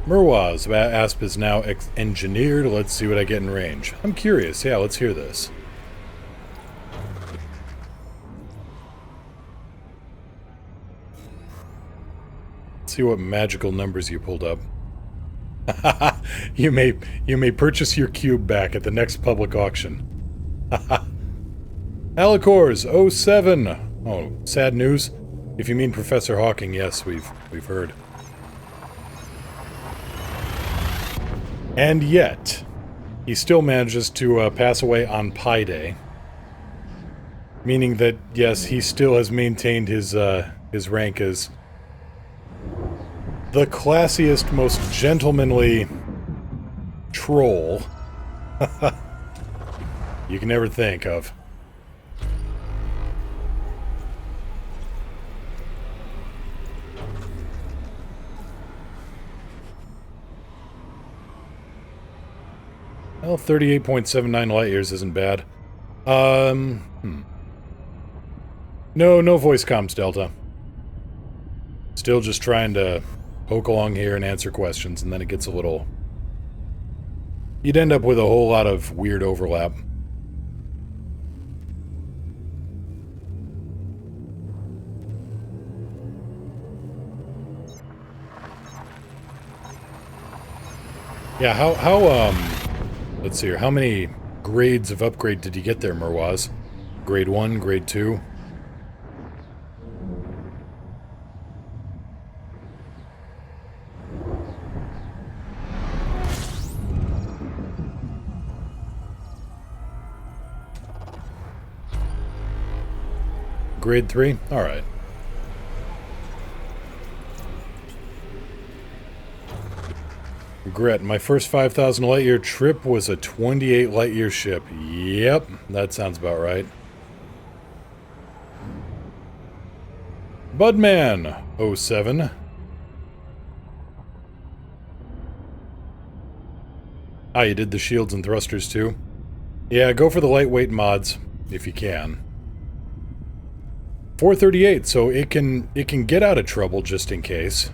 Merwaz, Asp is now engineered. Let's see what I get in range. I'm curious. Yeah, let's hear this. Let's see what magical numbers you pulled up. You may purchase your cube back at the next public auction. Alicors 07. Oh, sad news. If you mean Professor Hawking, yes, we've heard. And yet, he still manages to pass away on Pi Day. Meaning that, yes, he still has maintained his rank as the classiest, most gentlemanly troll you can ever think of. Well, 38.79 light years isn't bad. No voice comms, Delta. Still just trying to poke along here and answer questions, and then it gets a little... You'd end up with a whole lot of weird overlap. Yeah, let's see here. How many grades of upgrade did you get there, Merwaz? Grade 1, grade 2? Grade 3? Alright. Regret, my first 5,000 light year trip was a 28 light year ship. Yep, that sounds about right. Budman 07. Ah, you did the shields and thrusters too? Yeah, go for the lightweight mods, if you can. 438, so it can get out of trouble just in case.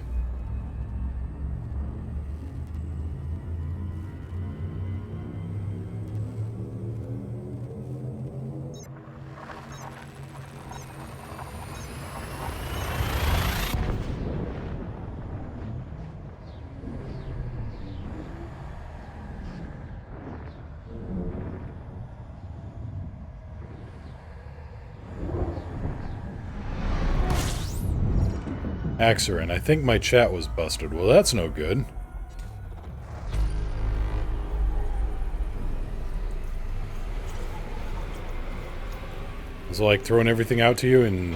Axerin, I think my chat was busted. Well, that's no good. Is it like throwing everything out to you in,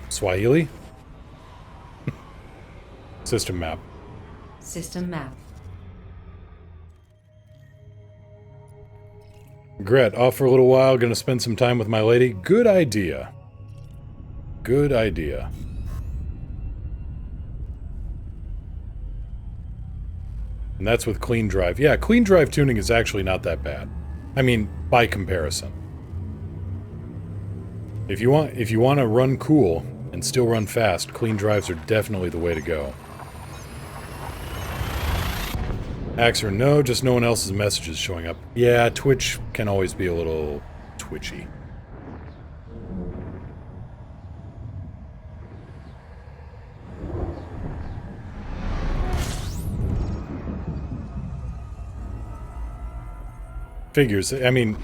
Swahili? System map. System map. Gret, off for a little while, gonna spend some time with my lady. Good idea. Good idea. And that's with clean drive. Yeah, clean drive tuning is actually not that bad. I mean, by comparison. If you want to run cool and still run fast, clean drives are definitely the way to go. Axer, no, just no one else's messages showing up. Yeah, Twitch can always be a little twitchy. Figures. I mean,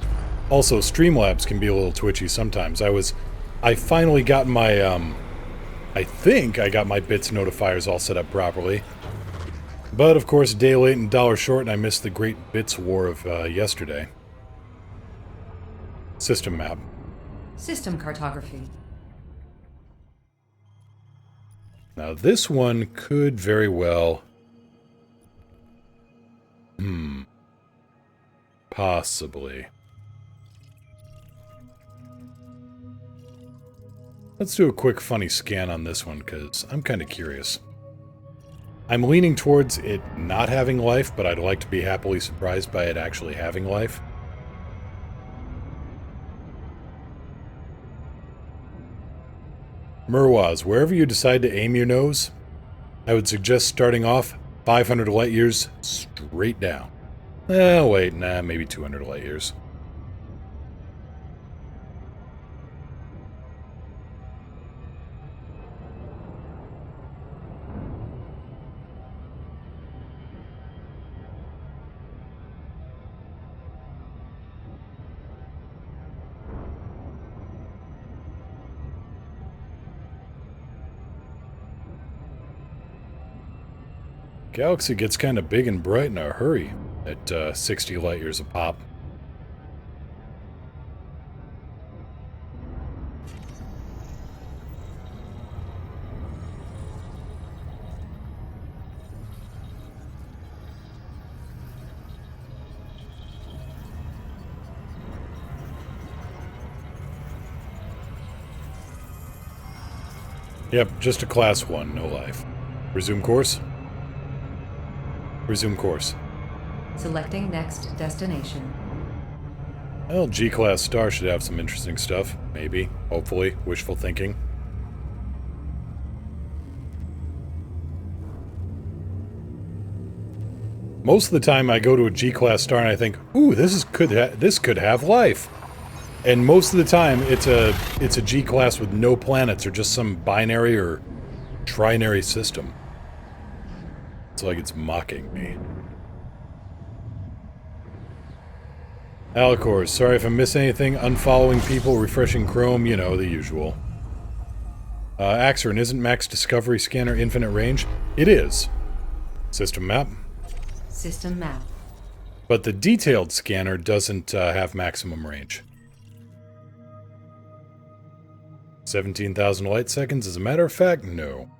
also Streamlabs can be a little twitchy sometimes. I finally got my, I think I got my bits notifiers all set up properly. But, of course, a day late and $1 short, and I missed the great bits war of yesterday. System map. System cartography. Now, this one could very well... Possibly. Let's do a quick funny scan on this one, because I'm kind of curious. I'm leaning towards it not having life, but I'd like to be happily surprised by it actually having life. Merwaz, wherever you decide to aim your nose, I would suggest starting off 500 light years straight down. Wait, nah, maybe 200 light years. Galaxy gets kind of big and bright in a hurry at 60 light years a pop. Yep, just a class 1, no life. Resume course? Resume course. Selecting next destination. Well, G-Class star should have some interesting stuff. Maybe. Hopefully. Wishful thinking. Most of the time I go to a G-Class star and I think, ooh, this could have life. And most of the time it's a G-Class with no planets or just some binary or trinary system. It's like it's mocking me. Alicor, sorry if I miss anything. Unfollowing people, refreshing Chrome, you know, the usual. Axerin, isn't Max Discovery Scanner infinite range? It is. System map. System map. But the detailed scanner doesn't have maximum range. 17,000 light seconds, as a matter of fact, no.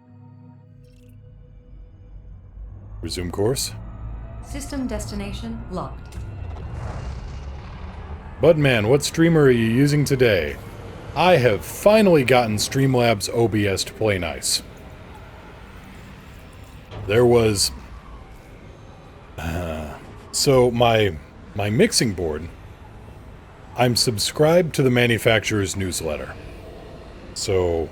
Resume course. System destination locked. Budman, what streamer are you using today? I have finally gotten Streamlabs OBS to play nice. There was... so my mixing board, I'm subscribed to the manufacturer's newsletter. So,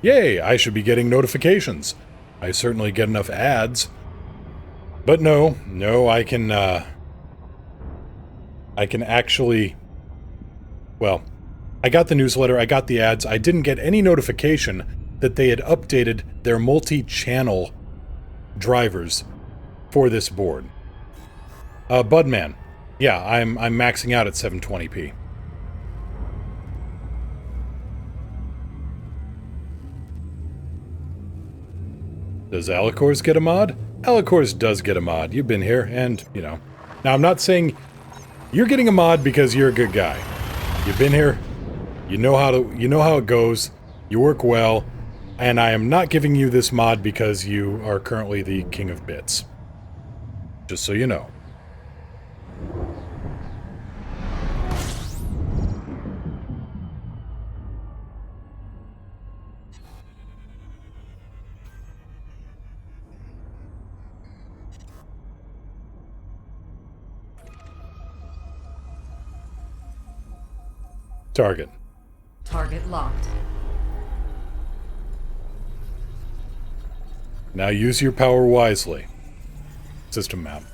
yay, I should be getting notifications. I certainly get enough ads. But no, I can actually... Well, I got the newsletter, I got the ads, I didn't get any notification that they had updated their multi-channel drivers for this board. Budman, yeah, I'm maxing out at 720p. Does Alicor's get a mod? Alicor's does get a mod. You've been here, and, you know. Now, I'm not saying you're getting a mod because you're a good guy. You've been here, you know how it goes, you work well, and I am not giving you this mod because you are currently the king of bits. Just so you know. Target. Target locked. Now use your power wisely. System map.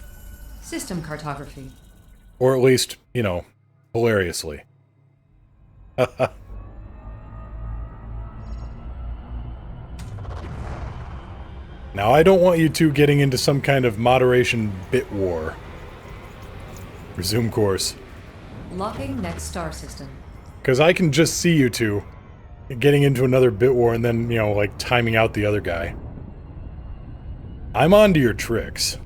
System cartography. Or at least, you know, hilariously. Now, I don't want you two getting into some kind of moderation bit war. Resume course. Locking next star system. Because I can just see you two getting into another bit war and then, you know, like, timing out the other guy. I'm on to your tricks.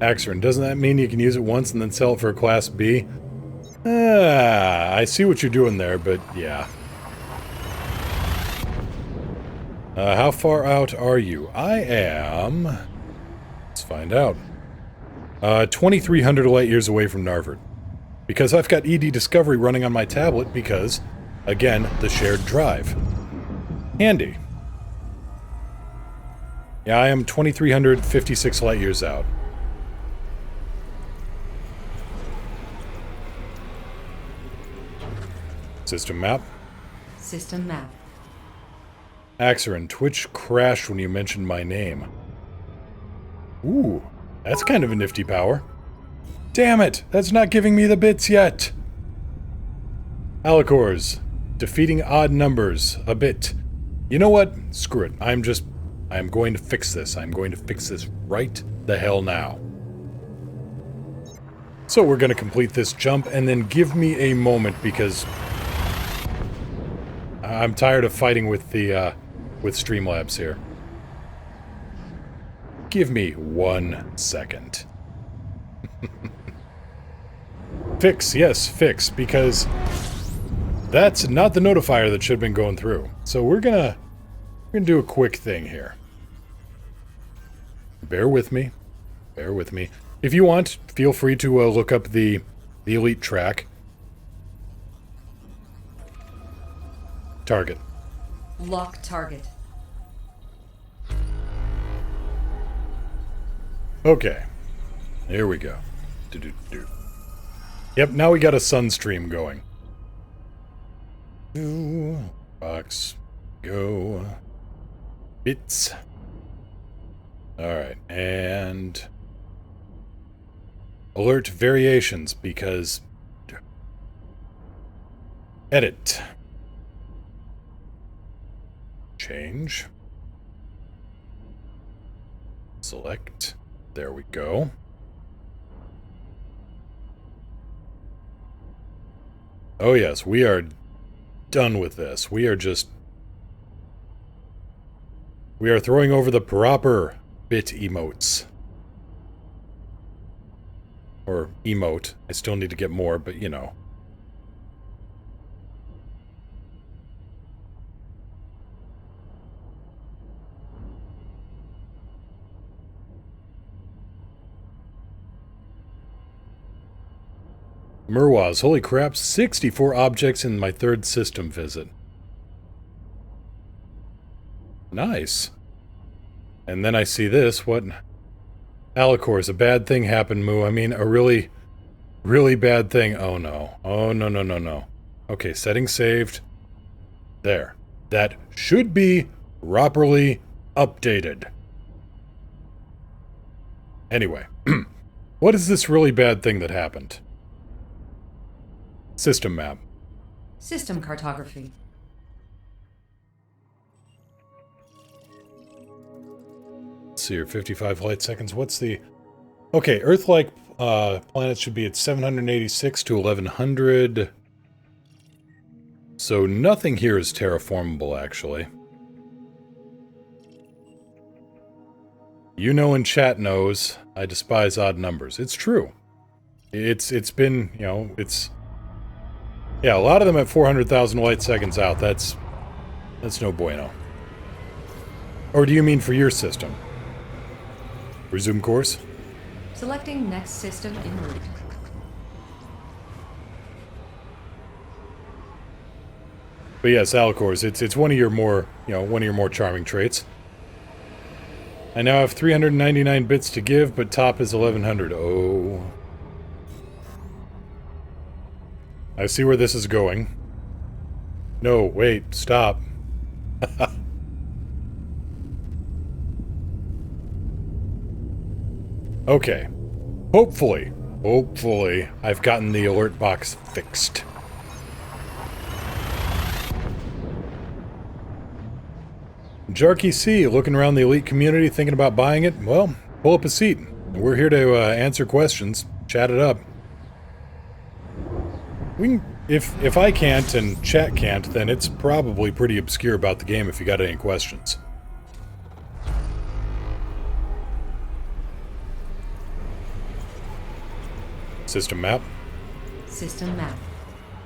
Axerin, doesn't that mean you can use it once and then sell it for a Class B? I see what you're doing there, but yeah. How far out are you? I am... Let's find out. 2,300 light years away from Narvard. Because I've got ED Discovery running on my tablet because, again, the shared drive. Handy. Yeah, I am 2,356 light years out. System map. System map. Axerin, Twitch crashed when you mentioned my name. Ooh, that's kind of a nifty power. Damn it, that's not giving me the bits yet. Alicors, defeating odd numbers, a bit. You know what? Screw it. I'm going to fix this. I'm going to fix this right the hell now. So we're going to complete this jump and then give me a moment because I'm tired of fighting with the, with Streamlabs here. Give me 1 second. Fix, yes, fix, because that's not the notifier that should have been going through. So we're gonna do a quick thing here. Bear with me. Bear with me. If you want, feel free to look up the The elite track. Target. Lock target. Okay. There we go. Do-do-do. Yep, now we got a sunstream going. Box. Go. Bits. Alright, and... alert variations, because... edit. Change. Select. There we go. Oh yes, we are done with this. We are throwing over the proper bit emotes. Or emote. I still need to get more, but you know. Merwaz, holy crap, 64 objects in my 3rd system visit. Nice. And then I see this, what? Alicors, a bad thing happened, Moo. I mean, a really, really bad thing. Oh no. Oh no, no, no, no. Okay, settings saved. There. That should be properly updated. Anyway, what is this really bad thing that happened? System map. System cartography. Let's see here, 55 light seconds. What's the... okay, Earth-like planets should be at 786 to 1100. So nothing here is terraformable, actually. You know and chat knows, I despise odd numbers. It's true. It's been, you know, it's... yeah, a lot of them at 400,000 light seconds out. That's no bueno. Or do you mean for your system? Resume course? Selecting next system en route. But yes, Alicors, it's one of your more, you know, one of your more charming traits. I now have 399 bits to give, but top is 1100. Oh. I see where this is going. No, wait, stop. Okay. Hopefully, I've gotten the alert box fixed. Jarky C, looking around the elite community, thinking about buying it? Well, pull up a seat. We're here to answer questions, chat it up. We can, if I can't and chat can't, then it's probably pretty obscure about the game if you got any questions. System map. System map.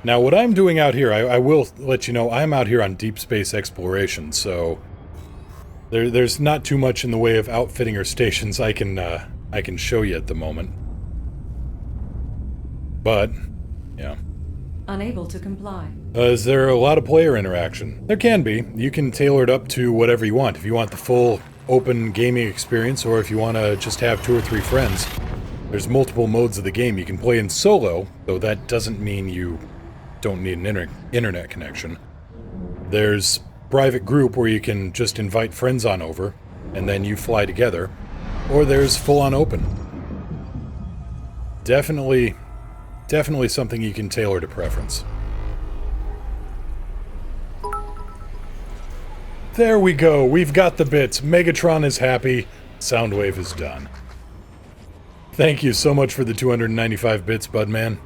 Now, what I'm doing out here, I will let you know, I'm out here on deep space exploration, so there's not too much in the way of outfitting or stations I can show you at the moment. But, yeah. Unable to comply. Is there a lot of player interaction? There can be. You can tailor it up to whatever you want. If you want the full open gaming experience, or if you want to just have 2 or 3 friends. There's multiple modes of the game. You can play in solo, though that doesn't mean you don't need an internet connection. There's private group where you can just invite friends on over, and then you fly together. Or there's full-on open. Definitely something you can tailor to preference. There we go. We've got the bits. Megatron is happy. Soundwave is done. Thank you so much for the 295 bits, Budman.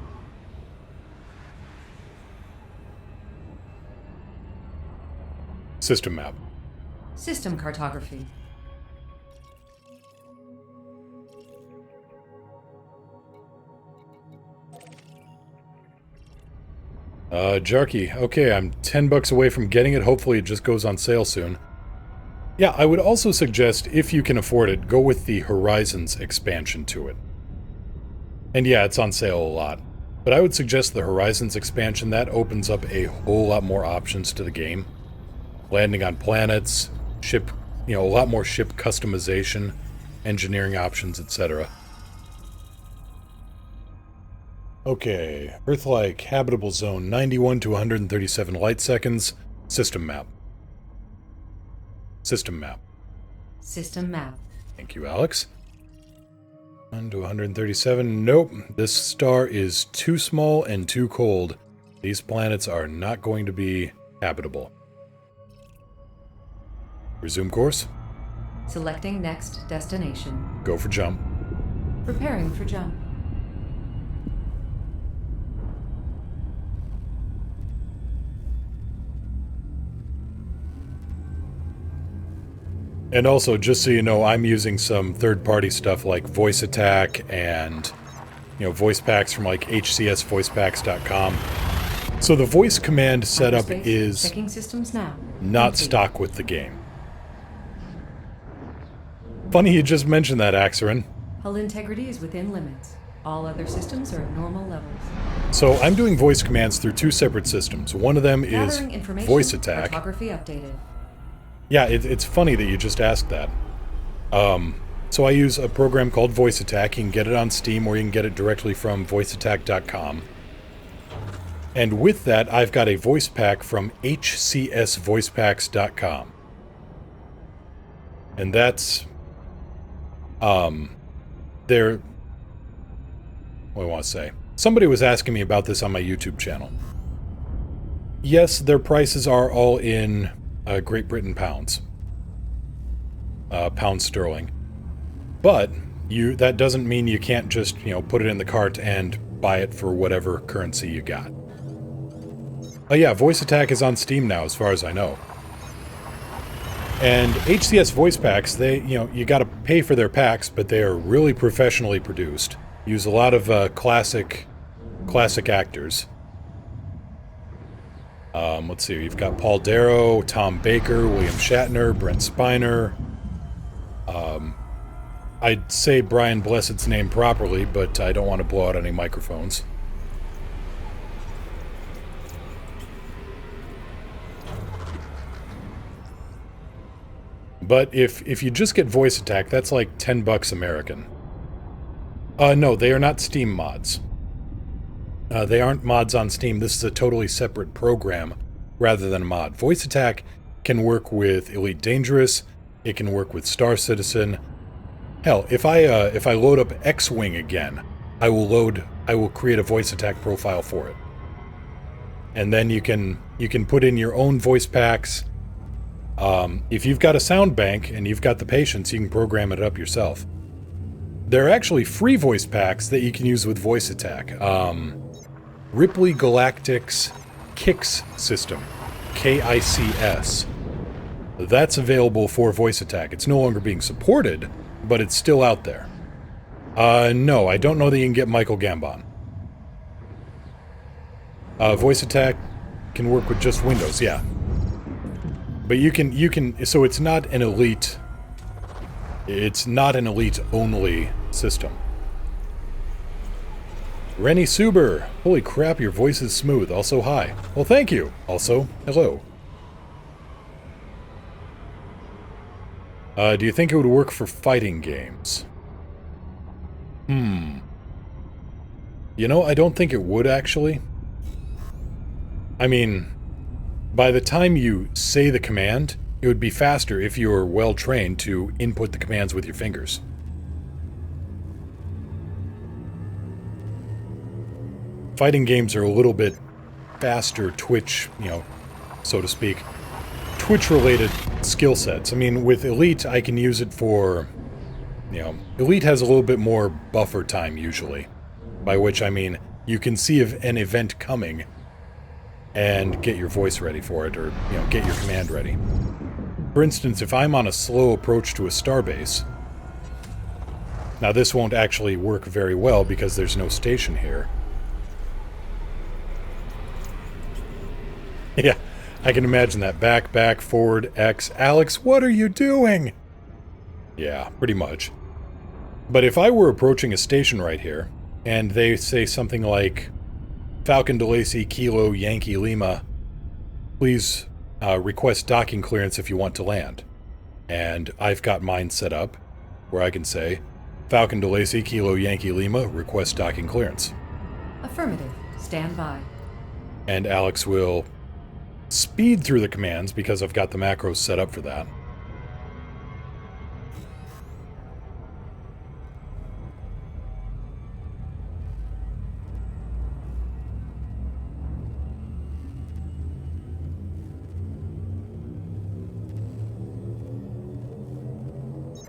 System map. System cartography. Jarky. Okay, I'm $10 away from getting it. Hopefully it just goes on sale soon. Yeah, I would also suggest, if you can afford it, go with the Horizons expansion to it. And yeah, it's on sale a lot. But I would suggest the Horizons expansion. That opens up a whole lot more options to the game. Landing on planets, ship, a lot more ship customization, engineering options, etc. Okay, Earth-like habitable zone, 91 to 137 light seconds. System map. System map. System map. Thank you, Alex. 1 to 137. Nope. This star is too small and too cold. These planets are not going to be habitable. Resume course. Selecting next destination. Go for jump. Preparing for jump. And also, just so you know, I'm using some third-party stuff like Voice Attack and, voice packs from like hcsvoicepacks.com. So the voice command setup Hyperspace. is Checking systems now. not Complete. stock with the game. Funny you just mentioned that, Axerin. Hull integrity is within limits. All other systems are at normal levels. So I'm doing voice commands through two separate systems. One of them is Gathering information. Voice Attack. Cartography updated. Yeah, it's funny that you just asked that. So I use a program called Voice Attack. You can get it on Steam or you can get it directly from voiceattack.com. And with that, I've got a voice pack from hcsvoicepacks.com. And that's... they're... What do I want to say? Somebody was asking me about this on my YouTube channel. Yes, their prices are all in Great Britain pounds. Pound sterling. But that doesn't mean you can't just, put it in the cart and buy it for whatever currency you got. Oh yeah, Voice Attack is on Steam now, as far as I know. And HCS voice packs, they, you gotta pay for their packs, but they are really professionally produced. Use a lot of classic actors. Let's see, you've got Paul Darrow, Tom Baker, William Shatner, Brent Spiner. I'd say Brian Blessed's name properly, but I don't want to blow out any microphones. But if you just get Voice Attack, that's like $10 American. No, they are not Steam mods. They aren't mods on Steam. This is a totally separate program rather than a mod. Voice Attack can work with Elite Dangerous. It can work with Star Citizen. Hell, if I load up X-Wing again, I will create a Voice Attack profile for it. And then you can put in your own voice packs. If you've got a sound bank and you've got the patience, you can program it up yourself. There are actually free voice packs that you can use with Voice Attack. Ripley Galactic's KICS system, KICS. That's available for Voice Attack. It's no longer being supported, but it's still out there. No, I don't know that you can get Michael Gambon. Voice Attack can work with just Windows, yeah. But you can, so it's not an elite only system. Rennie Suber, holy crap, your voice is smooth. Also, hi. Well, thank you. Also, hello. Do you think it would work for fighting games? I don't think it would, actually. I mean, by the time you say the command, it would be faster if you were well trained to input the commands with your fingers. Fighting games are a little bit faster Twitch, so to speak, Twitch-related skill sets. I mean, with Elite, I can use it for, Elite has a little bit more buffer time usually, by which I mean you can see an event coming and get your voice ready for it, or, get your command ready. For instance, if I'm on a slow approach to a starbase, now this won't actually work very well because there's no station here. Yeah, I can imagine that. Back, forward, X. Alex, what are you doing? Yeah, pretty much. But if I were approaching a station right here, and they say something like, Falcon DeLacy Kilo Yankee Lima, please request docking clearance if you want to land. And I've got mine set up where I can say, Falcon DeLacy Kilo Yankee Lima, request docking clearance. Affirmative. Stand by. And Alex will speed through the commands because I've got the macros set up for that.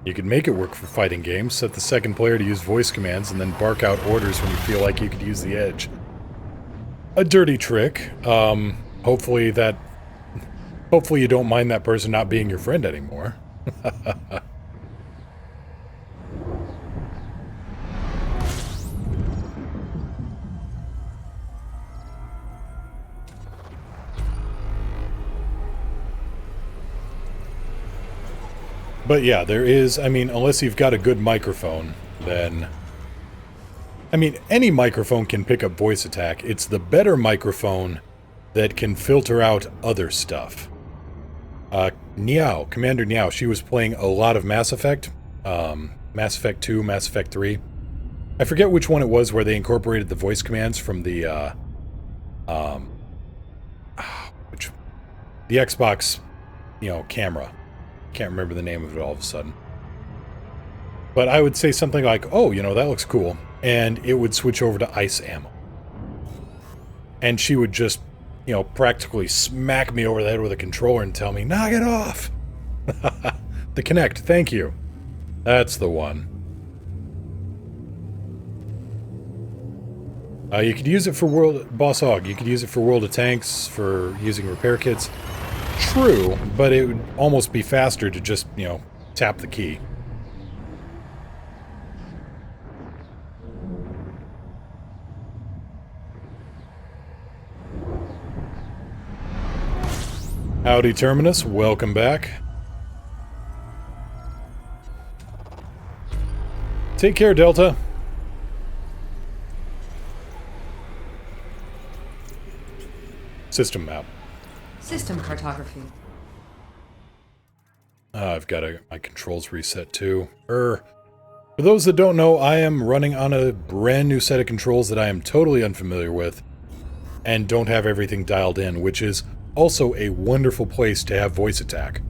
You can make it work for fighting games, set the second player to use voice commands, and then bark out orders when you feel like you could use the edge. A dirty trick. Hopefully you don't mind that person not being your friend anymore. But yeah, there is, I mean, unless you've got a good microphone, then... I mean, any microphone can pick up voice attack. It's the better microphone that can filter out other stuff. Niao, Commander Niao, she was playing a lot of Mass Effect. Mass Effect 2, Mass Effect 3. I forget which one it was where they incorporated the voice commands from the, the Xbox, camera. Can't remember the name of it all of a sudden. But I would say something like, oh, that looks cool. And it would switch over to ice ammo. And she would just, practically smack me over the head with a controller and tell me, knock it off! The Kinect, thank you. That's the one. You could use it for Boss Hog, you could use it for World of Tanks, for using repair kits. True, but it would almost be faster to just, tap the key. Howdy, Terminus. Welcome back. Take care, Delta. System map. System cartography. I've got my controls reset too. For those that don't know, I am running on a brand new set of controls that I am totally unfamiliar with and don't have everything dialed in, which is also a wonderful place to have voice attack.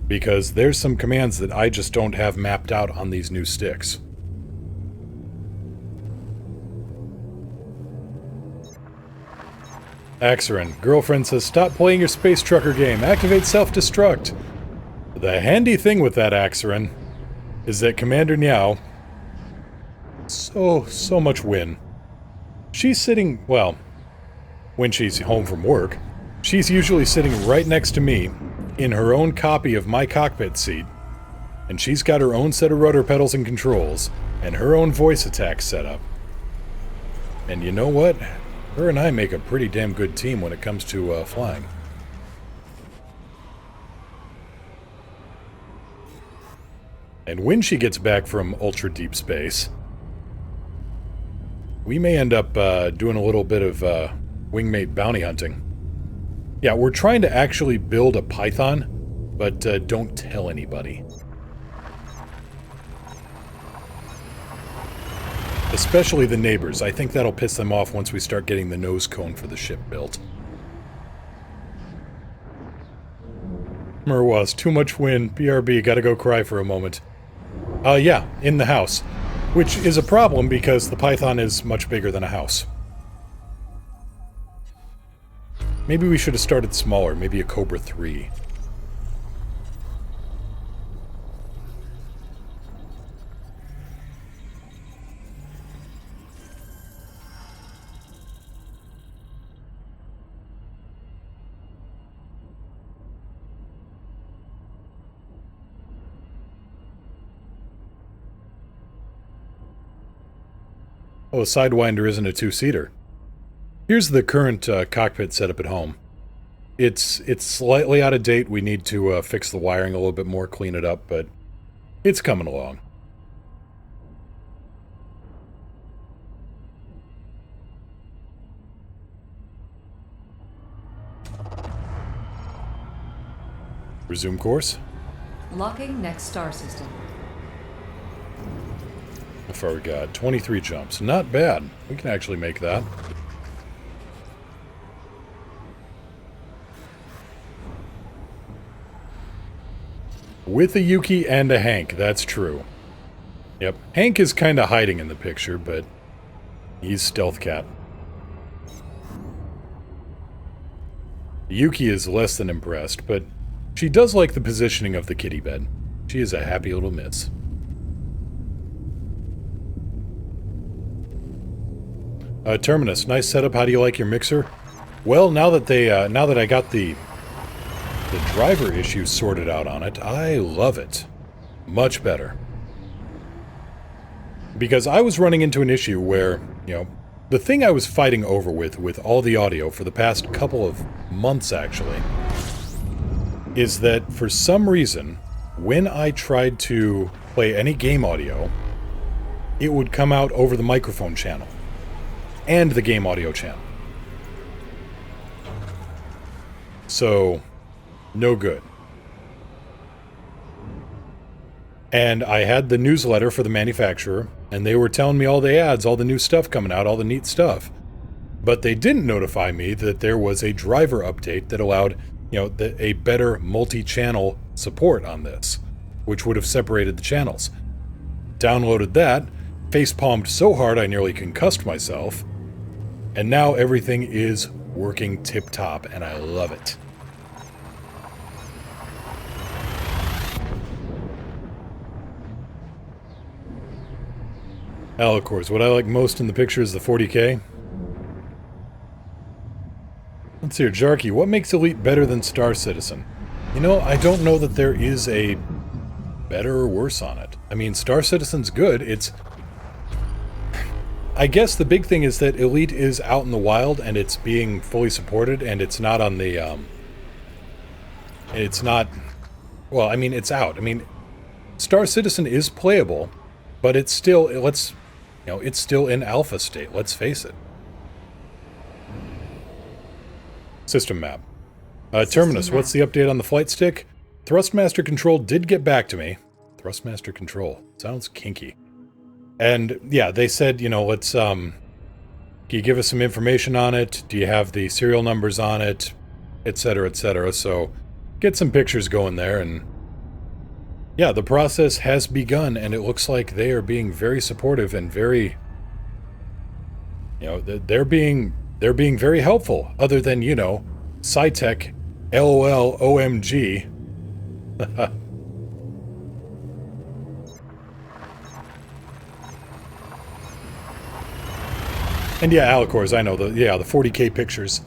Because there's some commands that I just don't have mapped out on these new sticks. Axerin, girlfriend says, stop playing your space trucker game. Activate self-destruct. The handy thing with that, Axerin, is that Commander Niao... So much win. She's sitting... Well, when she's home from work, she's usually sitting right next to me in her own copy of my cockpit seat. And she's got her own set of rudder pedals and controls, and her own voice attack setup. And you know what? Her and I make a pretty damn good team when it comes to flying. And when she gets back from ultra deep space, we may end up doing a little bit of wingmate bounty hunting. Yeah, we're trying to actually build a Python, but don't tell anybody. Especially the neighbors. I think that'll piss them off once we start getting the nose cone for the ship built. Merwas, too much wind. BRB, gotta go cry for a moment. Yeah, in the house. Which is a problem because the Python is much bigger than a house. Maybe we should have started smaller, maybe a Cobra 3. Oh, a Sidewinder isn't a two-seater. Here's the current cockpit setup at home. It's slightly out of date. We need to fix the wiring a little bit more, clean it up, but it's coming along. Resume course. Locking next star system. How far we got? 23 jumps. Not bad. We can actually make that. With a Yuki and a Hank, that's true. Yep, Hank is kind of hiding in the picture, but he's Stealth Cat. Yuki is less than impressed, but she does like the positioning of the kitty bed. She is a happy little miss. Terminus, nice setup. How do you like your mixer? Well, now that I got the driver issue sorted out on it, I love it. Much better. Because I was running into an issue where, you know, the thing I was fighting over with all the audio for the past couple of months, actually, is that for some reason, when I tried to play any game audio, it would come out over the microphone channel and the game audio channel. So, no good. And I had the newsletter for the manufacturer, and they were telling me all the ads, all the new stuff coming out, all the neat stuff. But they didn't notify me that there was a driver update that allowed, you know, a better multi-channel support on this, which would have separated the channels. Downloaded that, face-palmed so hard I nearly concussed myself, and now everything is working tip-top, and I love it. Hell, of course, what I like most in the picture is the 40K. Let's see here, Jarky, what makes Elite better than Star Citizen? You know, I don't know that there is a better or worse on it. I mean, Star Citizen's good, it's... I guess the big thing is that Elite is out in the wild, and it's being fully supported, and it's not on the, It's not... Well, I mean, it's out. I mean, Star Citizen is playable, but it's still... You know, it's still in alpha state, let's face it. System map. Terminus, what's the update on the flight stick? Thrustmaster Control did get back to me. Thrustmaster Control. Sounds kinky. And, yeah, they said, you know, let's, can you give us some information on it? Do you have the serial numbers on it? Etc., etc. So, get some pictures going there, and... Yeah, the process has begun, and it looks like they are being very supportive and very... You know, they're being very helpful, other than, you know, SciTech, LOL, OMG. And yeah, Alicors, I know, the 40K pictures.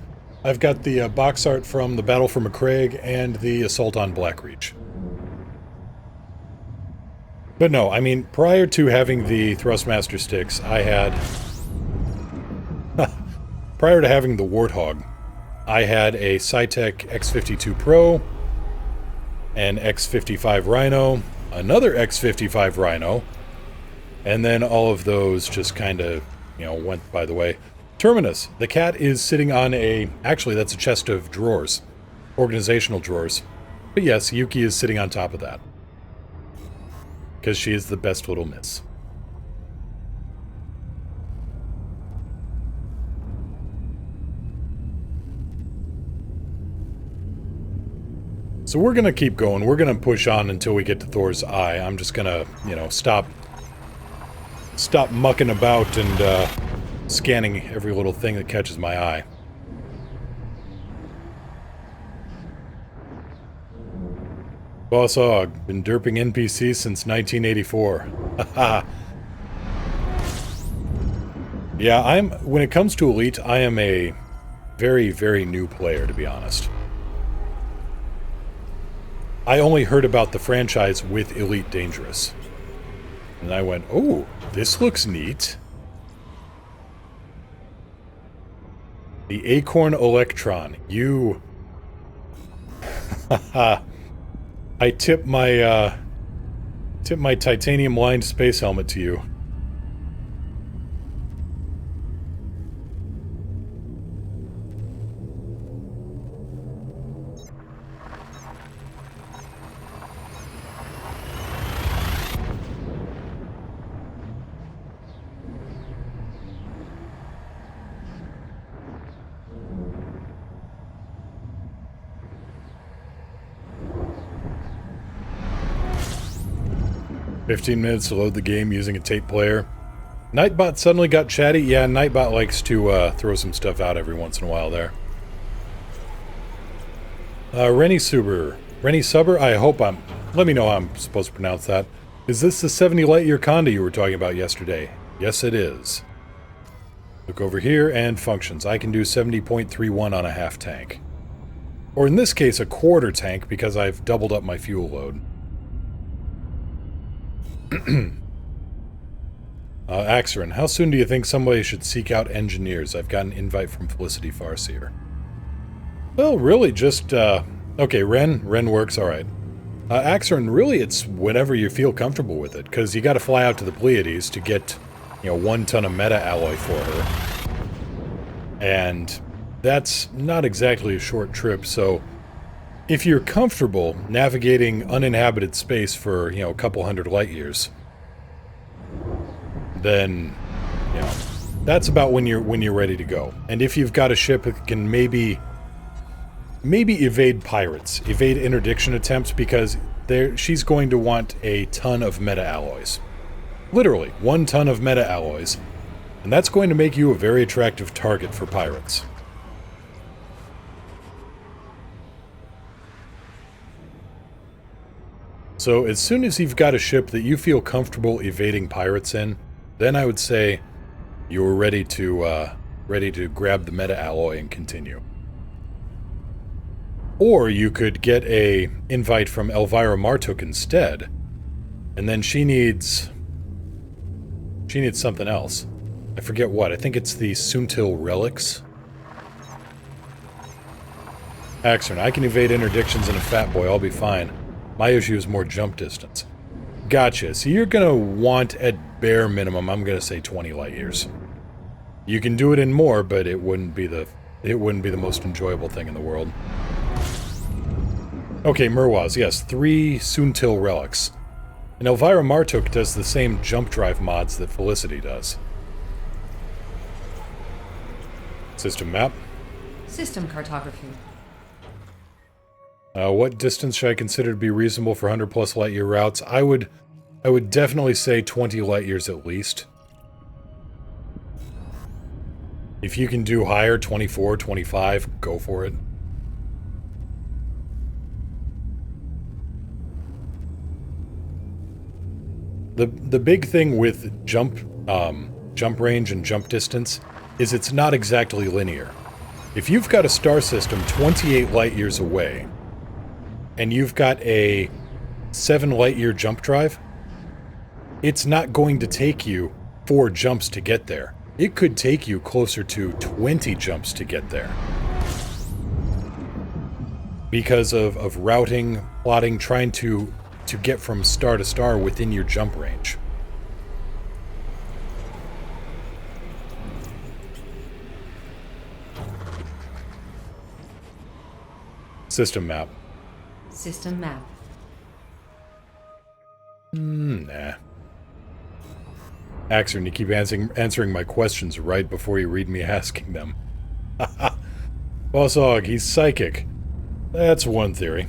I've got the box art from the Battle for McCraig and the Assault on Blackreach. But no, I mean, prior to having the Thrustmaster sticks, I had... prior to having the Warthog, I had a SciTech X52 Pro, an X55 Rhino, another X55 Rhino, and then all of those just kind of, you know, went by the way. Terminus, the cat is sitting on a... Actually, that's a chest of drawers. Organizational drawers. But yes, Yuki is sitting on top of that. Because she is the best little miss. So we're going to keep going. We're going to push on until we get to Thor's eye. I'm just going to, you know, stop mucking about and scanning every little thing that catches my eye. Boss Hog, been derping NPCs since 1984. Haha. Yeah, when it comes to Elite, I am a very, very new player, to be honest. I only heard about the franchise with Elite Dangerous. And I went, oh, this looks neat. The Acorn Electron. You... Haha. I tip my titanium-lined space helmet to you. 15 minutes to load the game using a tape player. Nightbot suddenly got chatty. Yeah, Nightbot likes to throw some stuff out every once in a while there. Rennie Suber, I hope let me know how I'm supposed to pronounce that. Is this the 70 light year Conda you were talking about yesterday? Yes, it is. Look over here and functions. I can do 70.31 on a half tank. Or in this case, a quarter tank because I've doubled up my fuel load. Axerin, how soon do you think somebody should seek out engineers? I've got an invite from Felicity Farseer. Well, really just, okay, Ren works, alright. Axerin, really it's whenever you feel comfortable with it, because you gotta fly out to the Pleiades to get, 1 ton of meta-alloy for her. And that's not exactly a short trip, so if you're comfortable navigating uninhabited space for, a couple hundred light years, then, that's about when you're ready to go. And if you've got a ship that can maybe evade pirates, evade interdiction attempts, because she's going to want a ton of meta-alloys. Literally, 1 ton of meta-alloys. And that's going to make you a very attractive target for pirates. So as soon as you've got a ship that you feel comfortable evading pirates in, then I would say you're ready to grab the meta-alloy and continue. Or you could get a invite from Elvira Martuk instead, and then she needs something else. I forget what. I think it's the Suntil Relics. Axerin, I can evade interdictions in a fat boy, I'll be fine. My issue is more jump distance. Gotcha. So you're gonna want, at bare minimum, I'm gonna say 20 light years. You can do it in more, but it wouldn't be the most enjoyable thing in the world. Okay, Murwaz, yes, 3 Suntil Relics. And Elvira Martuk does the same jump drive mods that Felicity does. System map. System cartography. What distance should I consider to be reasonable for 100 plus light year routes? I would definitely say 20 light years at least. If you can do higher, 24, 25, go for it. The big thing with jump range and jump distance is it's not exactly linear. If you've got a star system 28 light years away, and you've got a 7 light year jump drive, it's not going to take you 4 jumps to get there. It could take you closer to 20 jumps to get there. Because of routing, plotting, trying to get from star to star within your jump range. System map. System map. Nah. Axerin, you keep answering my questions right before you read me asking them. Haha. Boss Hog, he's psychic. That's one theory.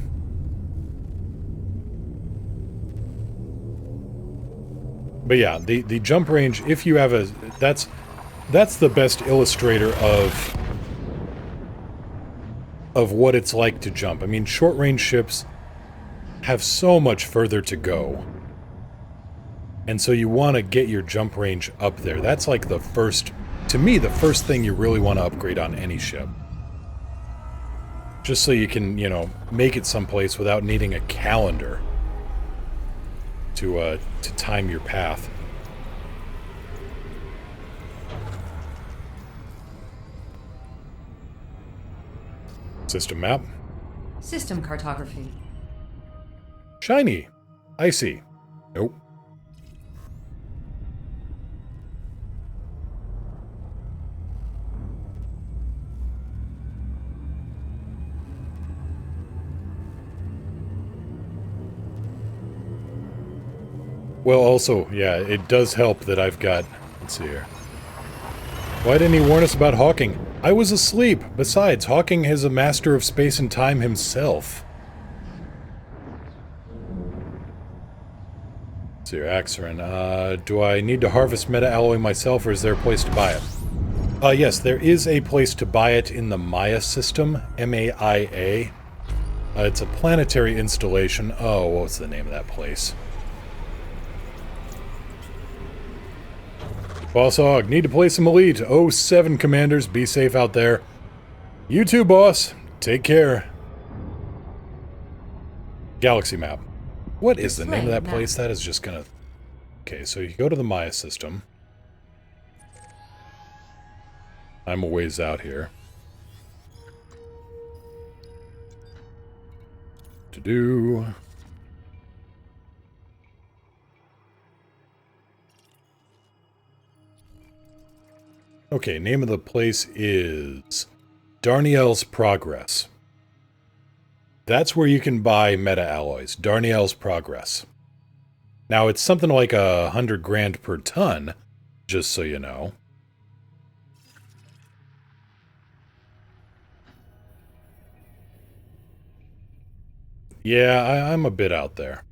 But yeah, the jump range, if you have a... That's the best illustrator of what it's like to jump. I mean, short-range ships have so much further to go. And so you want to get your jump range up there. That's like the first... To me, the first thing you really want to upgrade on any ship. Just so you can, make it someplace without needing a calendar to time your path. System map. System cartography. Shiny. Icy. Nope. Well, also, yeah, it does help that I've got... Let's see here. Why didn't he warn us about Hawking? I was asleep. Besides, Hawking is a master of space and time himself. So your Axerin. Do I need to harvest meta-alloy myself, or is there a place to buy it? Yes, there is a place to buy it in the Maya system, M-A-I-A. It's a planetary installation. Oh, what's the name of that place? Boss Hog, need to play some Elite. 07 commanders, be safe out there. You too, boss. Take care. Galaxy map. What is the name of that place? That is just gonna... Okay, so you go to the Maya system. I'm a ways out here. To do... Okay, name of the place is Darnielle's Progress. That's where you can buy meta-alloys. Darnielle's Progress. Now, it's something like 100 grand per ton, just so you know. Yeah, I'm a bit out there.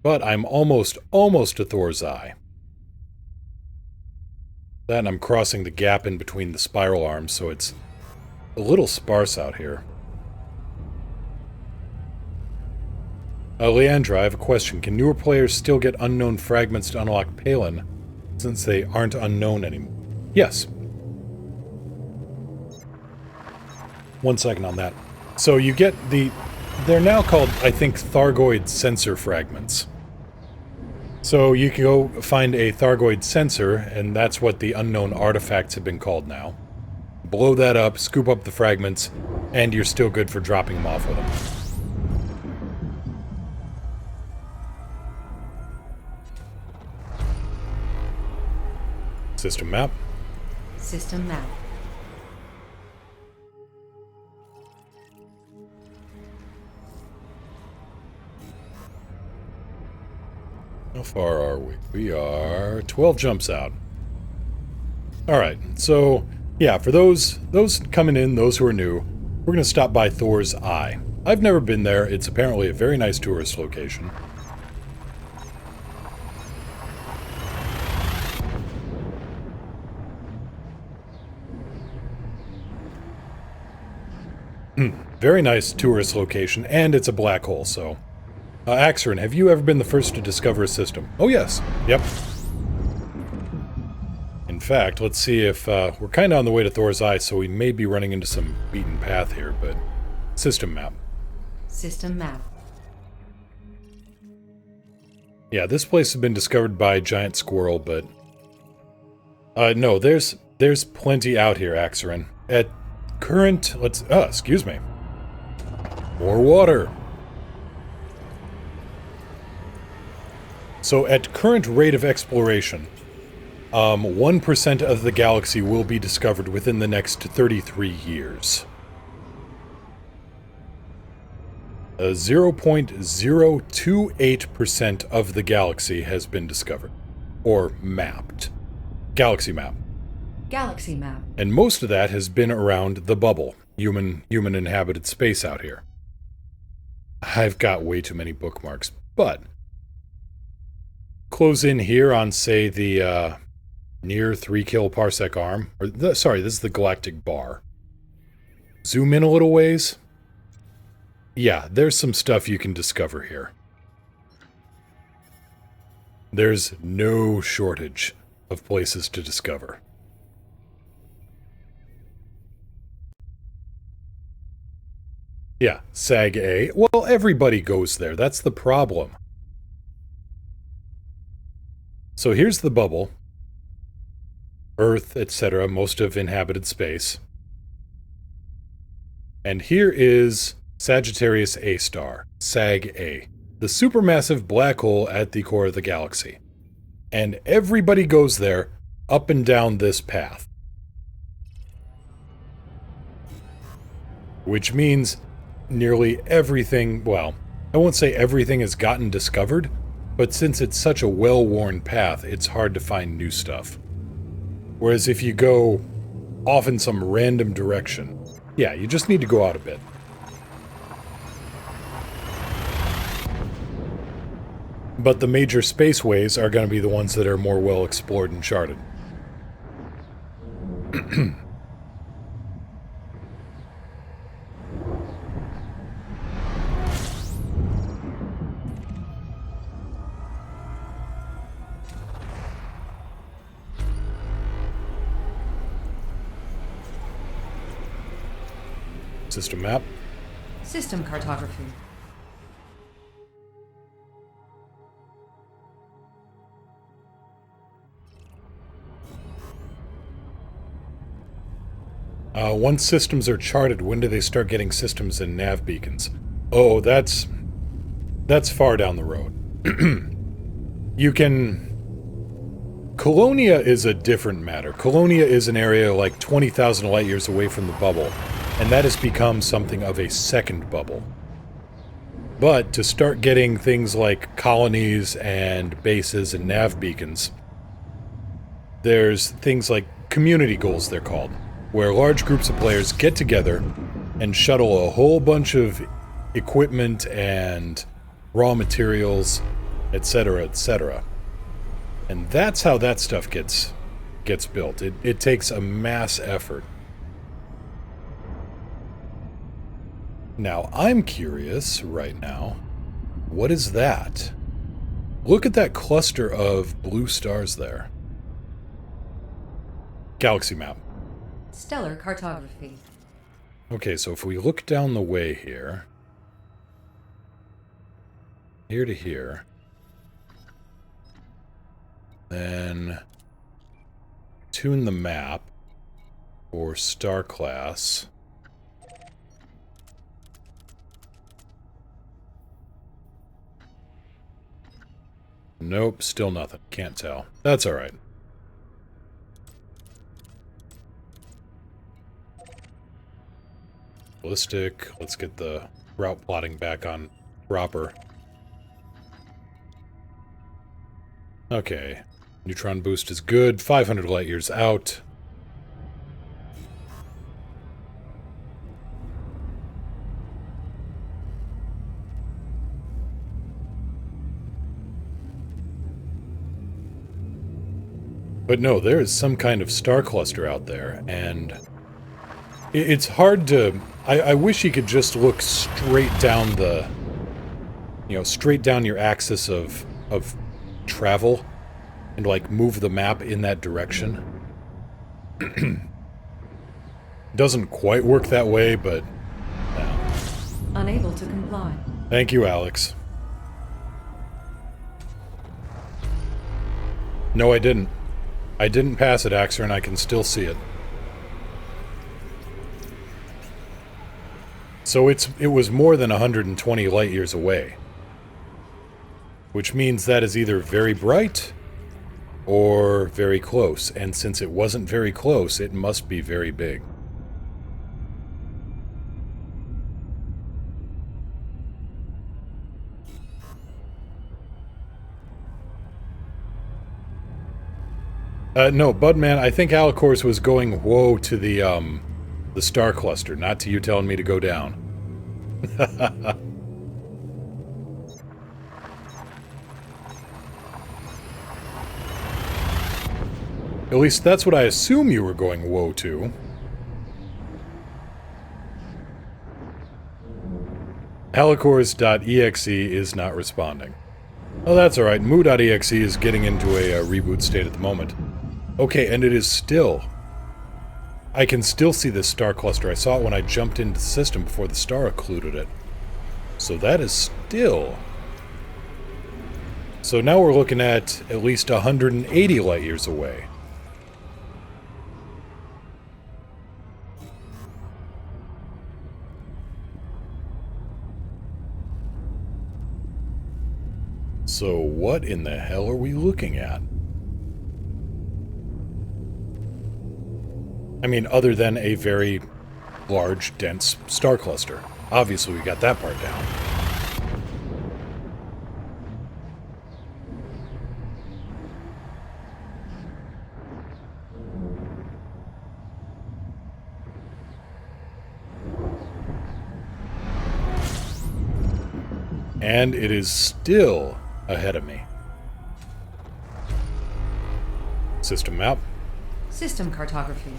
But I'm almost to Thor's Eye. Then I'm crossing the gap in between the spiral arms, so it's a little sparse out here. Leandra, I have a question. Can newer players still get unknown fragments to unlock Palin, since they aren't unknown anymore? Yes. 1 second on that. So you get the... They're now called, I think, Thargoid sensor fragments. So you can go find a Thargoid sensor, and that's what the unknown artifacts have been called now. Blow that up, scoop up the fragments, and you're still good for dropping them off with them. System map. System map. How far are we? We are 12 jumps out. Alright, so, yeah, for those coming in, those who are new, we're going to stop by Thor's Eye. I've never been there. It's apparently a very nice tourist location. Very nice tourist location, and it's a black hole, so... Axerin, have you ever been the first to discover a system? Oh, yes. Yep. In fact, let's see if... we're kind of on the way to Thor's Eye, so we may be running into some beaten path here, but... System map. System map. Yeah, this place has been discovered by Giant Squirrel, but... no, there's plenty out here, Axerin. At current... excuse me. More water. So at current rate of exploration, 1% of the galaxy will be discovered within the next 33 years. 0.028% of the galaxy has been discovered. Or mapped. Galaxy map. Galaxy map. And most of that has been around the bubble. Human inhabited space out here. I've got way too many bookmarks, but... Close in here on, say, the near 3 kiloparsec arm. Sorry, this is the galactic bar. Zoom in a little ways. Yeah, there's some stuff you can discover here. There's no shortage of places to discover. Yeah, Sag A. Well, everybody goes there. That's the problem. So here's the bubble. Earth, etc., most of inhabited space. And here is Sagittarius A star, Sag A, the supermassive black hole at the core of the galaxy. And everybody goes there, up and down this path. Which means nearly everything, well, I won't say everything has gotten discovered, but since it's such a well-worn path, it's hard to find new stuff. Whereas if you go off in some random direction, yeah, you just need to go out a bit. But the major spaceways are going to be the ones that are more well explored and charted. System map. System cartography. Once systems are charted, when do they start getting systems and nav beacons? Oh, that's far down the road. You can... Colonia is a different matter. Colonia is an area like 20,000 light years away from the bubble, and that has become something of a second bubble. But to start getting things like colonies and bases and nav beacons, there's things like community goals, they're called, where large groups of players get together and shuttle a whole bunch of equipment and raw materials, etc., etc. And that's how that stuff gets built. It takes a mass effort. Now, I'm curious right now, what is that? Look at that cluster of blue stars there. Galaxy map. Stellar cartography. Okay, so if we look down the way here to here, then tune the map for star class. Nope, still nothing. Can't tell. That's alright. Ballistic. Let's get the route plotting back on proper. Okay. Neutron boost is good. 500 light years out. But no, there is some kind of star cluster out there, and it's hard to... I wish you could just look straight down the... You know, straight down your axis of travel, and, like, move the map in that direction. Doesn't quite work that way, but... Unable to comply. Thank you, Alex. No, I didn't. I didn't pass it, Axer, and I can still see it. So it was more than 120 light years away. Which means that is either very bright or very close. And since it wasn't very close, it must be very big. No, Budman, I think Alicor's was going whoa to the star cluster, not to you telling me to go down. At least that's what I assume you were going whoa to. Alicor's.exe is not responding. Oh, that's alright. Moo.exe is getting into a reboot state at the moment. Okay, and it is still... I can still see this star cluster. I saw it when I jumped into the system before the star occluded it. So that is still... So now we're looking at least 180 light years away. So what in the hell are we looking at? I mean, other than a very large, dense star cluster. Obviously, we got that part down. And it is still ahead of me. System map. System cartography.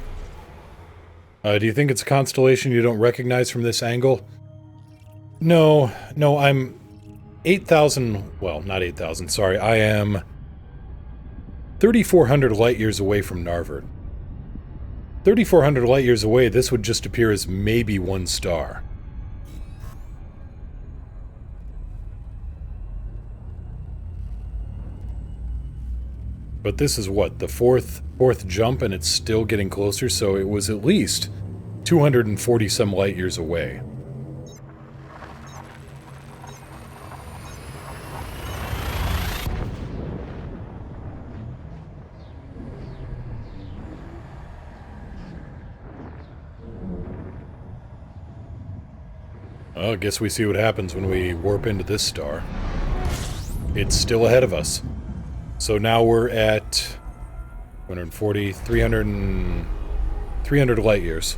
Do you think it's a constellation you don't recognize from this angle? No, I'm 8,000, well, not 8,000, sorry, I am 3,400 light years away from Narvard. 3,400 light years away, this would just appear as maybe one star. But this is what, the fourth jump, and it's still getting closer, so it was at least 240 some light years away. Well, I guess we see what happens when we warp into this star. It's still ahead of us. So now we're at 240, 300 light years.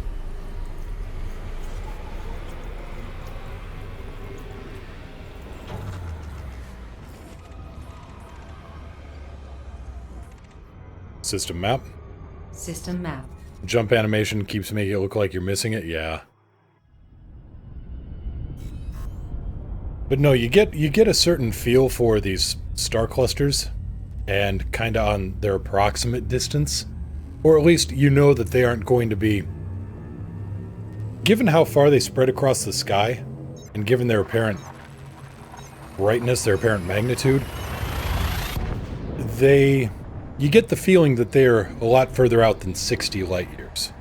System map. System map. Jump animation keeps making it look like you're missing it, yeah. But no, you get a certain feel for these star clusters, and kinda on their approximate distance. Or at least you know that they aren't going to be... Given how far they spread across the sky, and given their apparent brightness, their apparent magnitude, you get the feeling that they're a lot further out than 60 light years.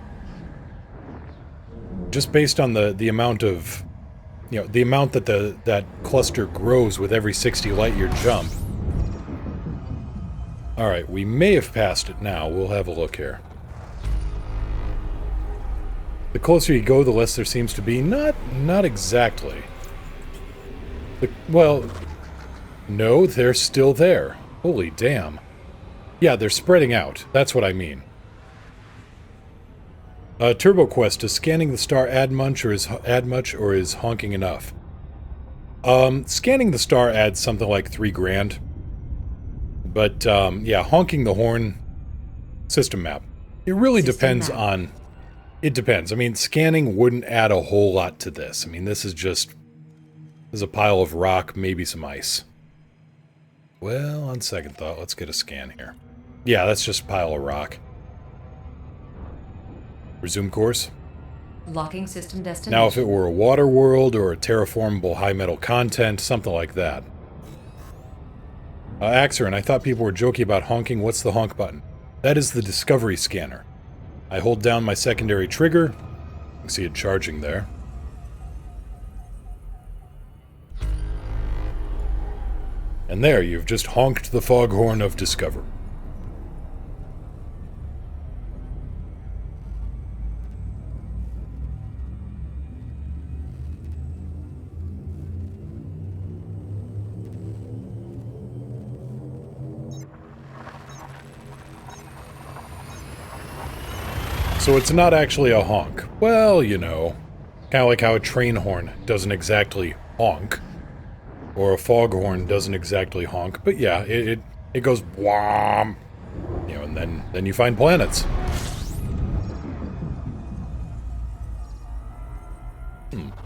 Just based on the amount of... You know, the amount that that cluster grows with every 60 light year jump. Alright, we may have passed it now. We'll have a look here. The closer you go, the less there seems to be. Not exactly. Well, no, they're still there. Holy damn. Yeah, they're spreading out. That's what I mean. Turbo Quest, does scanning the star add much, or is honking enough? Scanning the star adds something like $3,000. But, yeah, honking the horn... System map. It really depends on... It depends. I mean, scanning wouldn't add a whole lot to this. I mean, this is just... There's a pile of rock, maybe some ice. Well, on second thought, let's get a scan here. Yeah, that's just a pile of rock. Resume course. Locking system destination. Now, if it were a water world or a terraformable high metal content, something like that. Axerin, I thought people were joking about honking. What's the honk button? That is the discovery scanner. I hold down my secondary trigger. You can see it charging there. And there, you've just honked the foghorn of discovery. So it's not actually a honk. Well, you know, kind of like how a train horn doesn't exactly honk. Or a foghorn doesn't exactly honk, but yeah, it goes wham, you know, and then you find planets.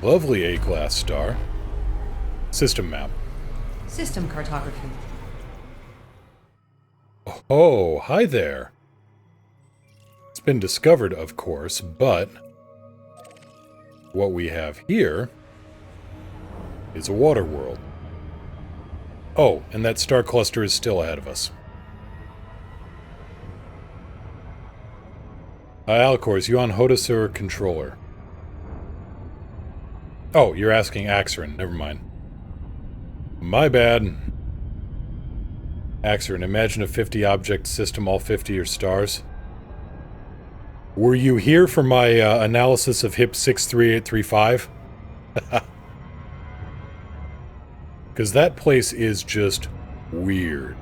Lovely A-class star. System map. System cartography. Oh, hi there. It's been discovered, of course, but what we have here is a water world. Oh, and that star cluster is still ahead of us. Alcor, is you on HOTAS or controller? Oh, you're asking Axerin. Never mind. My bad. Axerin, imagine a 50-object system, all 50 are stars. Were you here for my analysis of HIP 63835? Because that place is just weird.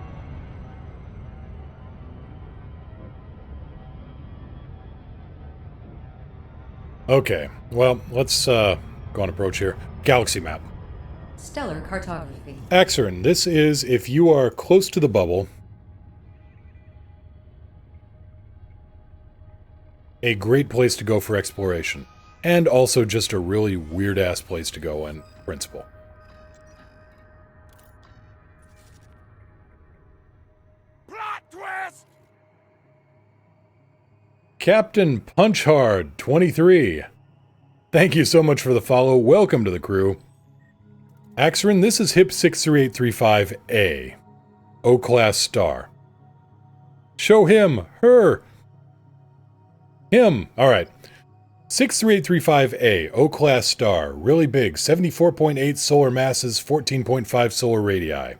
Okay, well, let's go on approach here. Galaxy map. Stellar cartography. Axerin, this is, if you are close to the bubble, a great place to go for exploration. And also just a really weird-ass place to go in principle. Plot twist! Captain Punchhard 23. Thank you so much for the follow. Welcome to the crew. Axerin, this is HIP 63835A. O-class star. Show him, her, him. Alright. 63835A, O-class star. Really big. 74.8 solar masses, 14.5 solar radii.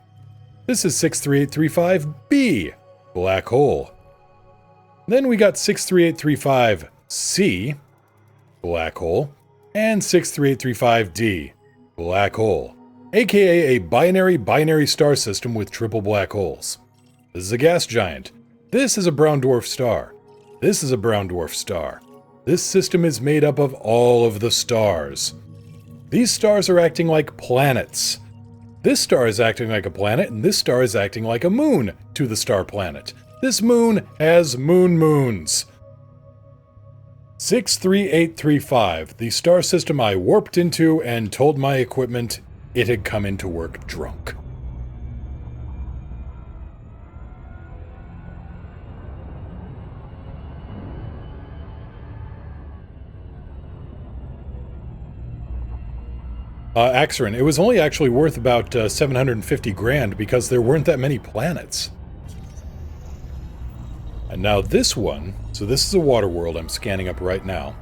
This is 63835B. Black hole. Then we got 63835C. Black hole. And 63835D. Black hole. AKA a binary star system with triple black holes. This is a gas giant. This is a brown dwarf star. This is a brown dwarf star. This system is made up of all of the stars. These stars are acting like planets. This star is acting like a planet, and this star is acting like a moon to the star planet. This moon has moons. 63835, the star system I warped into and told my equipment it had come into work drunk. Axerin, it was only actually worth about 750 grand because there weren't that many planets. And now this one, so this is a water world I'm scanning up right now.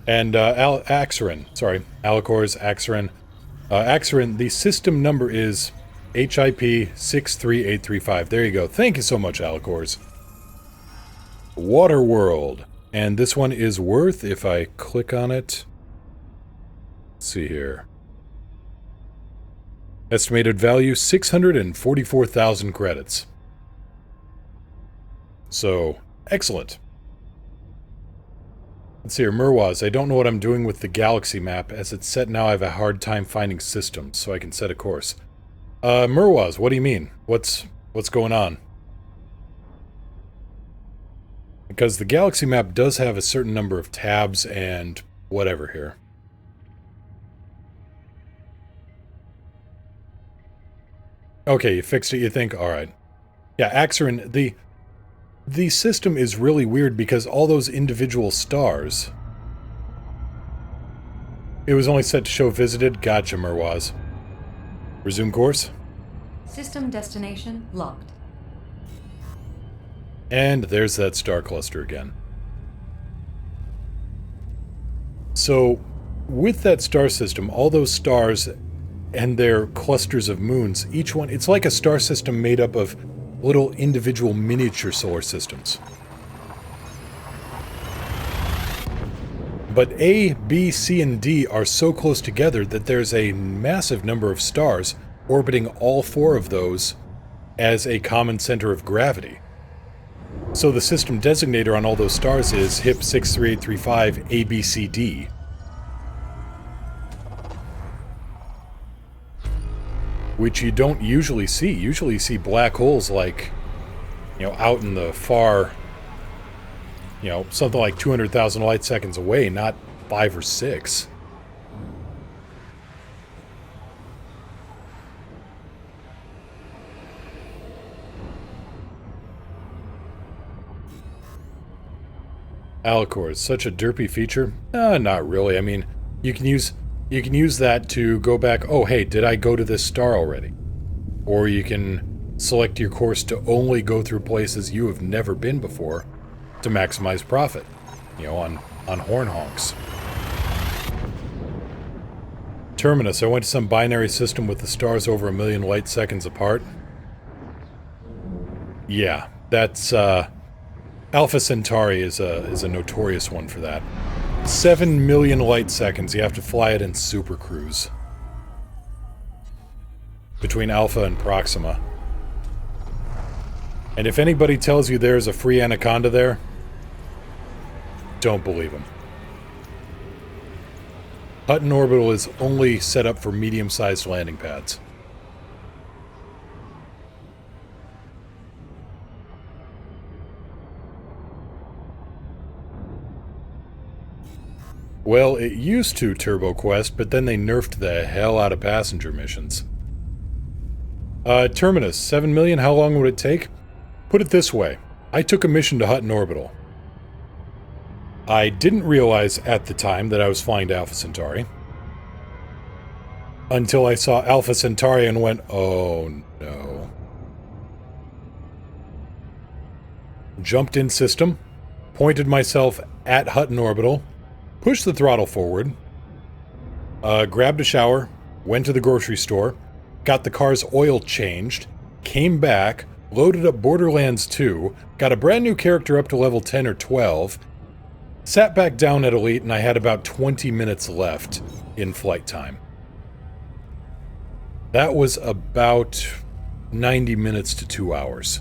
And Axerin, sorry, Alicor's Axerin. Axerin, the system number is HIP 63835. There you go. Thank you so much, Alicor's. Water world. And this one is worth, if I click on it, let's see here. Estimated value, 644,000 credits. So, excellent. Let's see here, Murwaz, I don't know what I'm doing with the galaxy map. As it's set now, I have a hard time finding systems, so I can set a course. Murwaz, what do you mean? What's going on? Because the galaxy map does have a certain number of tabs and whatever here. Okay, you fixed it, you think? Alright. Yeah, Axerin, the system is really weird because all those individual stars... It was only set to show visited. Gotcha, Murwaz. Resume course. System destination locked. And there's that star cluster again. So, with that star system, all those stars and their clusters of moons, each one, it's like a star system made up of little individual miniature solar systems. But A, B, C, and D are so close together that there's a massive number of stars orbiting all four of those as a common center of gravity. So the system designator on all those stars is HIP 63835 ABCD. Which you don't usually see. Usually you see black holes like, you know, out in the far, you know, something like 200,000 light seconds away, not 5 or 6. Alicor is such a derpy feature? Not really. I mean, you can use that to go back, oh hey, did I go to this star already? Or you can select your course to only go through places you have never been before to maximize profit, you know, on horn honks. Terminus, I went to some binary system with the stars over 1 million light seconds apart. Yeah, that's, Alpha Centauri is a notorious one for that. 7 million light seconds, you have to fly it in Super Cruise. Between Alpha and Proxima. And if anybody tells you there's a free anaconda there, don't believe them. Hutton Orbital is only set up for medium-sized landing pads. Well, it used to, TurboQuest, but then they nerfed the hell out of passenger missions. Terminus, 7 million, how long would it take? Put it this way, I took a mission to Hutton Orbital. I didn't realize at the time that I was flying to Alpha Centauri. Until I saw Alpha Centauri and went, oh no. Jumped in system, pointed myself at Hutton Orbital, pushed the throttle forward, grabbed a shower, went to the grocery store, got the car's oil changed, came back, loaded up Borderlands 2, got a brand new character up to level 10 or 12, sat back down at Elite, and I had about 20 minutes left in flight time. That was about 90 minutes to 2 hours.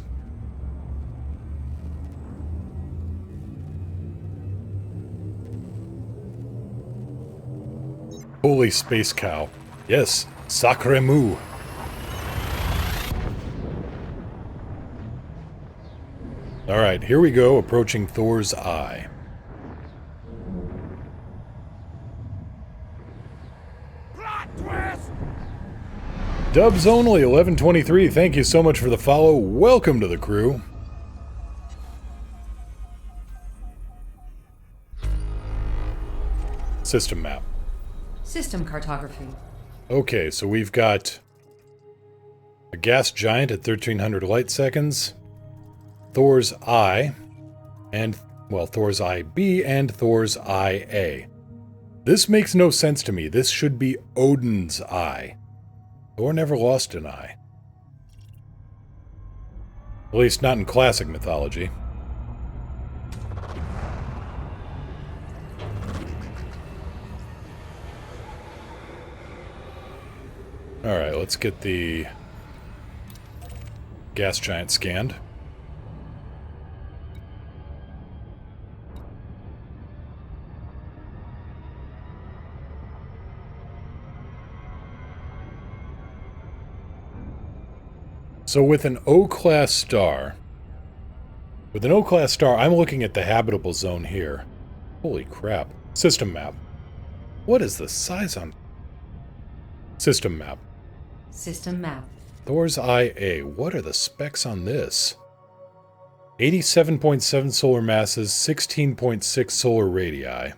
Holy space cow. Yes, sacre mou. Alright, here we go, approaching Thor's Eye. Plot twist! Dubs only, 1123, thank you so much for the follow. Welcome to the crew. System map. System cartography. Okay, so we've got a gas giant at 1300 light seconds, Thor's Eye, and, well, Thor's Eye B and Thor's Eye A. This makes no sense to me. This should be Odin's Eye. Thor never lost an eye. At least not in classic mythology. Alright, let's get the gas giant scanned. So with an O-class star, I'm looking at the habitable zone here. Holy crap. System map. What is the size on... System map. System map. Thor's Eye A. What are the specs on this? 87.7 solar masses, 16.6 solar radii.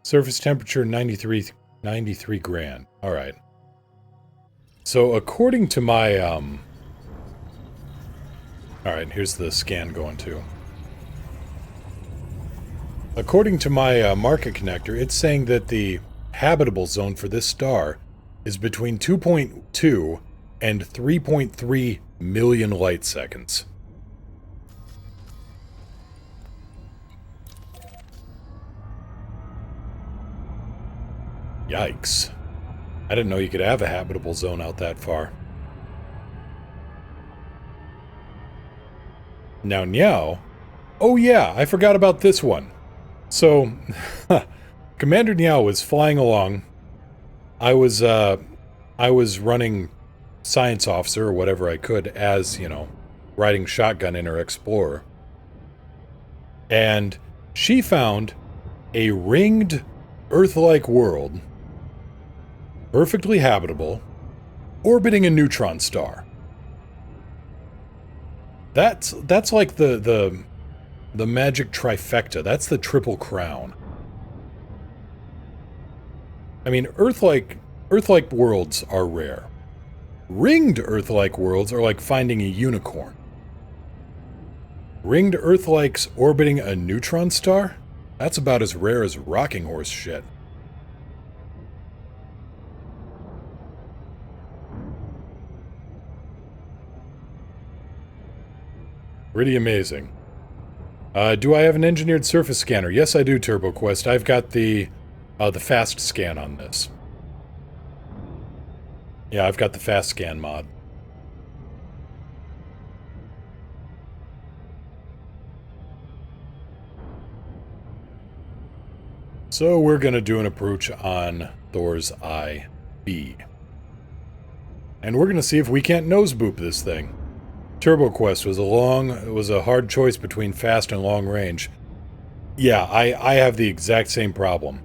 Surface temperature 93 grand. Alright. So according to my, Alright, here's the scan going to. According to my market connector, it's saying that the habitable zone for this star is between 2.2 and 3.3 million light seconds. Yikes. I didn't know you could have a habitable zone out that far. Now. Oh yeah, I forgot about this one. So, Commander Niao was flying along. I was running science officer or whatever I could as, you know, riding shotgun in her Explorer. And she found a ringed Earth-like world, perfectly habitable, orbiting a neutron star. That's like the magic trifecta. That's the triple crown. I mean, Earth-like worlds are rare. Ringed Earth-like worlds are like finding a unicorn. Ringed Earth-likes orbiting a neutron star? That's about as rare as rocking horse shit. Pretty amazing. Do I have an engineered surface scanner? Yes, I do, TurboQuest. I've got the fast scan on this. Yeah, I've got the fast scan mod. So we're going to do an approach on Thor's Eye B. And we're going to see if we can't nose boop this thing. Turbo Quest was a hard choice between fast and long range. Yeah, I have the exact same problem.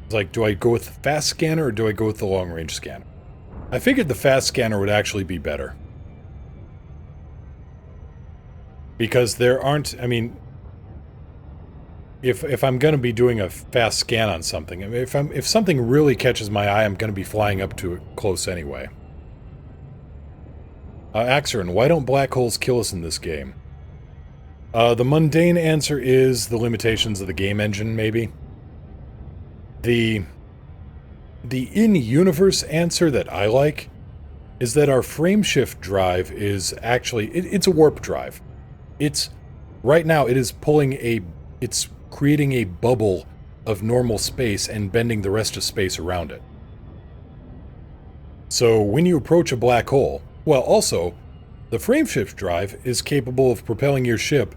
It's like, do I go with the fast scanner or do I go with the long range scanner? I figured the fast scanner would actually be better. Because there aren't, I mean, if I'm going to be doing a fast scan on something, I mean, if something really catches my eye, I'm going to be flying up to it close anyway. Axerin, why don't black holes kill us in this game? The mundane answer is the limitations of the game engine, maybe. The in-universe answer that I like is that our frameshift drive is actually, it's a warp drive. Right now it is it's creating a bubble of normal space and bending the rest of space around it. So when you approach a black hole, well, also, the frameshift drive is capable of propelling your ship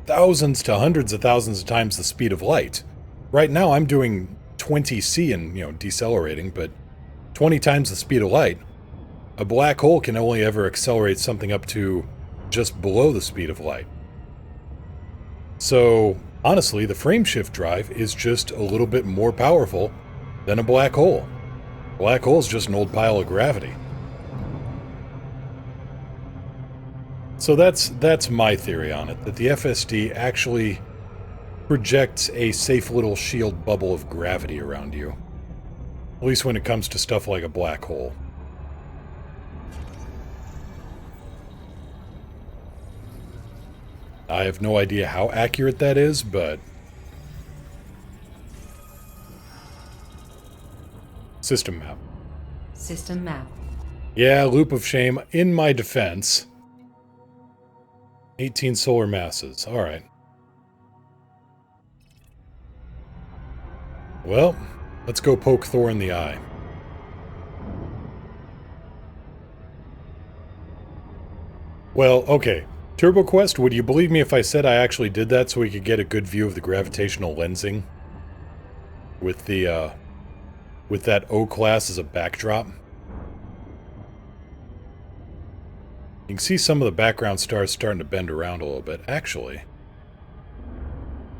thousands to hundreds of thousands of times the speed of light. Right now I'm doing 20C and, decelerating, but 20 times the speed of light. A black hole can only ever accelerate something up to just below the speed of light. So, honestly, the frameshift drive is just a little bit more powerful than a black hole. Black hole's just an old pile of gravity. So that's my theory on it, that the FSD actually projects a safe little shield bubble of gravity around you. At least when it comes to stuff like a black hole. I have no idea how accurate that is, but... System map. System map. Yeah, loop of shame. In my defense... 18 solar masses. Alright. Well, let's go poke Thor in the eye. Well, okay. Turbo Quest, would you believe me if I said I actually did that so we could get a good view of the gravitational lensing? With the, with that O-class as a backdrop? You can see some of the background stars starting to bend around a little bit. Actually,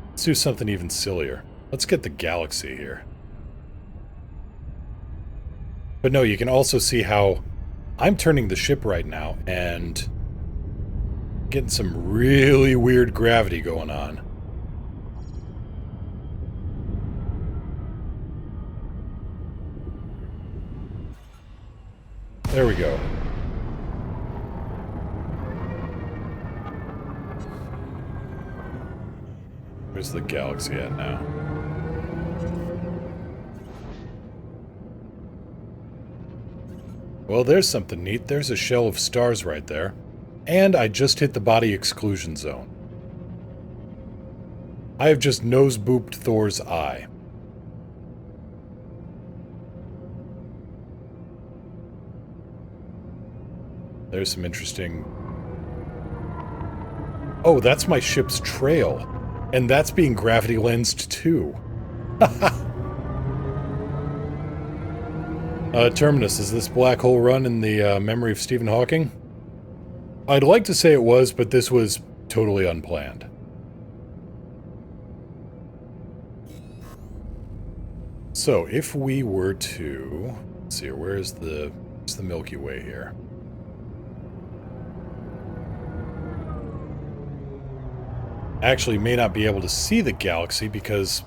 let's do something even sillier. Let's get the galaxy here. But no, you can also see how I'm turning the ship right now and getting some really weird gravity going on. There we go. Where's the galaxy at now? Well, there's something neat. There's a shell of stars right there. And I just hit the body exclusion zone. I have just nose-booped Thor's eye. There's some interesting... Oh, that's my ship's trail. And that's being gravity lensed too. Terminus, is this black hole run in the memory of Stephen Hawking? I'd like to say it was, but this was totally unplanned. So, if we were to... Let's see, where's the Milky Way here? Actually may not be able to see the galaxy because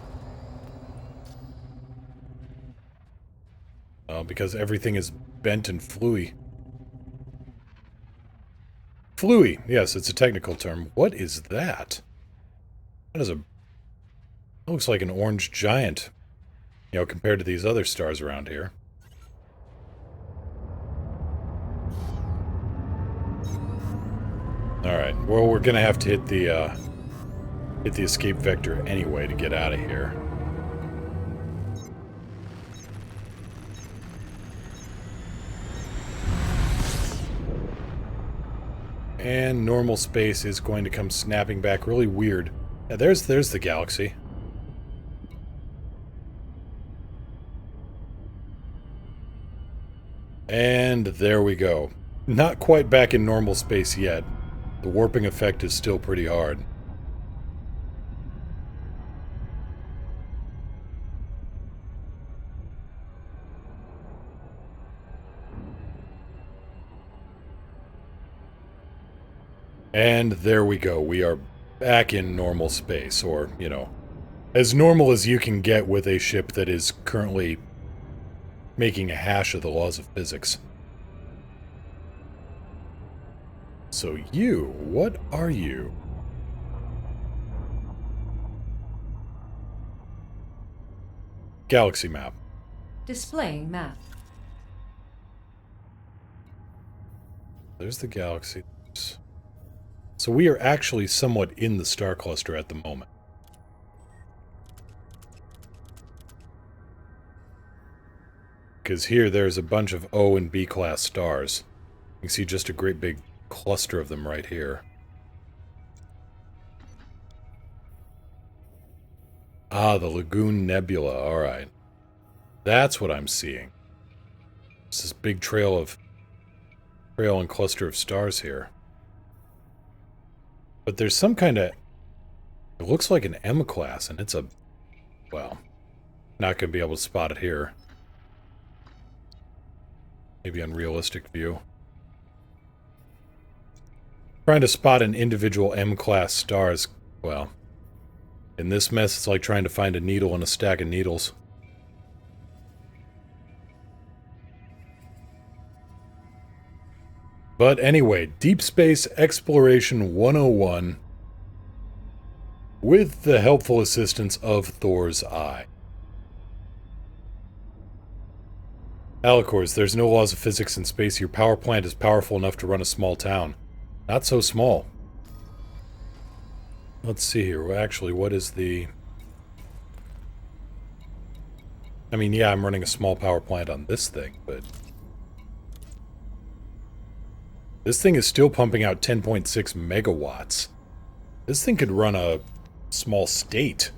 everything is bent and fluey. Fluey, yes, it's a technical term. What is that? That is a... That looks like an orange giant, compared to these other stars around here. Alright, well, we're gonna have to hit the escape vector anyway to get out of here. And normal space is going to come snapping back really weird. Yeah, there's the galaxy. And there we go. Not quite back in normal space yet. The warping effect is still pretty hard. And there we go. We are back in normal space, or, you know, as normal as you can get with a ship that is currently making a hash of the laws of physics. So you, what are you? Galaxy map. Displaying map. There's the galaxy. So we are actually somewhat in the star cluster at the moment. Because here there's a bunch of O and B class stars. You can see just a great big cluster of them right here. Ah, the Lagoon Nebula, alright. That's what I'm seeing. It's this big trail and cluster of stars here. But there's some kind of... It looks like an M class, and it's a... Well, not going to be able to spot it here. Maybe unrealistic view. Trying to spot an individual M-class stars, well, in this mess it's like trying to find a needle in a stack of needles. But anyway, Deep Space Exploration 101 with the helpful assistance of Thor's Eye. Alicors, there's no laws of physics in space. Your power plant is powerful enough to run a small town. Not so small. Let's see here. Actually, what is the... I mean, yeah, I'm running a small power plant on this thing, but... This thing is still pumping out 10.6 megawatts. This thing could run a small state,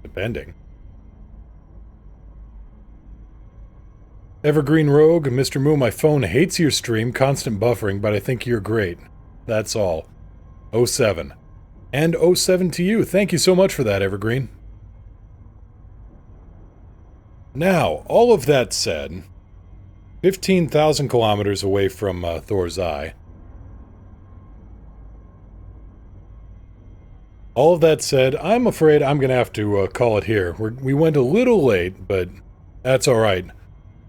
depending. Evergreen Rogue, Mr. Moo, my phone hates your stream, constant buffering, but I think you're great. That's all. 07. And 07 to you. Thank you so much for that, Evergreen. Now, all of that said, 15,000 kilometers away from Thor's Eye. All of that said, I'm afraid I'm going to have to call it here. We went a little late, but that's alright.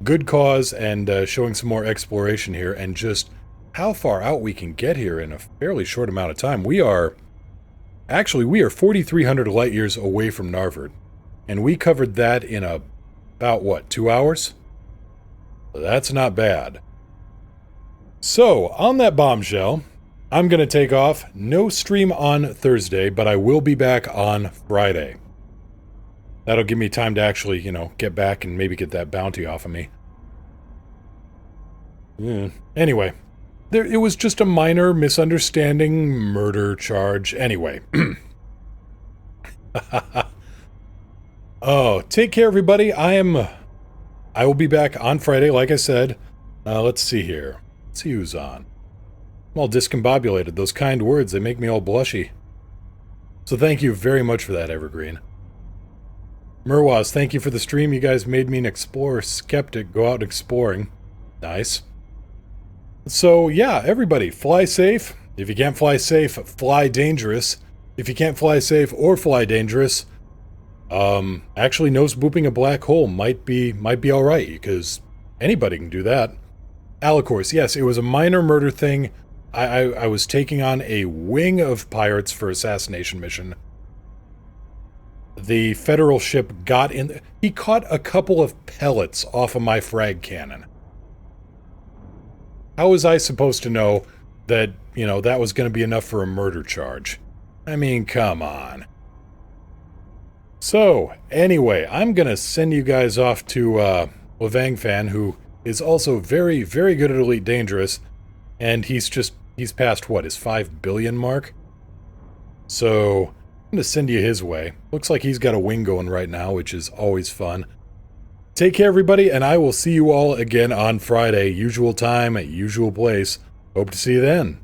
Good cause and showing some more exploration here, and just how far out we can get here in a fairly short amount of time. We are 4,300 light years away from Narvard, and we covered that in about, what, 2 hours? That's not bad. So, on that bombshell, I'm going to take off. No stream on Thursday, but I will be back on Friday. That'll give me time to actually, you know, get back and maybe get that bounty off of me. Anyway, it was just a minor misunderstanding, murder charge. Anyway. Oh, take care, everybody. I will be back on Friday, like I said. Let's see here. Let's see who's on. I'm all discombobulated. Those kind words, they make me all blushy. So thank you very much for that, Evergreen. Merwaz, thank you for the stream. You guys made me an explorer skeptic. Go out exploring. Nice. So, yeah, everybody, fly safe. If you can't fly safe, fly dangerous. If you can't fly safe or fly dangerous, actually nose booping a black hole might be alright, because anybody can do that. Alicors, yes, it was a minor murder thing. I was taking on a wing of pirates for assassination mission. The federal ship got in... He caught a couple of pellets off of my frag cannon. How was I supposed to know that, you know, that was going to be enough for a murder charge? I mean, come on. So, anyway, I'm going to send you guys off to Levang Fan, who is also very, very good at Elite Dangerous, and he's past, what, his 5 billion mark? So... I'm going to send you his way. Looks like he's got a wing going right now, which is always fun. Take care, everybody, and I will see you all again on Friday. Usual time, usual place. Hope to see you then.